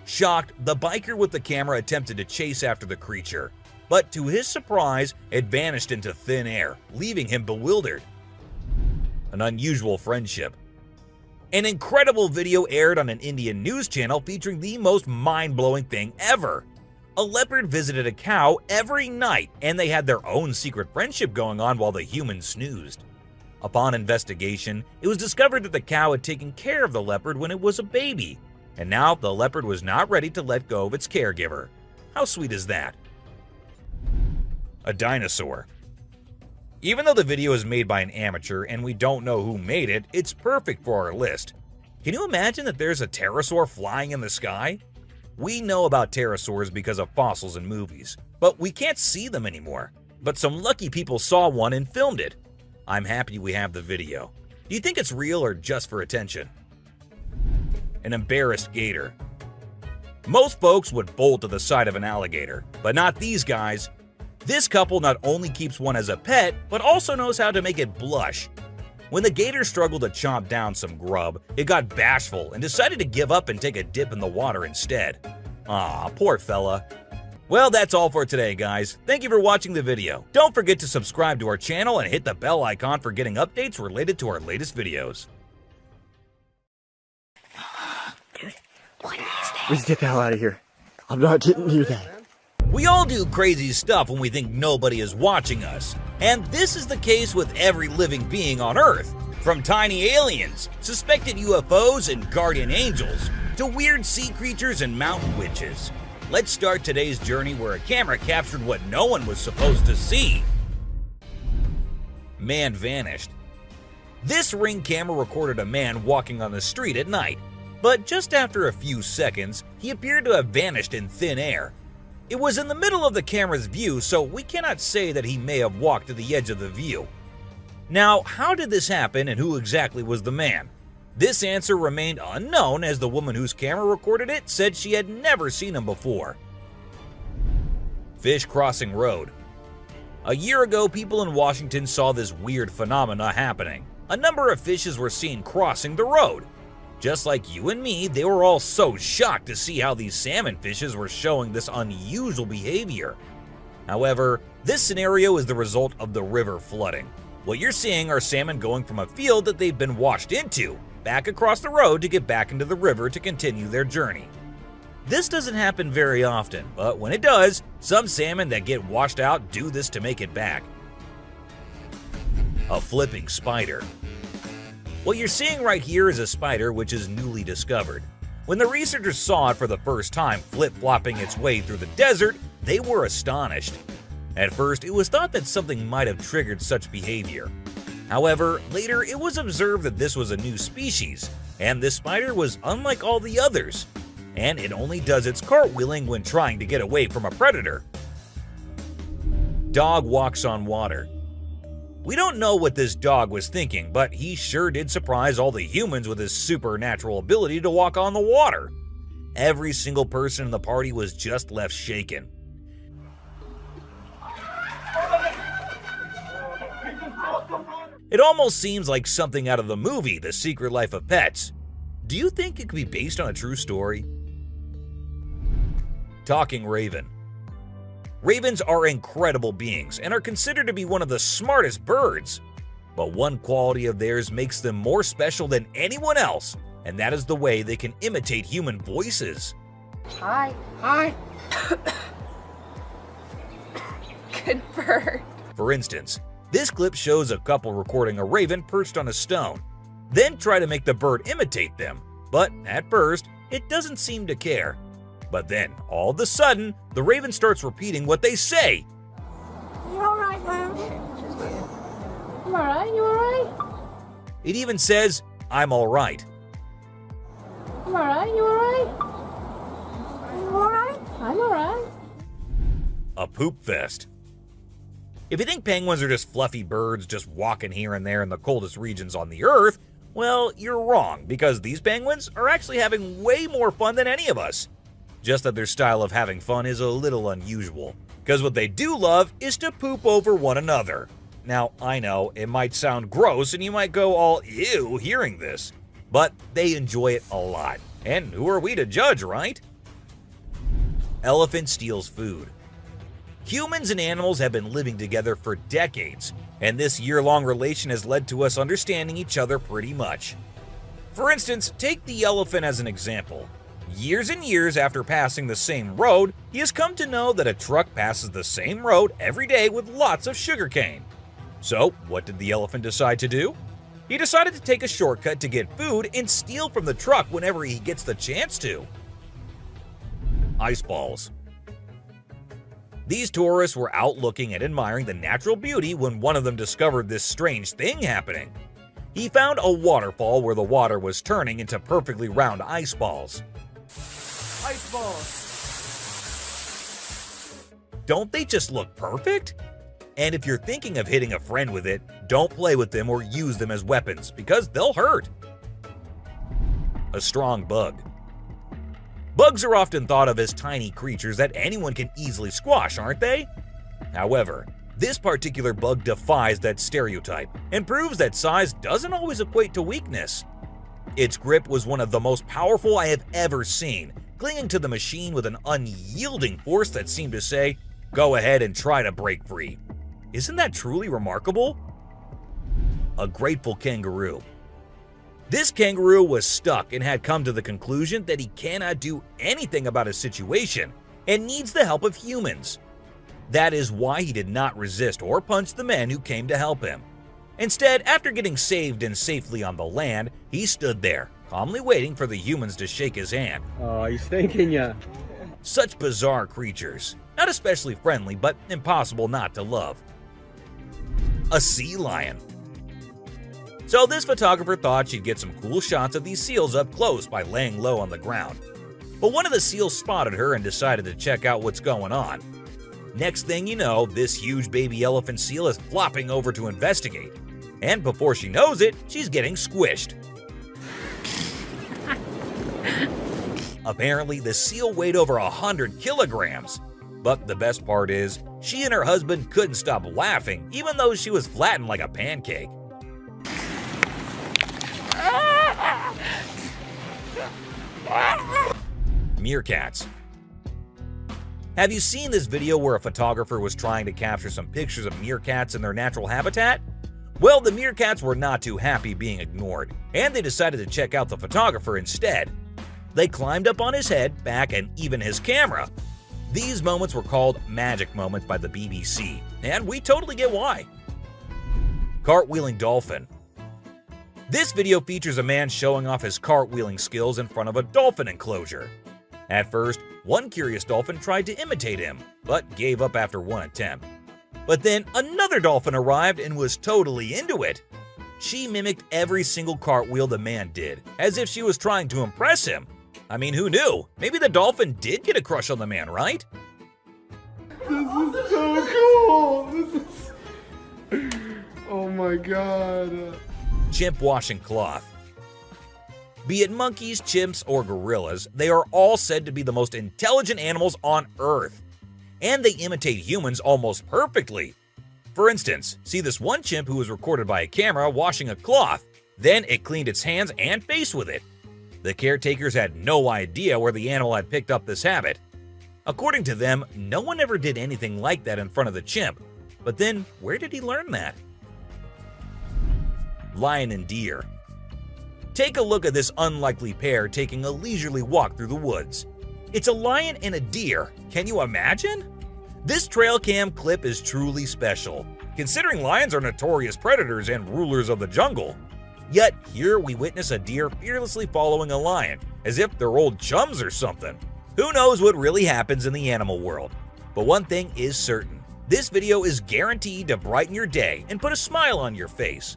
Shocked, the biker with the camera attempted to chase after the creature, but to his surprise, it vanished into thin air, leaving him bewildered. An unusual friendship. An incredible video aired on an Indian news channel featuring the most mind-blowing thing ever. A leopard visited a cow every night, and they had their own secret friendship going on while the humans snoozed. Upon investigation, it was discovered that the cow had taken care of the leopard when it was a baby, and now the leopard was not ready to let go of its caregiver. How sweet is that? A dinosaur. Even though the video is made by an amateur and we don't know who made it, it's perfect for our list. Can you imagine that there's a pterosaur flying in the sky? We know about pterosaurs because of fossils in movies, but we can't see them anymore. But some lucky people saw one and filmed it. I'm happy we have the video. Do you think it's real or just for attention? An embarrassed gator. Most folks would bolt to the side of an alligator, but not these guys. This couple not only keeps one as a pet, but also knows how to make it blush. When the gator struggled to chomp down some grub, it got bashful and decided to give up and take a dip in the water instead. Aw, poor fella. Well, that's all for today, guys. Thank you for watching the video. Don't forget to subscribe to our channel and hit the bell icon for getting updates related to our latest videos. Dude, what is that? Let's get the hell out of here. I'm not getting near that. We all do crazy stuff when we think nobody is watching us. And this is the case with every living being on Earth. From tiny aliens, suspected UFOs and guardian angels, to weird sea creatures and mountain witches. Let's start today's journey where a camera captured what no one was supposed to see. Man vanished. This Ring camera recorded a man walking on the street at night, but just after a few seconds, he appeared to have vanished in thin air. It was in the middle of the camera's view, so we cannot say that he may have walked to the edge of the view. Now, how did this happen and who exactly was the man? This answer remained unknown as the woman whose camera recorded it said she had never seen him before. Fish crossing road. A year ago, people in Washington saw this weird phenomena happening. A number of fishes were seen crossing the road. Just like you and me, they were all so shocked to see how these salmon fishes were showing this unusual behavior. However, this scenario is the result of the river flooding. What you're seeing are salmon going from a field that they've been washed into, back across the road to get back into the river to continue their journey. This doesn't happen very often, but when it does, some salmon that get washed out do this to make it back. A flipping spider. What you're seeing right here is a spider which is newly discovered. When the researchers saw it for the first time flip-flopping its way through the desert, they were astonished. At first, it was thought that something might have triggered such behavior. However, later it was observed that this was a new species, and this spider was unlike all the others, and it only does its cartwheeling when trying to get away from a predator. Dog walks on water. We don't know what this dog was thinking, but he sure did surprise all the humans with his supernatural ability to walk on the water. Every single person in the party was just left shaken. It almost seems like something out of the movie The Secret Life of Pets. Do you think it could be based on a true story? Talking Raven. Ravens are incredible beings and are considered to be one of the smartest birds. But one quality of theirs makes them more special than anyone else, and that is the way they can imitate human voices. Hi. Hi. Good bird. For instance, this clip shows a couple recording a raven perched on a stone, then try to make the bird imitate them. But at first, it doesn't seem to care. But then, all of a sudden, the raven starts repeating what they say. You alright, man? You alright? You alright? It even says, "I'm alright." You alright? You alright? You alright? I'm alright. A poop fest. If you think penguins are just fluffy birds just walking here and there in the coldest regions on the Earth, well, you're wrong, because these penguins are actually having way more fun than any of us. Just that their style of having fun is a little unusual, because what they do love is to poop over one another. Now, I know it might sound gross and you might go all ew hearing this, but they enjoy it a lot. And who are we to judge, right? Elephant steals food. Humans and animals have been living together for decades, and this year-long relation has led to us understanding each other pretty much. For instance, take the elephant as an example. Years and years after passing the same road, he has come to know that a truck passes the same road every day with lots of sugarcane. So, what did the elephant decide to do? He decided to take a shortcut to get food and steal from the truck whenever he gets the chance to. Ice balls. These tourists were out looking and admiring the natural beauty when one of them discovered this strange thing happening. He found a waterfall where the water was turning into perfectly round ice balls. Ice balls. Don't they just look perfect? And if you're thinking of hitting a friend with it, don't play with them or use them as weapons because they'll hurt. A strong bug. Bugs are often thought of as tiny creatures that anyone can easily squash, aren't they? However, this particular bug defies that stereotype and proves that size doesn't always equate to weakness. Its grip was one of the most powerful I have ever seen, clinging to the machine with an unyielding force that seemed to say, "Go ahead and try to break free." Isn't that truly remarkable? A grateful kangaroo. This kangaroo was stuck and had come to the conclusion that he cannot do anything about his situation and needs the help of humans. That is why he did not resist or punch the men who came to help him. Instead, after getting saved and safely on the land, he stood there, calmly waiting for the humans to shake his hand. Oh, he's thanking ya. Such bizarre creatures, not especially friendly, but impossible not to love. A sea lion. So this photographer thought she'd get some cool shots of these seals up close by laying low on the ground. But one of the seals spotted her and decided to check out what's going on. Next thing you know, this huge baby elephant seal is flopping over to investigate. And before she knows it, she's getting squished. Apparently, the seal weighed over 100 kilograms. But the best part is, she and her husband couldn't stop laughing, even though she was flattened like a pancake. Meerkats. Have you seen this video where a photographer was trying to capture some pictures of meerkats in their natural habitat? Well, the meerkats were not too happy being ignored, and they decided to check out the photographer instead. They climbed up on his head, back, and even his camera. These moments were called magic moments by the BBC, and we totally get why. Cartwheeling dolphin. This video features a man showing off his cartwheeling skills in front of a dolphin enclosure. At first, one curious dolphin tried to imitate him, but gave up after one attempt. But then another dolphin arrived and was totally into it. She mimicked every single cartwheel the man did, as if she was trying to impress him. I mean, who knew? Maybe the dolphin did get a crush on the man, right? This is so cool! This is... Oh my god. Chimp washing cloth. Be it monkeys, chimps, or gorillas, they are all said to be the most intelligent animals on Earth. And they imitate humans almost perfectly. For instance, see this one chimp who was recorded by a camera washing a cloth. Then it cleaned its hands and face with it. The caretakers had no idea where the animal had picked up this habit. According to them, no one ever did anything like that in front of the chimp. But then, where did he learn that? Lion and deer. Take a look at this unlikely pair taking a leisurely walk through the woods. It's a lion and a deer. Can you imagine? This trail cam clip is truly special, considering lions are notorious predators and rulers of the jungle. Yet here we witness a deer fearlessly following a lion, as if they're old chums or something. Who knows what really happens in the animal world? But one thing is certain. This video is guaranteed to brighten your day and put a smile on your face.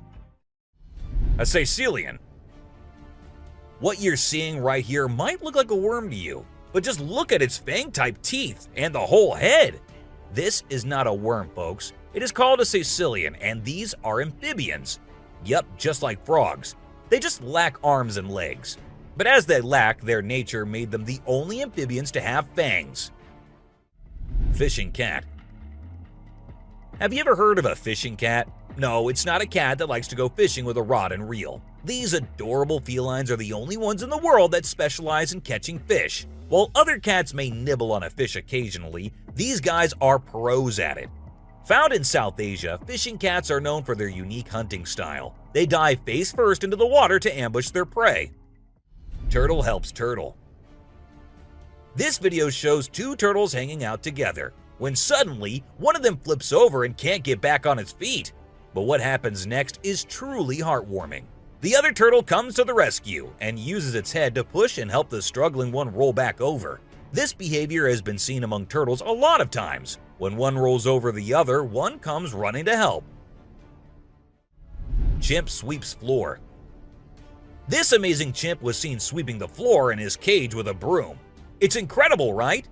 A Sicilian. What you're seeing right here might look like a worm to you, but just look at its fang-type teeth and the whole head. This is not a worm, folks. It is called a Sicilian, and these are amphibians. Yup, just like frogs. They just lack arms and legs. But as they lack, their nature made them the only amphibians to have fangs. Fishing cat. Have you ever heard of a fishing cat? No, it's not a cat that likes to go fishing with a rod and reel. These adorable felines are the only ones in the world that specialize in catching fish. While other cats may nibble on a fish occasionally, these guys are pros at it. Found in South Asia, fishing cats are known for their unique hunting style. They dive face first into the water to ambush their prey. Turtle helps turtle. This video shows two turtles hanging out together, when suddenly one of them flips over and can't get back on its feet. But what happens next is truly heartwarming. The other turtle comes to the rescue and uses its head to push and help the struggling one roll back over. This behavior has been seen among turtles a lot of times. When one rolls over the other, one comes running to help. Chimp sweeps floor. This amazing chimp was seen sweeping the floor in his cage with a broom. It's incredible, right?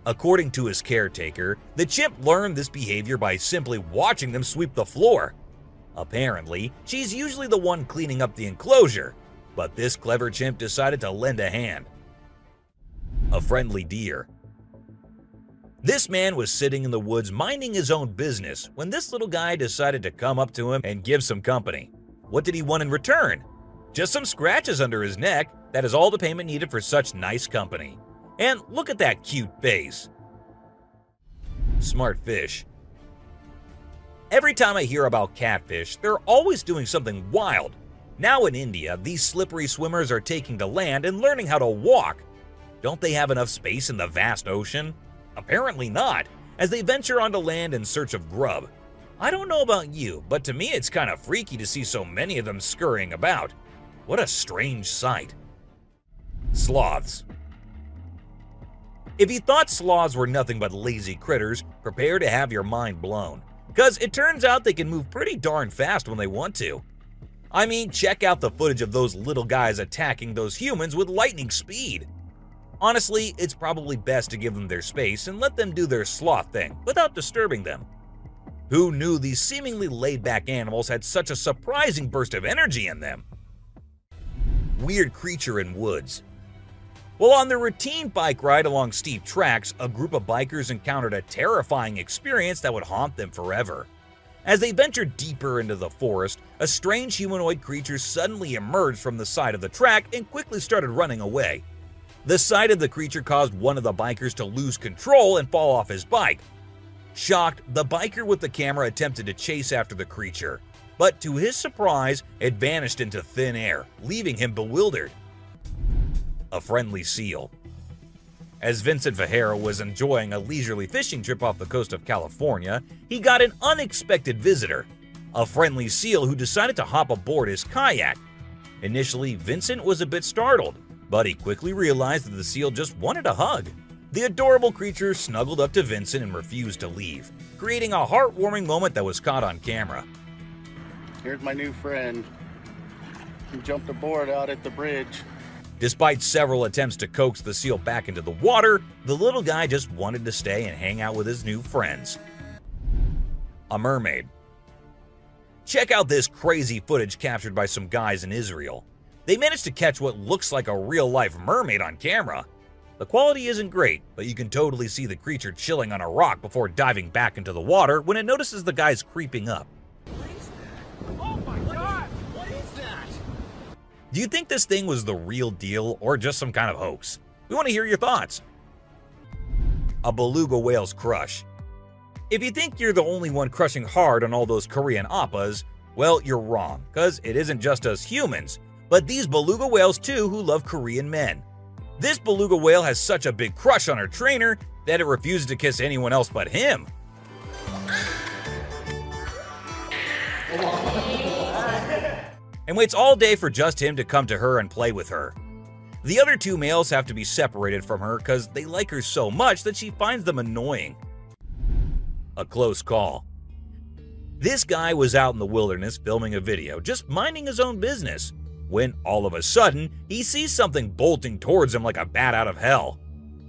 According to his caretaker, the chimp learned this behavior by simply watching them sweep the floor. Apparently, she's usually the one cleaning up the enclosure, but this clever chimp decided to lend a hand. A friendly deer. This man was sitting in the woods minding his own business when this little guy decided to come up to him and give some company. What did he want in return? Just some scratches under his neck. That is all the payment needed for such nice company. And look at that cute face. Smart fish. Every time I hear about catfish, they're always doing something wild. Now in India, these slippery swimmers are taking to land and learning how to walk. Don't they have enough space in the vast ocean? Apparently not, as they venture onto land in search of grub. I don't know about you, but to me it's kind of freaky to see so many of them scurrying about. What a strange sight. Sloths. If you thought sloths were nothing but lazy critters, prepare to have your mind blown. Because it turns out they can move pretty darn fast when they want to. I mean, check out the footage of those little guys attacking those humans with lightning speed. Honestly, it's probably best to give them their space and let them do their sloth thing without disturbing them. Who knew these seemingly laid-back animals had such a surprising burst of energy in them? Weird creature in woods. While on their routine bike ride along steep tracks, a group of bikers encountered a terrifying experience that would haunt them forever. As they ventured deeper into the forest, a strange humanoid creature suddenly emerged from the side of the track and quickly started running away. The sight of the creature caused one of the bikers to lose control and fall off his bike. Shocked, the biker with the camera attempted to chase after the creature, but to his surprise, it vanished into thin air, leaving him bewildered. A friendly seal. As Vincent Vajera was enjoying a leisurely fishing trip off the coast of California, he got an unexpected visitor, a friendly seal who decided to hop aboard his kayak. Initially, Vincent was a bit startled, but he quickly realized that the seal just wanted a hug. The adorable creature snuggled up to Vincent and refused to leave, creating a heartwarming moment that was caught on camera. Here's my new friend. He jumped aboard out at the bridge. Despite several attempts to coax the seal back into the water, the little guy just wanted to stay and hang out with his new friends. A mermaid. Check out this crazy footage captured by some guys in Israel. They managed to catch what looks like a real-life mermaid on camera. The quality isn't great, but you can totally see the creature chilling on a rock before diving back into the water when it notices the guys creeping up. Oh my god! What is that? Do you think this thing was the real deal or just some kind of hoax? We want to hear your thoughts. A beluga whale's crush. If you think you're the only one crushing hard on all those Korean oppas, well, you're wrong, because it isn't just us humans, but these beluga whales too who love Korean men. This beluga whale has such a big crush on her trainer that it refuses to kiss anyone else but him. And waits all day for just him to come to her and play with her. The other two males have to be separated from her because they like her so much that she finds them annoying. A close call. This guy was out in the wilderness filming a video, just minding his own business, when all of a sudden, he sees something bolting towards him like a bat out of hell.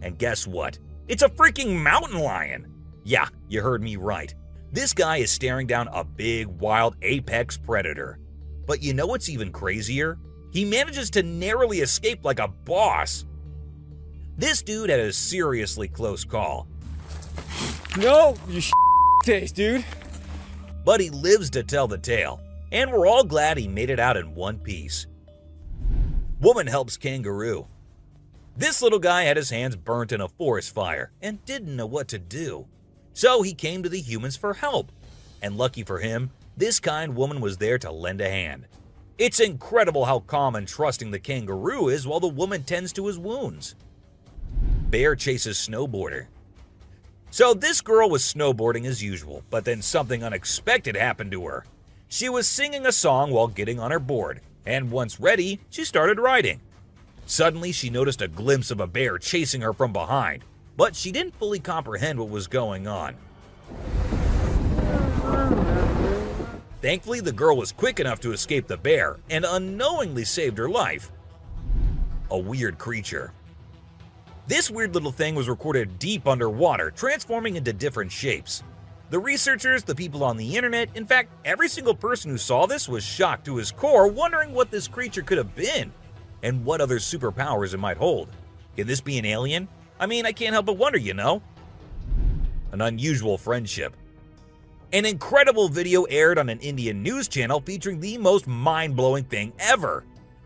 And guess what? It's a freaking mountain lion! Yeah, you heard me right. This guy is staring down a big, wild apex predator. But you know what's even crazier? He manages to narrowly escape like a boss. This dude had a seriously close call. No, you taste, dude. But he lives to tell the tale, and we're all glad he made it out in one piece. Woman helps kangaroo. This little guy had his hands burnt in a forest fire and didn't know what to do. So he came to the humans for help. And lucky for him, this kind woman was there to lend a hand. It's incredible how calm and trusting the kangaroo is while the woman tends to his wounds. Bear chases snowboarder. So this girl was snowboarding as usual, but then something unexpected happened to her. She was singing a song while getting on her board, and once ready, she started riding. Suddenly, she noticed a glimpse of a bear chasing her from behind, but she didn't fully comprehend what was going on. Thankfully, the girl was quick enough to escape the bear and unknowingly saved her life. A weird creature. This weird little thing was recorded deep underwater, transforming into different shapes. The researchers, the people on the internet, in fact, every single person who saw this was shocked to his core, wondering what this creature could have been and what other superpowers it might hold. Could this be an alien? I mean, I can't help but wonder, you know? An unusual friendship. An incredible video aired on an Indian news channel featuring the most mind-blowing thing ever.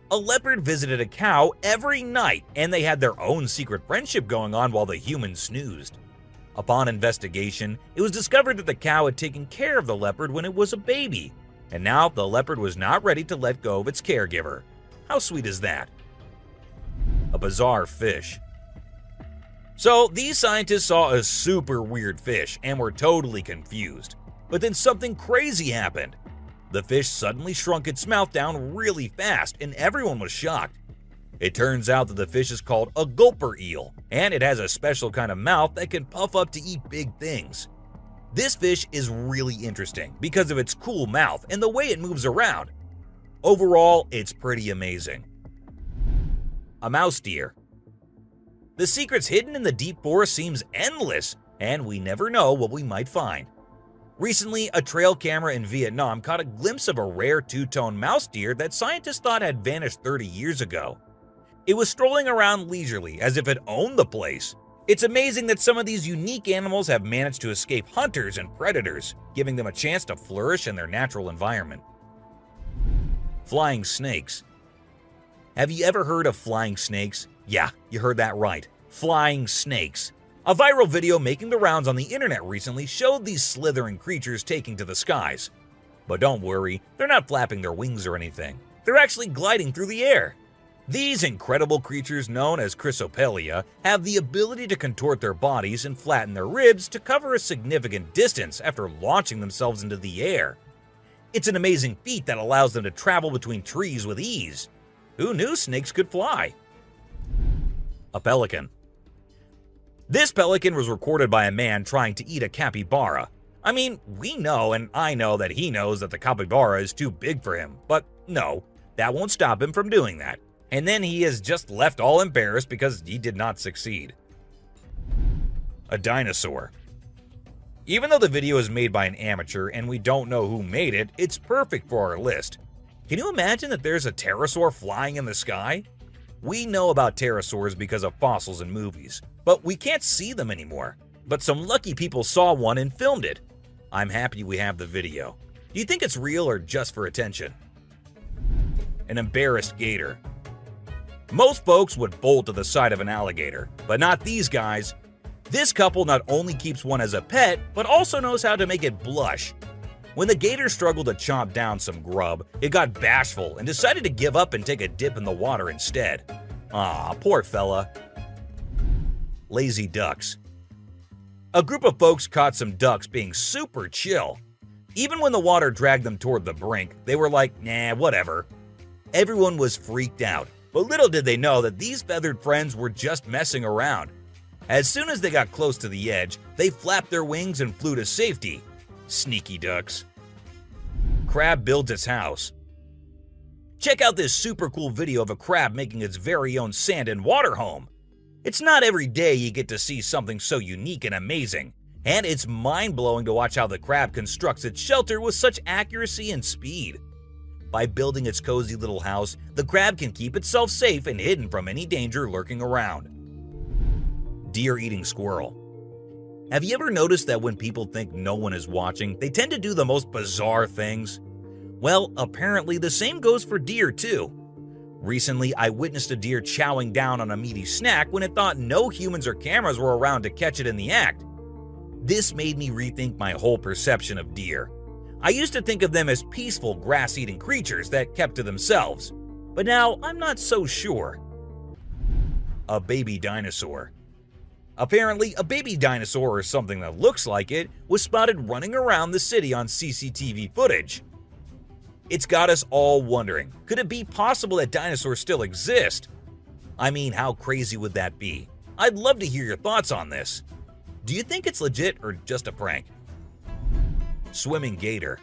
A leopard visited a cow every night, and they had their own secret friendship going on while the humans snoozed. Upon investigation, it was discovered that the cow had taken care of the leopard when it was a baby, and now the leopard was not ready to let go of its caregiver. How sweet is that? A bizarre fish. So, these scientists saw a super weird fish and were totally confused. But then something crazy happened. The fish suddenly shrunk its mouth down really fast, and everyone was shocked. It turns out that the fish is called a gulper eel, and it has a special kind of mouth that can puff up to eat big things. This fish is really interesting because of its cool mouth and the way it moves around. Overall, it's pretty amazing. A mouse deer. The secrets hidden in the deep forest seems endless, and we never know what we might find. Recently, a trail camera in Vietnam caught a glimpse of a rare two-tone mouse deer that scientists thought had vanished 30 years ago. It was strolling around leisurely as if it owned the place. It's amazing that some of these unique animals have managed to escape hunters and predators, giving them a chance to flourish in their natural environment. Flying snakes. Have you ever heard of flying snakes? Yeah, you heard that right. Flying snakes. A viral video making the rounds on the internet recently showed these slithering creatures taking to the skies. But don't worry, they're not flapping their wings or anything. They're actually gliding through the air. These incredible creatures, known as Chrysopelia, have the ability to contort their bodies and flatten their ribs to cover a significant distance after launching themselves into the air. It's an amazing feat that allows them to travel between trees with ease. Who knew snakes could fly? A pelican. This pelican was recorded by a man trying to eat a capybara. I mean, we know and I know that he knows that the capybara is too big for him, but no, that won't stop him from doing that. And then he is just left all embarrassed because he did not succeed. A dinosaur. Even though the video is made by an amateur and we don't know who made it, it's perfect for our list. Can you imagine that there's a pterosaur flying in the sky? We know about pterosaurs because of fossils and movies, but we can't see them anymore. But some lucky people saw one and filmed it. I'm happy we have the video. Do you think it's real or just for attention? An embarrassed gator. Most folks would bolt to the side of an alligator, but not these guys. This couple not only keeps one as a pet, but also knows how to make it blush. When the gator struggled to chomp down some grub, it got bashful and decided to give up and take a dip in the water instead. Aw, poor fella. Lazy ducks. A group of folks caught some ducks being super chill. Even when the water dragged them toward the brink, they were like, nah, whatever. Everyone was freaked out, but little did they know that these feathered friends were just messing around. As soon as they got close to the edge, they flapped their wings and flew to safety. Sneaky ducks. Crab builds its house. Check out this super cool video of a crab making its very own sand and water home. It's not every day you get to see something so unique and amazing, and it's mind-blowing to watch how the crab constructs its shelter with such accuracy and speed. By building its cozy little house, the crab can keep itself safe and hidden from any danger lurking around. Deer eating squirrel. Have you ever noticed that when people think no one is watching, they tend to do the most bizarre things? Well, apparently the same goes for deer too. Recently, I witnessed a deer chowing down on a meaty snack when it thought no humans or cameras were around to catch it in the act. This made me rethink my whole perception of deer. I used to think of them as peaceful, grass-eating creatures that kept to themselves, but now I'm not so sure. A baby dinosaur. Apparently, a baby dinosaur or something that looks like it was spotted running around the city on CCTV footage. It's got us all wondering, could it be possible that dinosaurs still exist? I mean, how crazy would that be? I'd love to hear your thoughts on this. Do you think it's legit or just a prank? Swimming gator.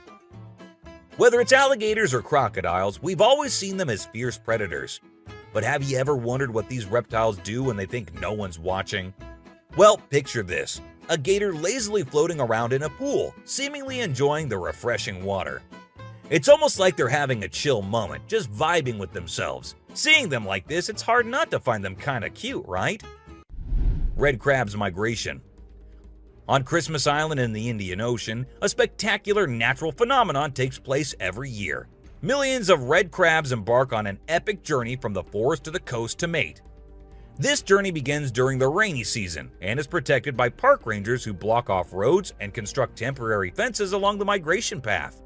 Whether it's alligators or crocodiles, we've always seen them as fierce predators. But have you ever wondered what these reptiles do when they think no one's watching? Well, picture this. A gator lazily floating around in a pool, seemingly enjoying the refreshing water. It's almost like they're having a chill moment, just vibing with themselves. Seeing them like this, it's hard not to find them kinda cute, right? Red crab's migration. On Christmas Island in the Indian Ocean, a spectacular natural phenomenon takes place every year. Millions of red crabs embark on an epic journey from the forest to the coast to mate. This journey begins during the rainy season and is protected by park rangers who block off roads and construct temporary fences along the migration path.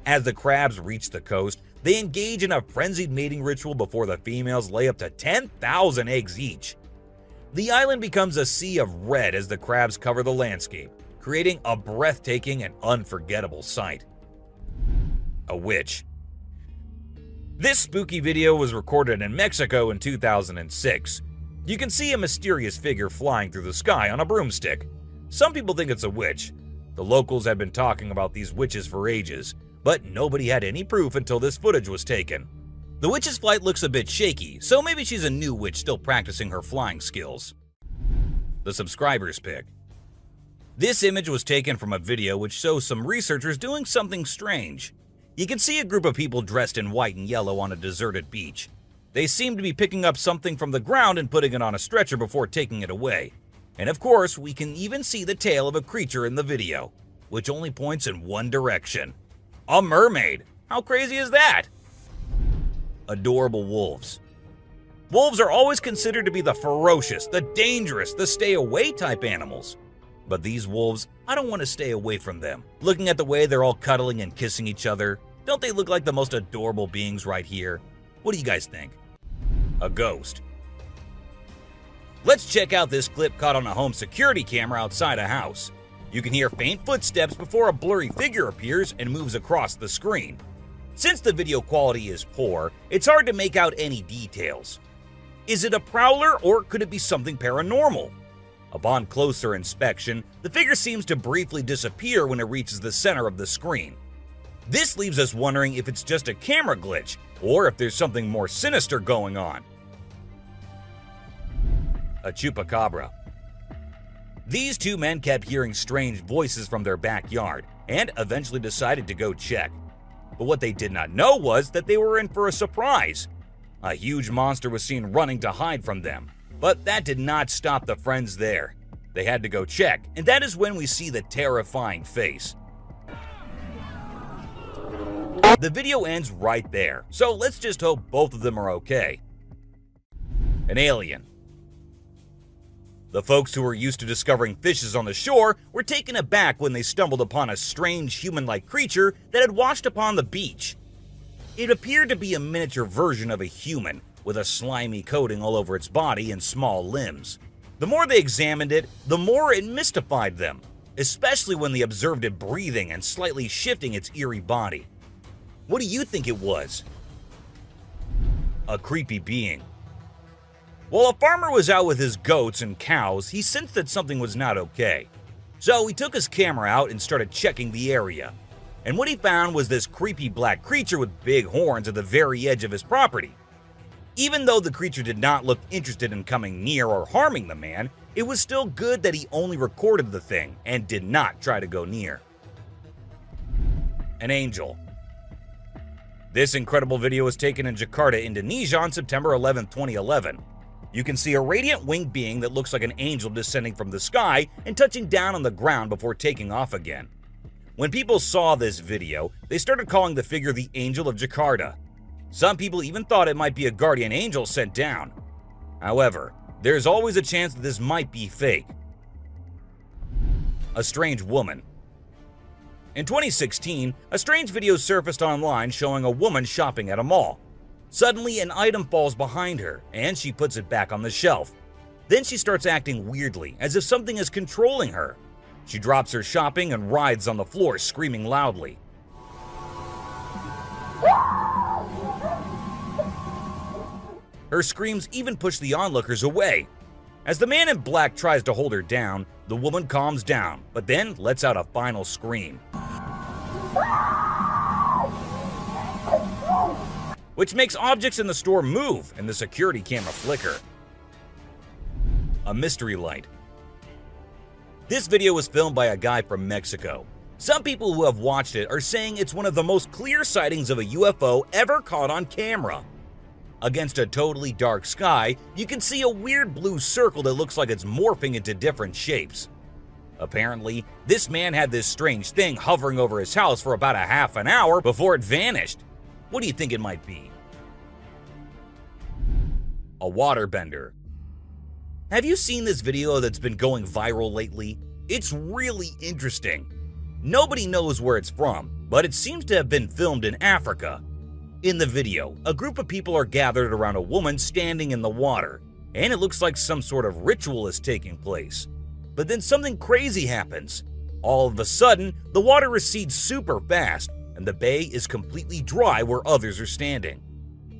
As the crabs reach the coast, they engage in a frenzied mating ritual before the females lay up to 10,000 eggs each. The island becomes a sea of red as the crabs cover the landscape, creating a breathtaking and unforgettable sight. A witch. This spooky video was recorded in Mexico in 2006. You can see a mysterious figure flying through the sky on a broomstick. Some people think it's a witch. The locals had been talking about these witches for ages, but nobody had any proof until this footage was taken. The witch's flight looks a bit shaky, so maybe she's a new witch still practicing her flying skills. The subscriber's pick. This image was taken from a video which shows some researchers doing something strange. You can see a group of people dressed in white and yellow on a deserted beach. They seem to be picking up something from the ground and putting it on a stretcher before taking it away. And of course, we can even see the tail of a creature in the video, which only points in one direction. A mermaid! How crazy is that? Adorable wolves. Wolves are always considered to be the ferocious, the dangerous, the stay-away type animals. But these wolves, I don't want to stay away from them. Looking at the way they're all cuddling and kissing each other, don't they look like the most adorable beings right here? What do you guys think? A ghost. Let's check out this clip caught on a home security camera outside a house. You can hear faint footsteps before a blurry figure appears and moves across the screen. Since the video quality is poor, it's hard to make out any details. Is it a prowler or could it be something paranormal? Upon closer inspection, the figure seems to briefly disappear when it reaches the center of the screen. This leaves us wondering if it's just a camera glitch or if there's something more sinister going on. A chupacabra. These two men kept hearing strange voices from their backyard and eventually decided to go check. But what they did not know was that they were in for a surprise. A huge monster was seen running to hide from them, but that did not stop the friends there. They had to go check, and that is when we see the terrifying face. The video ends right there, so let's just hope both of them are okay. An alien. The folks who were used to discovering fishes on the shore were taken aback when they stumbled upon a strange human-like creature that had washed upon the beach. It appeared to be a miniature version of a human, with a slimy coating all over its body and small limbs. The more they examined it, the more it mystified them, especially when they observed it breathing and slightly shifting its eerie body. What do you think it was? A creepy being. While a farmer was out with his goats and cows, he sensed that something was not okay. So he took his camera out and started checking the area. And what he found was this creepy black creature with big horns at the very edge of his property. Even though the creature did not look interested in coming near or harming the man, it was still good that he only recorded the thing and did not try to go near. An angel. This incredible video was taken in Jakarta, Indonesia on September 11, 2011. You can see a radiant winged being that looks like an angel descending from the sky and touching down on the ground before taking off again. When people saw this video, they started calling the figure the Angel of Jakarta. Some people even thought it might be a guardian angel sent down. However, there's always a chance that this might be fake. A strange woman. In 2016, a strange video surfaced online showing a woman shopping at a mall. Suddenly, an item falls behind her, and she puts it back on the shelf. Then she starts acting weirdly, as if something is controlling her. She drops her shopping and writhes on the floor, screaming loudly. Her screams even push the onlookers away. As the man in black tries to hold her down, the woman calms down, but then lets out a final scream, which makes objects in the store move and the security camera flicker. A mystery light. This video was filmed by a guy from Mexico. Some people who have watched it are saying it's one of the most clear sightings of a UFO ever caught on camera. Against a totally dark sky, you can see a weird blue circle that looks like it's morphing into different shapes. Apparently, this man had this strange thing hovering over his house for about a half an hour before it vanished. What do you think it might be? A waterbender. Have you seen this video that's been going viral lately? It's really interesting. Nobody knows where it's from, but it seems to have been filmed in Africa. In the video, a group of people are gathered around a woman standing in the water, and it looks like some sort of ritual is taking place. But then something crazy happens. All of a sudden, the water recedes super fast, and the bay is completely dry where others are standing.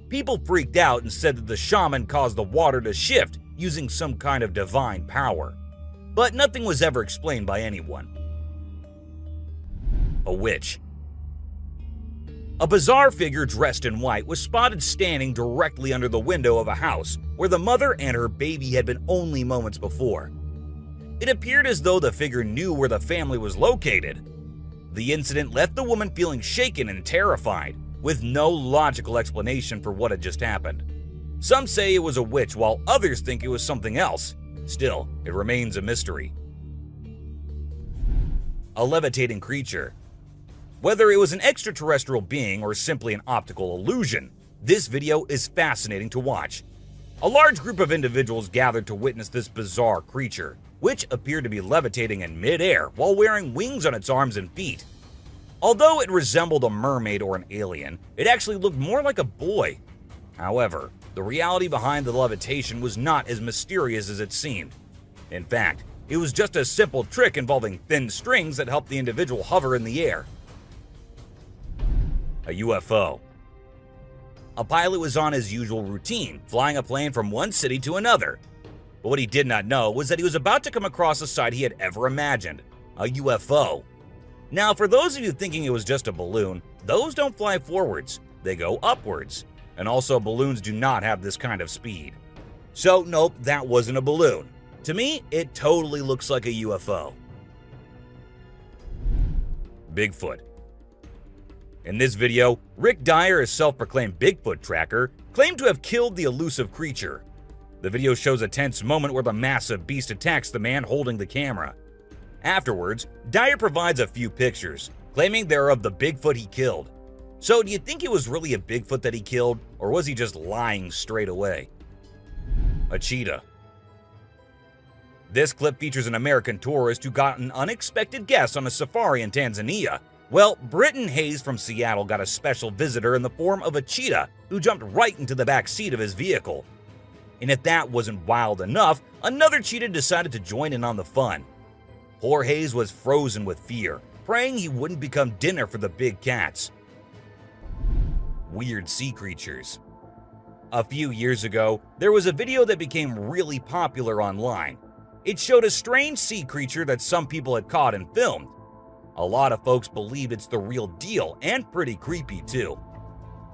People freaked out and said that the shaman caused the water to shift using some kind of divine power. But nothing was ever explained by anyone. A witch. A bizarre figure dressed in white was spotted standing directly under the window of a house where the mother and her baby had been only moments before. It appeared as though the figure knew where the family was located. The incident left the woman feeling shaken and terrified, with no logical explanation for what had just happened. Some say it was a witch, while others think it was something else. Still, it remains a mystery. A levitating creature. Whether it was an extraterrestrial being or simply an optical illusion, this video is fascinating to watch. A large group of individuals gathered to witness this bizarre creature, which appeared to be levitating in mid-air while wearing wings on its arms and feet. Although it resembled a mermaid or an alien, it actually looked more like a boy. However, the reality behind the levitation was not as mysterious as it seemed. In fact, it was just a simple trick involving thin strings that helped the individual hover in the air. A UFO. A pilot was on his usual routine, flying a plane from one city to another. But what he did not know was that he was about to come across a sight he had ever imagined, a UFO. Now, for those of you thinking it was just a balloon, those don't fly forwards, they go upwards. And also, balloons do not have this kind of speed. So, nope, that wasn't a balloon. To me, it totally looks like a UFO. Bigfoot. In this video, Rick Dyer, a self-proclaimed Bigfoot tracker, claimed to have killed the elusive creature. The video shows a tense moment where the massive beast attacks the man holding the camera. Afterwards, Dyer provides a few pictures, claiming they're of the Bigfoot he killed. So do you think it was really a Bigfoot that he killed, or was he just lying straight away? A cheetah. This clip features an American tourist who got an unexpected guest on a safari in Tanzania. Well, Britton Hayes from Seattle got a special visitor in the form of a cheetah who jumped right into the back seat of his vehicle. And if that wasn't wild enough, another cheetah decided to join in on the fun. Poor Hayes was frozen with fear, praying he wouldn't become dinner for the big cats. Weird sea creatures. A few years ago, there was a video that became really popular online. It showed a strange sea creature that some people had caught and filmed. A lot of folks believe it's the real deal, and pretty creepy too.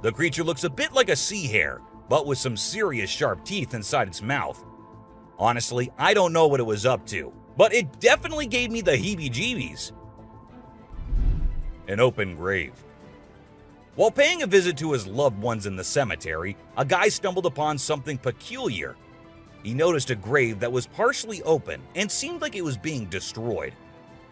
The creature looks a bit like a sea hare, but with some serious sharp teeth inside its mouth. Honestly, I don't know what it was up to, but it definitely gave me the heebie-jeebies. An open grave. While paying a visit to his loved ones in the cemetery, a guy stumbled upon something peculiar. He noticed a grave that was partially open and seemed like it was being destroyed.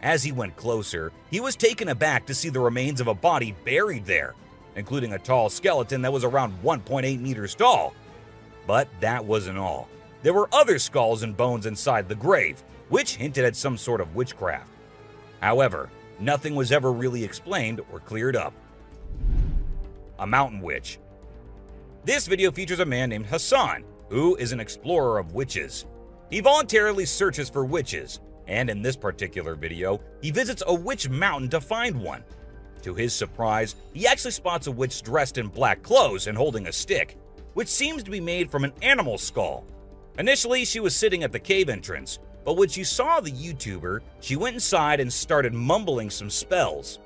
As he went closer, he was taken aback to see the remains of a body buried there, including a tall skeleton that was around 1.8 meters tall. But that wasn't all. There were other skulls and bones inside the grave, which hinted at some sort of witchcraft. However, nothing was ever really explained or cleared up. A mountain witch. This video features a man named Hassan, who is an explorer of witches. He voluntarily searches for witches, and in this particular video, he visits a witch mountain to find one. To his surprise, he actually spots a witch dressed in black clothes and holding a stick, which seems to be made from an animal skull. Initially, she was sitting at the cave entrance, but when she saw the YouTuber, she went inside and started mumbling some spells.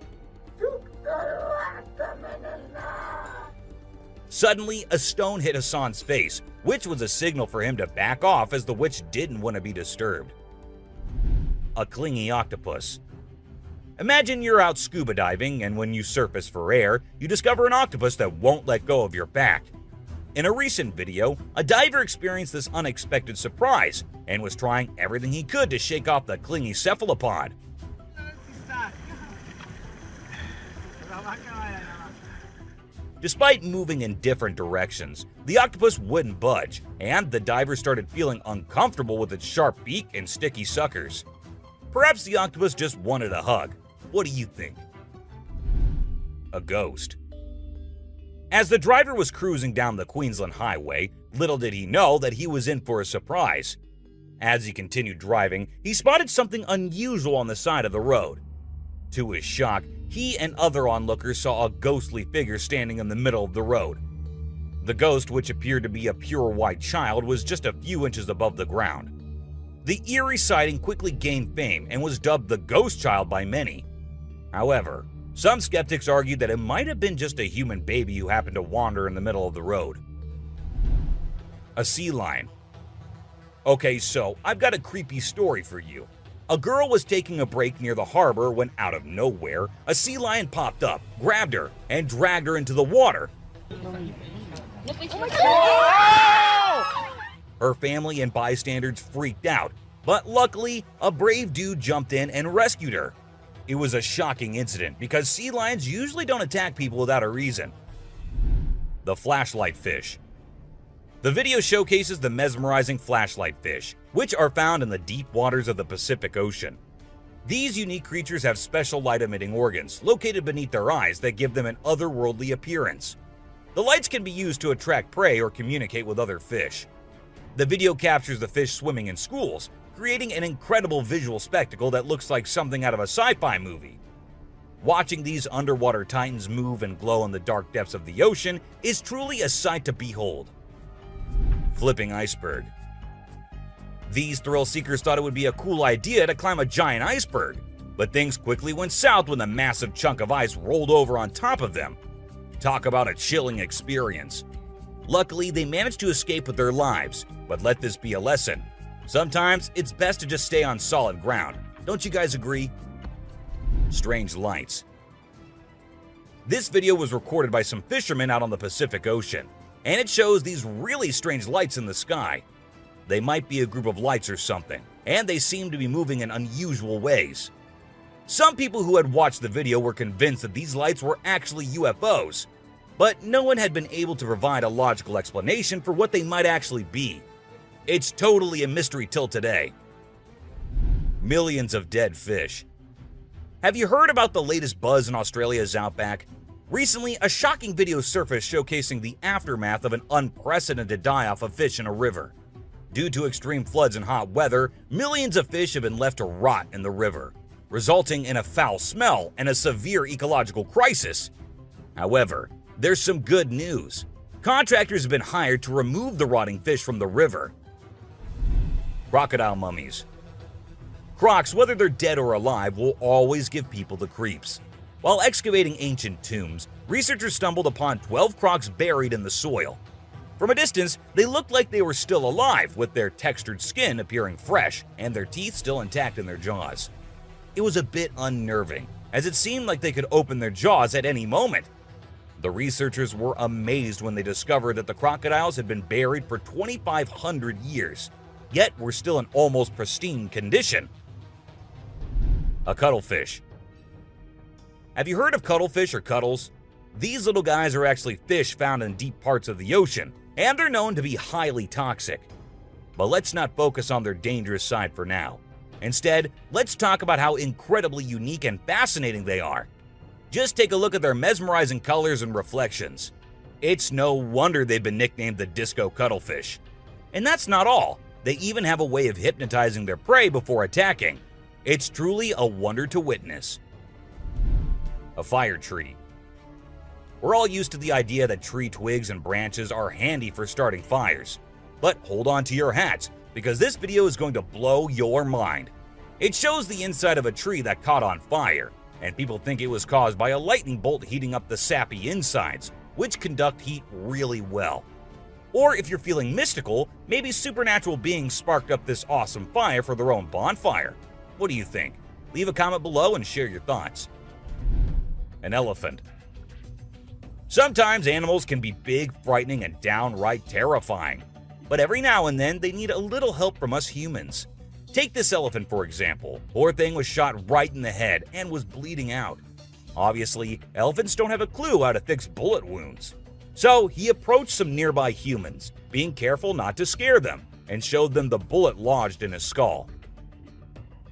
Suddenly, a stone hit Hassan's face, which was a signal for him to back off as the witch didn't want to be disturbed. A clingy octopus. Imagine you're out scuba diving, and when you surface for air, you discover an octopus that won't let go of your back. In a recent video, a diver experienced this unexpected surprise and was trying everything he could to shake off the clingy cephalopod. Despite moving in different directions, the octopus wouldn't budge, and the diver started feeling uncomfortable with its sharp beak and sticky suckers. Perhaps the octopus just wanted a hug. What do you think? A ghost. As the driver was cruising down the Queensland Highway, little did he know that he was in for a surprise. As he continued driving, he spotted something unusual on the side of the road. To his shock, he and other onlookers saw a ghostly figure standing in the middle of the road. The ghost, which appeared to be a pure white child, was just a few inches above the ground. The eerie sighting quickly gained fame and was dubbed the Ghost Child by many. However, some skeptics argued that it might have been just a human baby who happened to wander in the middle of the road. A sea lion. Okay, so I've got a creepy story for you. A girl was taking a break near the harbor when, out of nowhere, a sea lion popped up, grabbed her, and dragged her into the water. Her family and bystanders freaked out, but luckily, a brave dude jumped in and rescued her. It was a shocking incident because sea lions usually don't attack people without a reason. The flashlight fish. The video showcases the mesmerizing flashlight fish, which are found in the deep waters of the Pacific Ocean. These unique creatures have special light-emitting organs located beneath their eyes that give them an otherworldly appearance. The lights can be used to attract prey or communicate with other fish. The video captures the fish swimming in schools, creating an incredible visual spectacle that looks like something out of a sci-fi movie. Watching these underwater titans move and glow in the dark depths of the ocean is truly a sight to behold. Flipping iceberg. These thrill seekers thought it would be a cool idea to climb a giant iceberg, but things quickly went south when a massive chunk of ice rolled over on top of them. Talk about a chilling experience. Luckily, they managed to escape with their lives, but let this be a lesson. Sometimes it's best to just stay on solid ground. Don't you guys agree? Strange lights. This video was recorded by some fishermen out on the Pacific Ocean, and it shows these really strange lights in the sky. They might be a group of lights or something, and they seem to be moving in unusual ways. Some people who had watched the video were convinced that these lights were actually UFOs, but no one had been able to provide a logical explanation for what they might actually be. It's totally a mystery till today. Millions of dead fish. Have you heard about the latest buzz in Australia's outback? Recently, a shocking video surfaced showcasing the aftermath of an unprecedented die-off of fish in a river. Due to extreme floods and hot weather, millions of fish have been left to rot in the river, resulting in a foul smell and a severe ecological crisis. However, there's some good news. Contractors have been hired to remove the rotting fish from the river. Crocodile mummies. Crocs, whether they're dead or alive, will always give people the creeps. While excavating ancient tombs, researchers stumbled upon 12 crocs buried in the soil. From a distance, they looked like they were still alive, with their textured skin appearing fresh and their teeth still intact in their jaws. It was a bit unnerving, as it seemed like they could open their jaws at any moment. The researchers were amazed when they discovered that the crocodiles had been buried for 2,500 years, yet were still in almost pristine condition. A cuttlefish. Have you heard of cuttlefish or cuttles? These little guys are actually fish found in deep parts of the ocean, and they're known to be highly toxic. But let's not focus on their dangerous side for now. Instead, let's talk about how incredibly unique and fascinating they are. Just take a look at their mesmerizing colors and reflections. It's no wonder they've been nicknamed the disco cuttlefish. And that's not all. They even have a way of hypnotizing their prey before attacking. It's truly a wonder to witness. A fire tree. We're all used to the idea that tree twigs and branches are handy for starting fires. But hold on to your hats, because this video is going to blow your mind. It shows the inside of a tree that caught on fire, and people think it was caused by a lightning bolt heating up the sappy insides, which conduct heat really well. Or if you're feeling mystical, maybe supernatural beings sparked up this awesome fire for their own bonfire. What do you think? Leave a comment below and share your thoughts. An elephant. Sometimes animals can be big, frightening, and downright terrifying. But every now and then, they need a little help from us humans. Take this elephant for example. Poor thing was shot right in the head and was bleeding out. Obviously, elephants don't have a clue how to fix bullet wounds. So he approached some nearby humans, being careful not to scare them, and showed them the bullet lodged in his skull.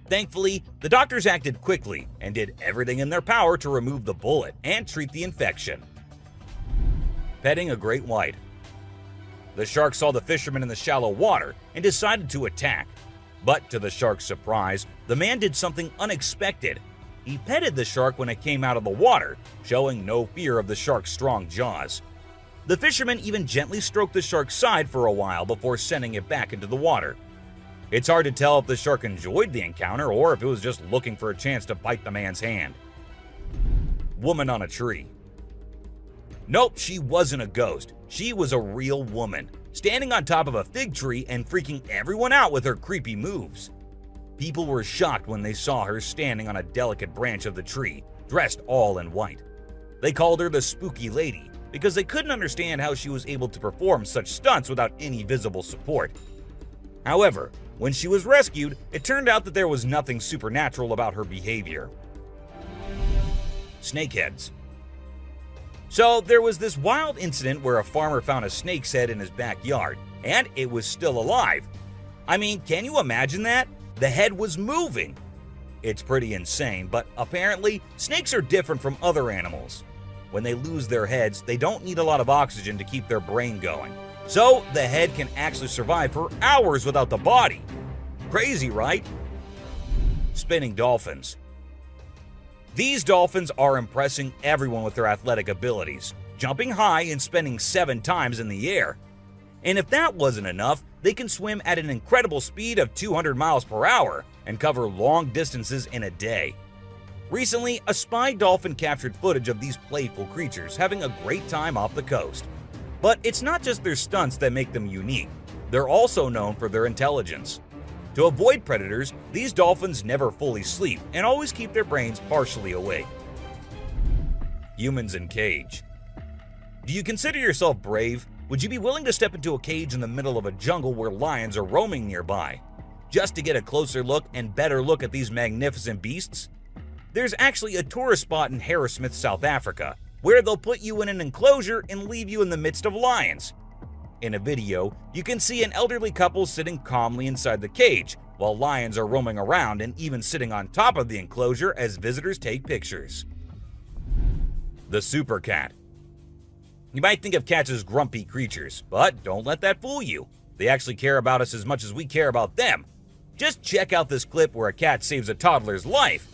Thankfully, the doctors acted quickly and did everything in their power to remove the bullet and treat the infection. Petting a great white. The shark saw the fisherman in the shallow water and decided to attack. But to the shark's surprise, the man did something unexpected. He petted the shark when it came out of the water, showing no fear of the shark's strong jaws. The fisherman even gently stroked the shark's side for a while before sending it back into the water. It's hard to tell if the shark enjoyed the encounter or if it was just looking for a chance to bite the man's hand. Woman on a tree. Nope, she wasn't a ghost. She was a real woman, standing on top of a fig tree and freaking everyone out with her creepy moves. People were shocked when they saw her standing on a delicate branch of the tree, dressed all in white. They called her the Spooky Lady because they couldn't understand how she was able to perform such stunts without any visible support. However, when she was rescued, it turned out that there was nothing supernatural about her behavior. Snakeheads. So there was this wild incident where a farmer found a snake's head in his backyard, and it was still alive. I mean, can you imagine that? The head was moving. It's pretty insane, but apparently snakes are different from other animals. When they lose their heads, they don't need a lot of oxygen to keep their brain going. So the head can actually survive for hours without the body. Crazy, right? Spinning dolphins. These dolphins are impressing everyone with their athletic abilities, jumping high and spinning 7 times in the air. And if that wasn't enough, they can swim at an incredible speed of 200 miles per hour and cover long distances in a day. Recently, a spy dolphin captured footage of these playful creatures having a great time off the coast. But it's not just their stunts that make them unique. They're also known for their intelligence. To avoid predators, these dolphins never fully sleep and always keep their brains partially awake. Humans in cage. Do you consider yourself brave? Would you be willing to step into a cage in the middle of a jungle where lions are roaming nearby, just to get a closer look and better look at these magnificent beasts? There's actually a tourist spot in Harrismith, South Africa, where they'll put you in an enclosure and leave you in the midst of lions. In a video, you can see an elderly couple sitting calmly inside the cage, while lions are roaming around and even sitting on top of the enclosure as visitors take pictures. The super cat. You might think of cats as grumpy creatures, but don't let that fool you. They actually care about us as much as we care about them. Just check out this clip where a cat saves a toddler's life.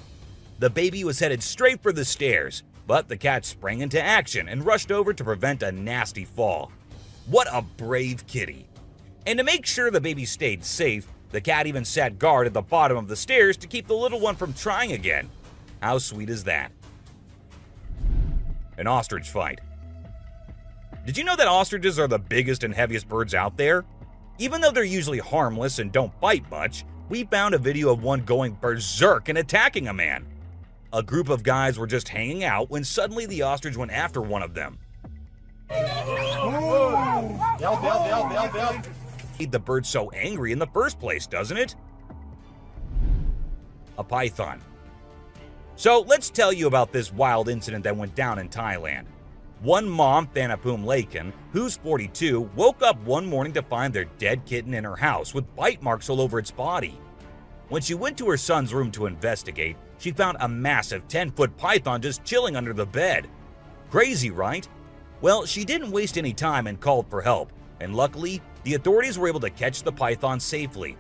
The baby was headed straight for the stairs, but the cat sprang into action and rushed over to prevent a nasty fall. What a brave kitty. And to make sure the baby stayed safe, the cat even sat guard at the bottom of the stairs to keep the little one from trying again. How sweet is that? An ostrich fight. Did you know that ostriches are the biggest and heaviest birds out there? Even though they're usually harmless and don't bite much, we found a video of one going berserk and attacking a man. A group of guys were just hanging out when suddenly the ostrich went after one of them. Made the bird so angry in the first place, doesn't it? A python. So let's tell you about this wild incident that went down in Thailand. One mom, Thanapum Laken, who's 42, woke up one morning to find their dead kitten in her house with bite marks all over its body. When she went to her son's room to investigate, she found a massive 10-foot python just chilling under the bed. Crazy, right? Well, she didn't waste any time and called for help, and luckily, the authorities were able to catch the python safely.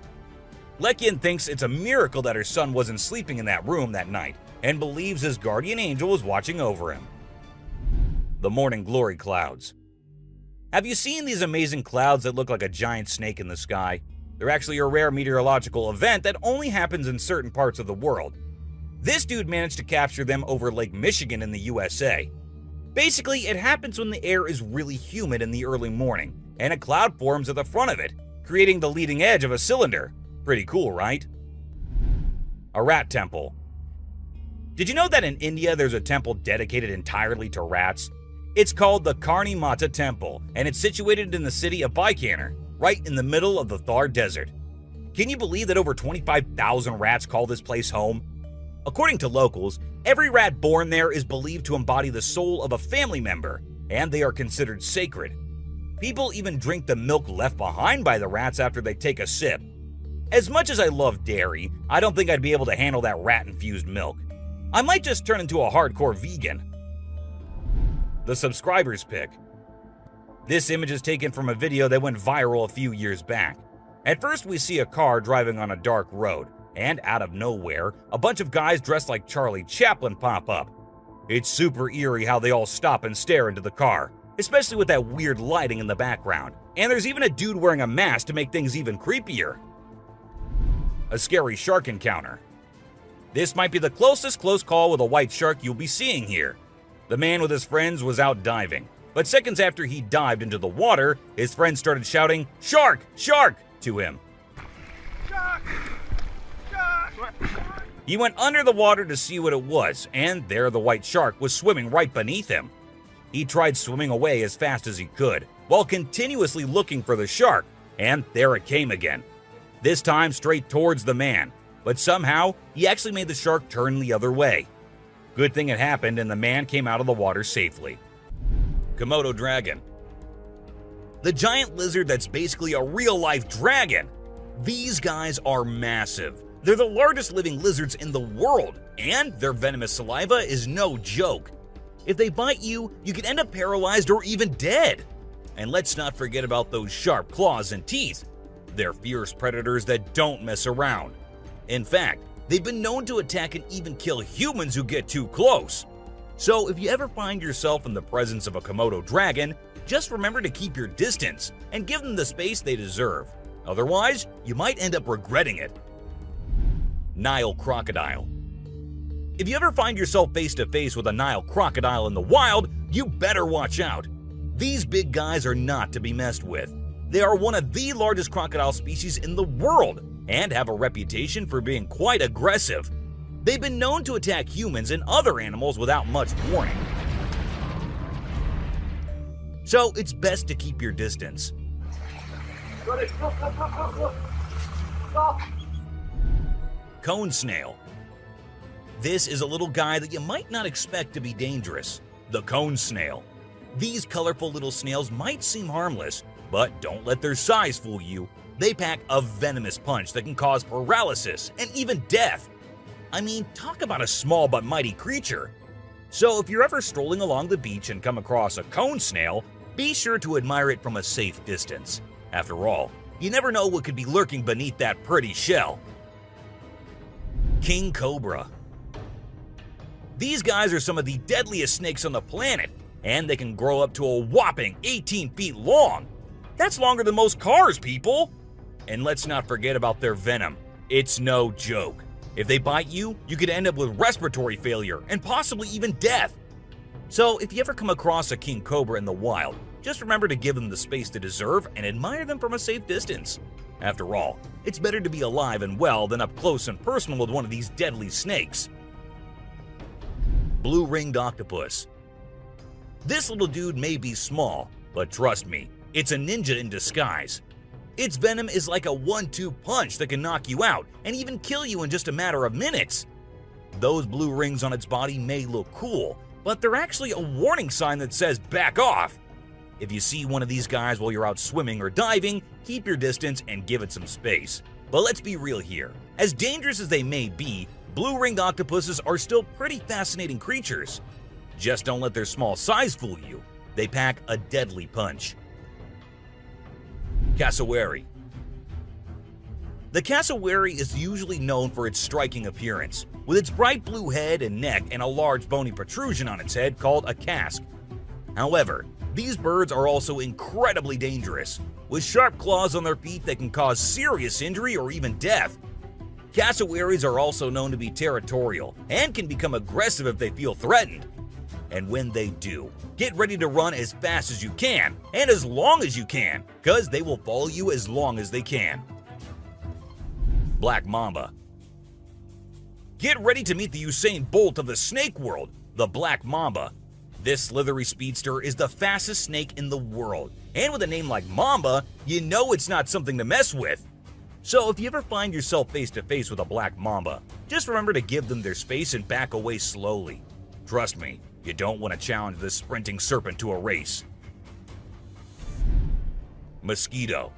Lekian thinks it's a miracle that her son wasn't sleeping in that room that night, and believes his guardian angel was watching over him. The morning glory clouds. Have you seen these amazing clouds that look like a giant snake in the sky? They're actually a rare meteorological event that only happens in certain parts of the world. This dude managed to capture them over Lake Michigan in the USA. Basically, it happens when the air is really humid in the early morning, and a cloud forms at the front of it, creating the leading edge of a cylinder. Pretty cool, right? A rat temple. Did you know that in India there's a temple dedicated entirely to rats? It's called the Karni Mata Temple, and it's situated in the city of Bikaner, right in the middle of the Thar Desert. Can you believe that over 25,000 rats call this place home? According to locals, every rat born there is believed to embody the soul of a family member, and they are considered sacred. People even drink the milk left behind by the rats after they take a sip. As much as I love dairy, I don't think I'd be able to handle that rat-infused milk. I might just turn into a hardcore vegan. The subscriber's pick. This image is taken from a video that went viral a few years back. At first, we see a car driving on a dark road, and out of nowhere, a bunch of guys dressed like Charlie Chaplin pop up. It's super eerie how they all stop and stare into the car, especially with that weird lighting in the background. And there's even a dude wearing a mask to make things even creepier. A scary shark encounter. This might be the closest close call with a white shark you'll be seeing here. The man with his friends was out diving, but seconds after he dived into the water, his friends started shouting, "Shark! Shark!" to him. Shark! Shark! He went under the water to see what it was, and there the white shark was swimming right beneath him. He tried swimming away as fast as he could, while continuously looking for the shark, and there it came again. This time straight towards the man, but somehow he actually made the shark turn the other way. Good thing it happened and the man came out of the water safely. Komodo dragon. The giant lizard that's basically a real-life dragon. These guys are massive. They're the largest living lizards in the world, and their venomous saliva is no joke. If they bite you, you can end up paralyzed or even dead. And let's not forget about those sharp claws and teeth. They're fierce predators that don't mess around. In fact, they've been known to attack and even kill humans who get too close. So if you ever find yourself in the presence of a Komodo dragon, just remember to keep your distance and give them the space they deserve. Otherwise, you might end up regretting it. Nile crocodile. If you ever find yourself face to face with a Nile crocodile in the wild, you better watch out. These big guys are not to be messed with. They are one of the largest crocodile species in the world and have a reputation for being quite aggressive. They've been known to attack humans and other animals without much warning. so it's best to keep your distance. Cone snail. This is a little guy that you might not expect to be dangerous. The cone snail. These colorful little snails might seem harmless, but don't let their size fool you. They pack a venomous punch that can cause paralysis and even death. I mean, talk about a small but mighty creature. So if you're ever strolling along the beach and come across a cone snail, be sure to admire it from a safe distance. After all, you never know what could be lurking beneath that pretty shell. King cobra. These guys are some of the deadliest snakes on the planet, and they can grow up to a whopping 18 feet long. That's longer than most cars, people! And let's not forget about their venom. It's no joke. If they bite you, you could end up with respiratory failure and possibly even death. So if you ever come across a king cobra in the wild, just remember to give them the space they deserve and admire them from a safe distance. After all, it's better to be alive and well than up close and personal with one of these deadly snakes. Blue-ringed octopus. This little dude may be small, but trust me, it's a ninja in disguise. Its venom is like a 1-2 punch that can knock you out and even kill you in just a matter of minutes. Those blue rings on its body may look cool, but they're actually a warning sign that says back off. If you see one of these guys while you're out swimming or diving, keep your distance and give it some space. But let's be real here. As dangerous as they may be, blue-ringed octopuses are still pretty fascinating creatures. Just don't let their small size fool you. They pack a deadly punch. Cassowary. The cassowary is usually known for its striking appearance, with its bright blue head and neck and a large bony protrusion on its head called a casque. However, these birds are also incredibly dangerous, with sharp claws on their feet that can cause serious injury or even death. Cassowaries are also known to be territorial and can become aggressive if they feel threatened. And when they do, get ready to run as fast as you can and as long as you can, because they will follow you as long as they can. Black mamba. Get ready to meet the Usain Bolt of the snake world, the black mamba. This slithery speedster is the fastest snake in the world, and with a name like Mamba, you know it's not something to mess with. So if you ever find yourself face to face with a black mamba, just remember to give them their space and back away slowly. Trust me, you don't want to challenge this sprinting serpent to a race. Mosquito.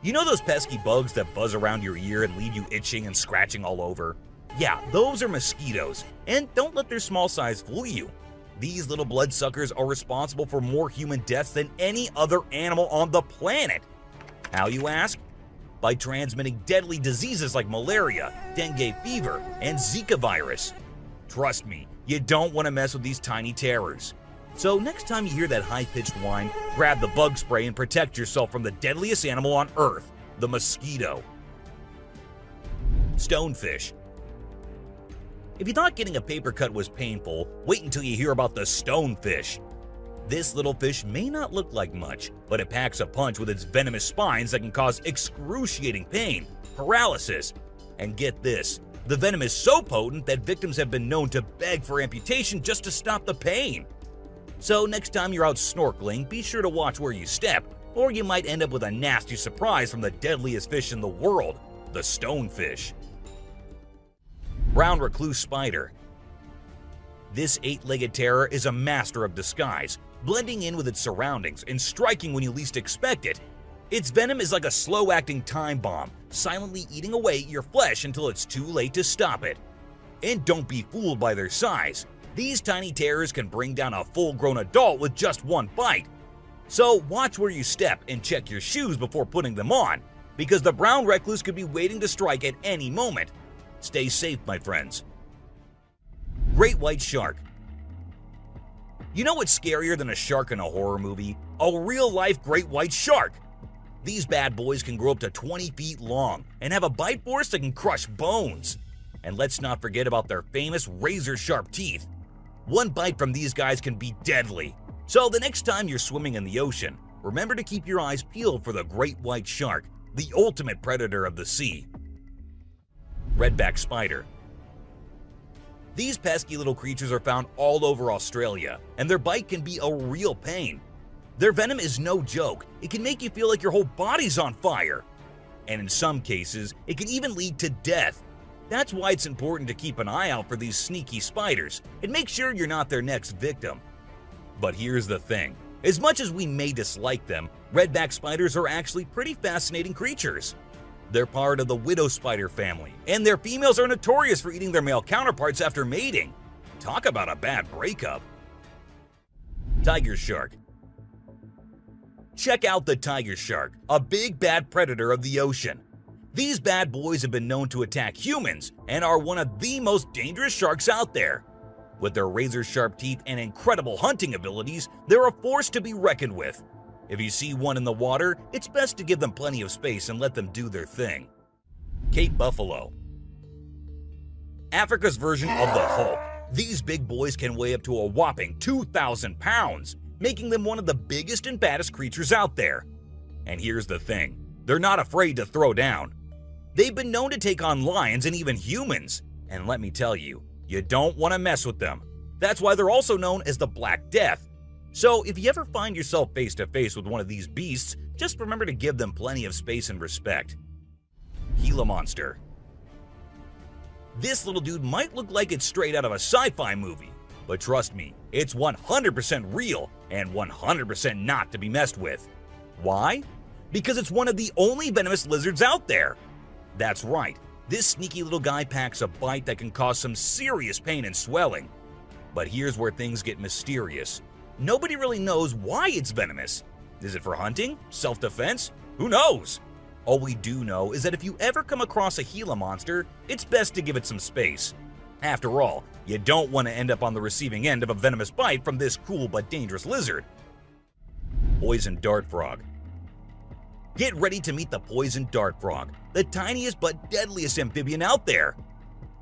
You know those pesky bugs that buzz around your ear and leave you itching and scratching all over? Yeah, those are mosquitoes, and don't let their small size fool you. These little bloodsuckers are responsible for more human deaths than any other animal on the planet. How, you ask? By transmitting deadly diseases like malaria, dengue fever, and Zika virus. Trust me, you don't want to mess with these tiny terrors. So next time you hear that high-pitched whine, grab the bug spray and protect yourself from the deadliest animal on Earth, the mosquito. Stonefish. If you thought getting a paper cut was painful, wait until you hear about the stonefish. This little fish may not look like much, but it packs a punch with its venomous spines that can cause excruciating pain, paralysis, and get this, the venom is so potent that victims have been known to beg for amputation just to stop the pain. So next time you're out snorkeling, be sure to watch where you step, or you might end up with a nasty surprise from the deadliest fish in the world, the stonefish. Brown recluse spider. This 8-legged terror is a master of disguise, blending in with its surroundings and striking when you least expect it. Its venom is like a slow-acting time bomb, silently eating away at your flesh until it's too late to stop it. And don't be fooled by their size. These tiny terrors can bring down a full-grown adult with just one bite. So watch where you step and check your shoes before putting them on, because the brown recluse could be waiting to strike at any moment. Stay safe, my friends. Great white shark. You know what's scarier than a shark in a horror movie? A real-life great white shark. These bad boys can grow up to 20 feet long and have a bite force that can crush bones. And let's not forget about their famous razor-sharp teeth. One bite from these guys can be deadly. So the next time you're swimming in the ocean, remember to keep your eyes peeled for the great white shark, the ultimate predator of the sea. Redback spider. These pesky little creatures are found all over Australia, and their bite can be a real pain. Their venom is no joke. It can make you feel like your whole body's on fire. And in some cases, it can even lead to death. That's why it's important to keep an eye out for these sneaky spiders and make sure you're not their next victim. But here's the thing. As much as we may dislike them, redback spiders are actually pretty fascinating creatures. They're part of the widow spider family, and their females are notorious for eating their male counterparts after mating. Talk about a bad breakup. Tiger shark. Check out the tiger shark, a big bad predator of the ocean. These bad boys have been known to attack humans and are one of the most dangerous sharks out there. With their razor-sharp teeth and incredible hunting abilities, they're a force to be reckoned with. If you see one in the water, it's best to give them plenty of space and let them do their thing. Cape buffalo. Africa's version of the Hulk. These big boys can weigh up to a whopping 2,000 pounds, making them one of the biggest and baddest creatures out there. And here's the thing, they're not afraid to throw down. They've been known to take on lions and even humans, and let me tell you, you don't want to mess with them. That's why they're also known as the Black Death. So if you ever find yourself face to face with one of these beasts, just remember to give them plenty of space and respect. Gila monster. This little dude might look like it's straight out of a sci-fi movie, but trust me, it's 100% real and 100% not to be messed with. Why? Because it's one of the only venomous lizards out there. That's right, this sneaky little guy packs a bite that can cause some serious pain and swelling. But here's where things get mysterious. Nobody really knows why it's venomous. Is it for hunting? Self-defense? Who knows? All we do know is that if you ever come across a Gila monster, it's best to give it some space. After all, you don't want to end up on the receiving end of a venomous bite from this cool but dangerous lizard. Poison dart frog. Get ready to meet the poison dart frog, the tiniest but deadliest amphibian out there.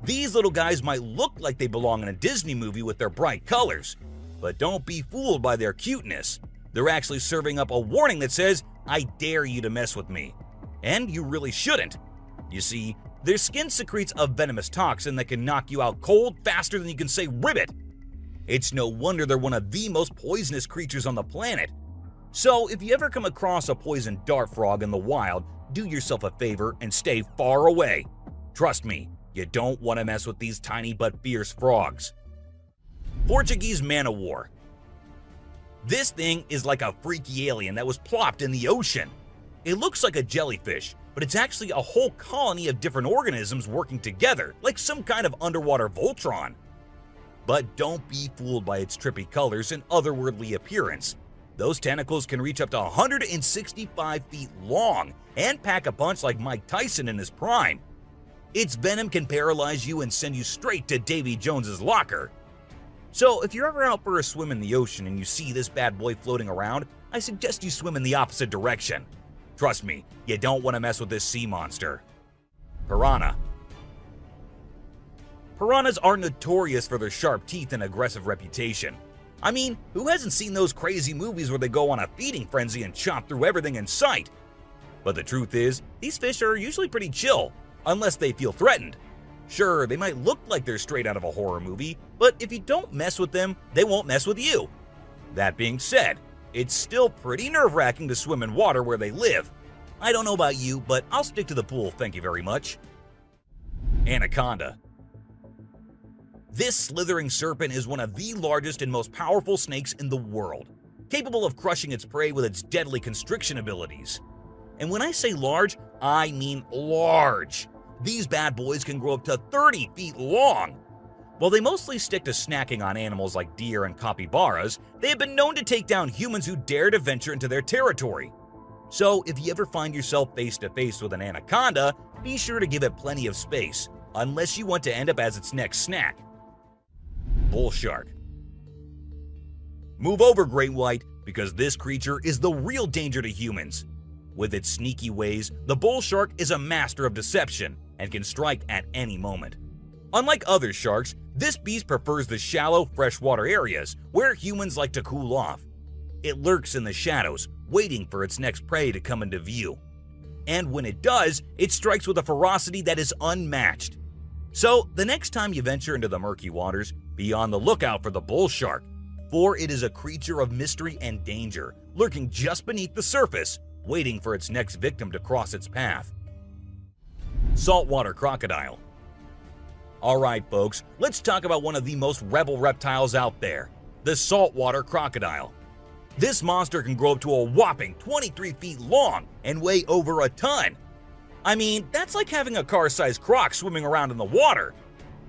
These little guys might look like they belong in a Disney movie with their bright colors, but don't be fooled by their cuteness. They're actually serving up a warning that says, "I dare you to mess with me." And you really shouldn't. You see, their skin secretes a venomous toxin that can knock you out cold faster than you can say ribbit. It's no wonder they're one of the most poisonous creatures on the planet. So if you ever come across a poison dart frog in the wild, do yourself a favor and stay far away. Trust me, you don't want to mess with these tiny but fierce frogs. Portuguese man-o'-war. This thing is like a freaky alien that was plopped in the ocean. It looks like a jellyfish, but it's actually a whole colony of different organisms working together, like some kind of underwater Voltron. But don't be fooled by its trippy colors and otherworldly appearance. Those tentacles can reach up to 165 feet long and pack a punch like Mike Tyson in his prime. Its venom can paralyze you and send you straight to Davy Jones's locker. So if you're ever out for a swim in the ocean and you see this bad boy floating around, I suggest you swim in the opposite direction. Trust me, you don't want to mess with this sea monster. Piranha. Piranhas are notorious for their sharp teeth and aggressive reputation. I mean, who hasn't seen those crazy movies where they go on a feeding frenzy and chomp through everything in sight? But the truth is, these fish are usually pretty chill, unless they feel threatened. Sure, they might look like they're straight out of a horror movie, but if you don't mess with them, they won't mess with you. That being said, it's still pretty nerve-wracking to swim in water where they live. I don't know about you, but I'll stick to the pool, thank you very much. Anaconda. This slithering serpent is one of the largest and most powerful snakes in the world, capable of crushing its prey with its deadly constriction abilities. And when I say large, I mean large. These bad boys can grow up to 30 feet long. While they mostly stick to snacking on animals like deer and capybaras, they have been known to take down humans who dare to venture into their territory. So if you ever find yourself face to face with an anaconda, be sure to give it plenty of space, unless you want to end up as its next snack. Bull shark. Move over, great white, because this creature is the real danger to humans. With its sneaky ways, the bull shark is a master of deception and can strike at any moment. Unlike other sharks, this beast prefers the shallow, freshwater areas where humans like to cool off. It lurks in the shadows, waiting for its next prey to come into view. And when it does, it strikes with a ferocity that is unmatched. So, the next time you venture into the murky waters, be on the lookout for the bull shark. for it is a creature of mystery and danger, lurking just beneath the surface, waiting for its next victim to cross its path. Saltwater crocodile. Alright folks, let's talk about one of the most rebel reptiles out there, the saltwater crocodile. This monster can grow up to a whopping 23 feet long and weigh over a ton. I mean, that's like having a car-sized croc swimming around in the water.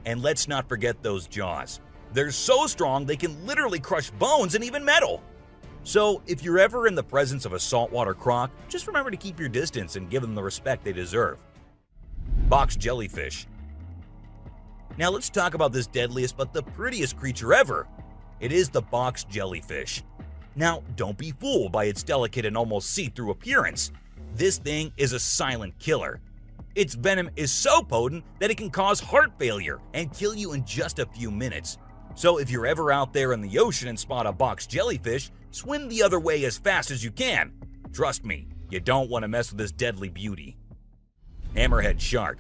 And let's not forget those jaws. They're so strong they can literally crush bones and even metal. So if you're ever in the presence of a saltwater croc, just remember to keep your distance and give them the respect they deserve. Box jellyfish. Now let's talk about this deadliest but the prettiest creature ever. It is the box jellyfish. Now don't be fooled by its delicate and almost see-through appearance. This thing is a silent killer. Its venom is so potent that it can cause heart failure and kill you in just a few minutes. So if you're ever out there in the ocean and spot a box jellyfish, swim the other way as fast as you can. Trust me, you don't want to mess with this deadly beauty. Hammerhead shark.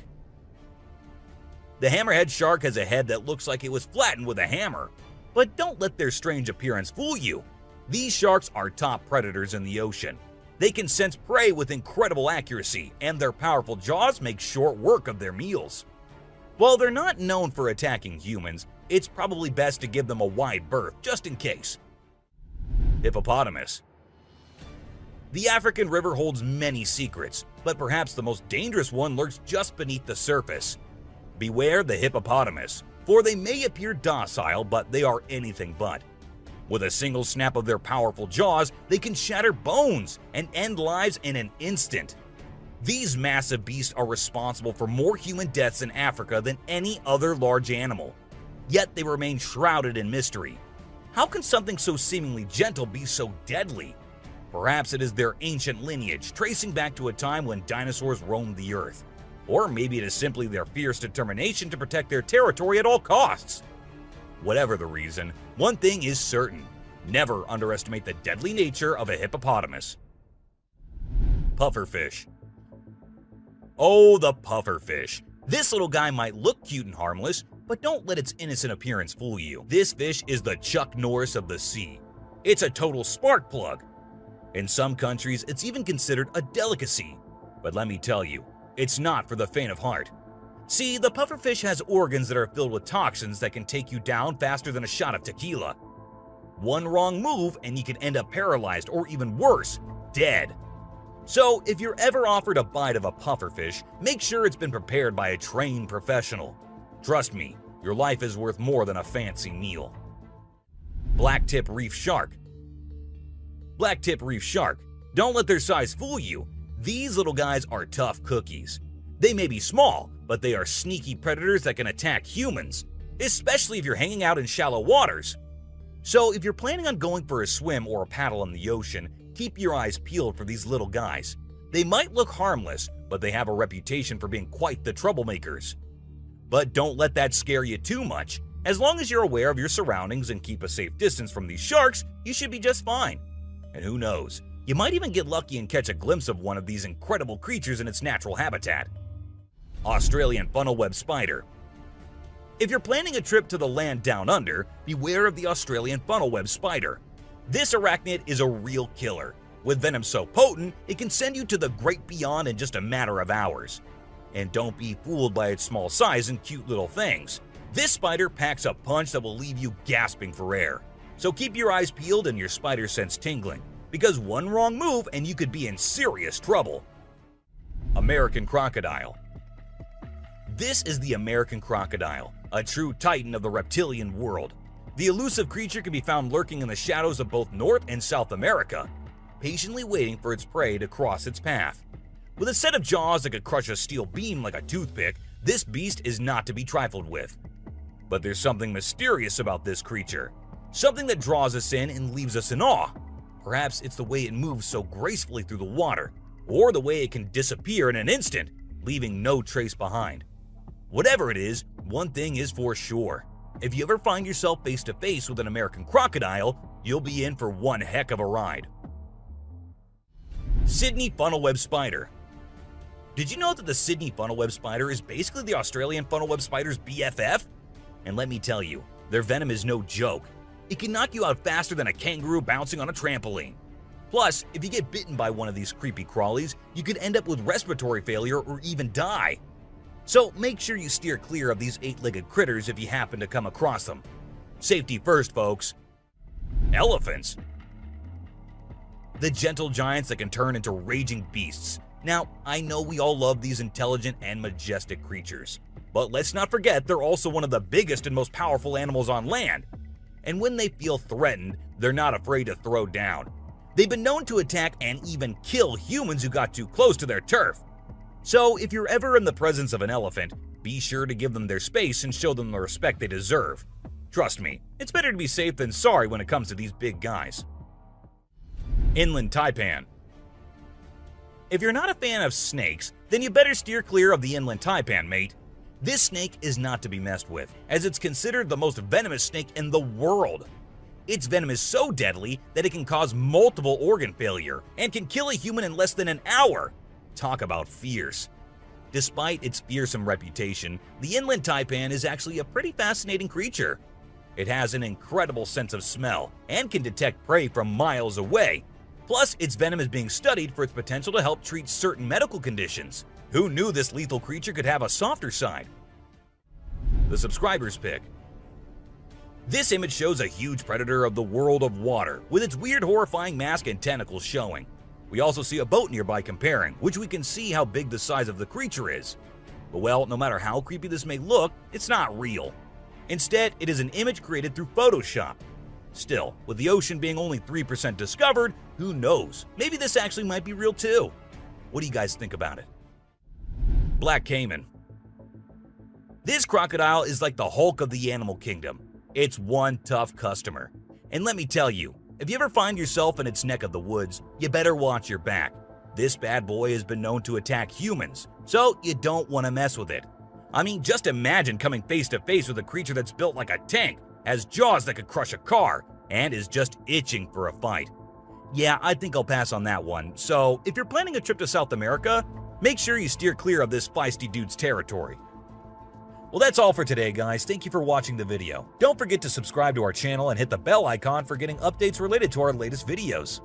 The hammerhead shark has a head that looks like it was flattened with a hammer. But don't let their strange appearance fool you. These sharks are top predators in the ocean. They can sense prey with incredible accuracy, and their powerful jaws make short work of their meals. While they're not known for attacking humans, it's probably best to give them a wide berth just in case. Hippopotamus. The African river holds many secrets, but perhaps the most dangerous one lurks just beneath the surface. Beware the hippopotamus, for they may appear docile, but they are anything but. With a single snap of their powerful jaws, they can shatter bones and end lives in an instant. These massive beasts are responsible for more human deaths in Africa than any other large animal. Yet they remain shrouded in mystery. How can something so seemingly gentle be so deadly? Perhaps it is their ancient lineage, tracing back to a time when dinosaurs roamed the earth. Or maybe it is simply their fierce determination to protect their territory at all costs. Whatever the reason, one thing is certain: never underestimate the deadly nature of a hippopotamus. Pufferfish. Oh, the pufferfish. This little guy might look cute and harmless, but don't let its innocent appearance fool you. This fish is the Chuck Norris of the sea. It's a total spark plug. In some countries, it's even considered a delicacy. But let me tell you, it's not for the faint of heart. See, the pufferfish has organs that are filled with toxins that can take you down faster than a shot of tequila. One wrong move and you can end up paralyzed or even worse, dead. So if you're ever offered a bite of a pufferfish, make sure it's been prepared by a trained professional. Trust me, your life is worth more than a fancy meal. Blacktip reef shark. Blacktip reef shark. Don't let their size fool you. These little guys are tough cookies. They may be small, but they are sneaky predators that can attack humans, especially if you're hanging out in shallow waters. So if you're planning on going for a swim or a paddle in the ocean, keep your eyes peeled for these little guys. They might look harmless, but they have a reputation for being quite the troublemakers. But don't let that scare you too much. As long as you're aware of your surroundings and keep a safe distance from these sharks, you should be just fine. And who knows, you might even get lucky and catch a glimpse of one of these incredible creatures in its natural habitat. Australian funnel-web spider. If you're planning a trip to the land down under, beware of the Australian funnel-web spider. This arachnid is a real killer. With venom so potent, it can send you to the great beyond in just a matter of hours. And don't be fooled by its small size and cute little things. This spider packs a punch that will leave you gasping for air. So keep your eyes peeled and your spider sense tingling, because one wrong move and you could be in serious trouble. American crocodile. This is the American crocodile, a true titan of the reptilian world. The elusive creature can be found lurking in the shadows of both North and South America, patiently waiting for its prey to cross its path. With a set of jaws that could crush a steel beam like a toothpick, this beast is not to be trifled with. But there's something mysterious about this creature, something that draws us in and leaves us in awe. Perhaps it's the way it moves so gracefully through the water, or the way it can disappear in an instant, leaving no trace behind. Whatever it is, one thing is for sure. If you ever find yourself face to face with an American crocodile, you'll be in for one heck of a ride. Sydney funnel-web spider. Did you know that the Sydney funnel-web spider is basically the Australian funnel-web spider's BFF? And let me tell you, their venom is no joke. It can knock you out faster than a kangaroo bouncing on a trampoline. Plus, if you get bitten by one of these creepy crawlies, you could end up with respiratory failure or even die. So make sure you steer clear of these 8-legged critters if you happen to come across them. Safety first, folks. Elephants. The gentle giants that can turn into raging beasts. Now, I know we all love these intelligent and majestic creatures, but let's not forget they're also one of the biggest and most powerful animals on land. And when they feel threatened, they're not afraid to throw down. They've been known to attack and even kill humans who got too close to their turf. So if you're ever in the presence of an elephant, be sure to give them their space and show them the respect they deserve. Trust me, it's better to be safe than sorry when it comes to these big guys. Inland taipan. If you're not a fan of snakes, then you better steer clear of the inland taipan, mate. This snake is not to be messed with, as it's considered the most venomous snake in the world. Its venom is so deadly that it can cause multiple organ failure and can kill a human in less than an hour. Talk about fierce. Despite its fearsome reputation, the inland taipan is actually a pretty fascinating creature. It has an incredible sense of smell and can detect prey from miles away. Plus, its venom is being studied for its potential to help treat certain medical conditions. Who knew this lethal creature could have a softer side? The subscriber's pick. This image shows a huge predator of the world of water, with its weird horrifying mask and tentacles showing. We also see a boat nearby comparing, which we can see how big the size of the creature is. But well, no matter how creepy this may look, it's not real. Instead, it is an image created through Photoshop. Still, with the ocean being only 3% discovered, who knows? Maybe this actually might be real too. What do you guys think about it? Black caiman. This crocodile is like the Hulk of the animal kingdom. It's one tough customer. And let me tell you, if you ever find yourself in its neck of the woods, you better watch your back. This bad boy has been known to attack humans, so you don't want to mess with it. I mean, just imagine coming face to face with a creature that's built like a tank, has jaws that could crush a car, and is just itching for a fight. Yeah, I think I'll pass on that one, so if you're planning a trip to South America, make sure you steer clear of this feisty dude's territory. Well, that's all for today, guys. Thank you for watching the video. Don't forget to subscribe to our channel and hit the bell icon for getting updates related to our latest videos.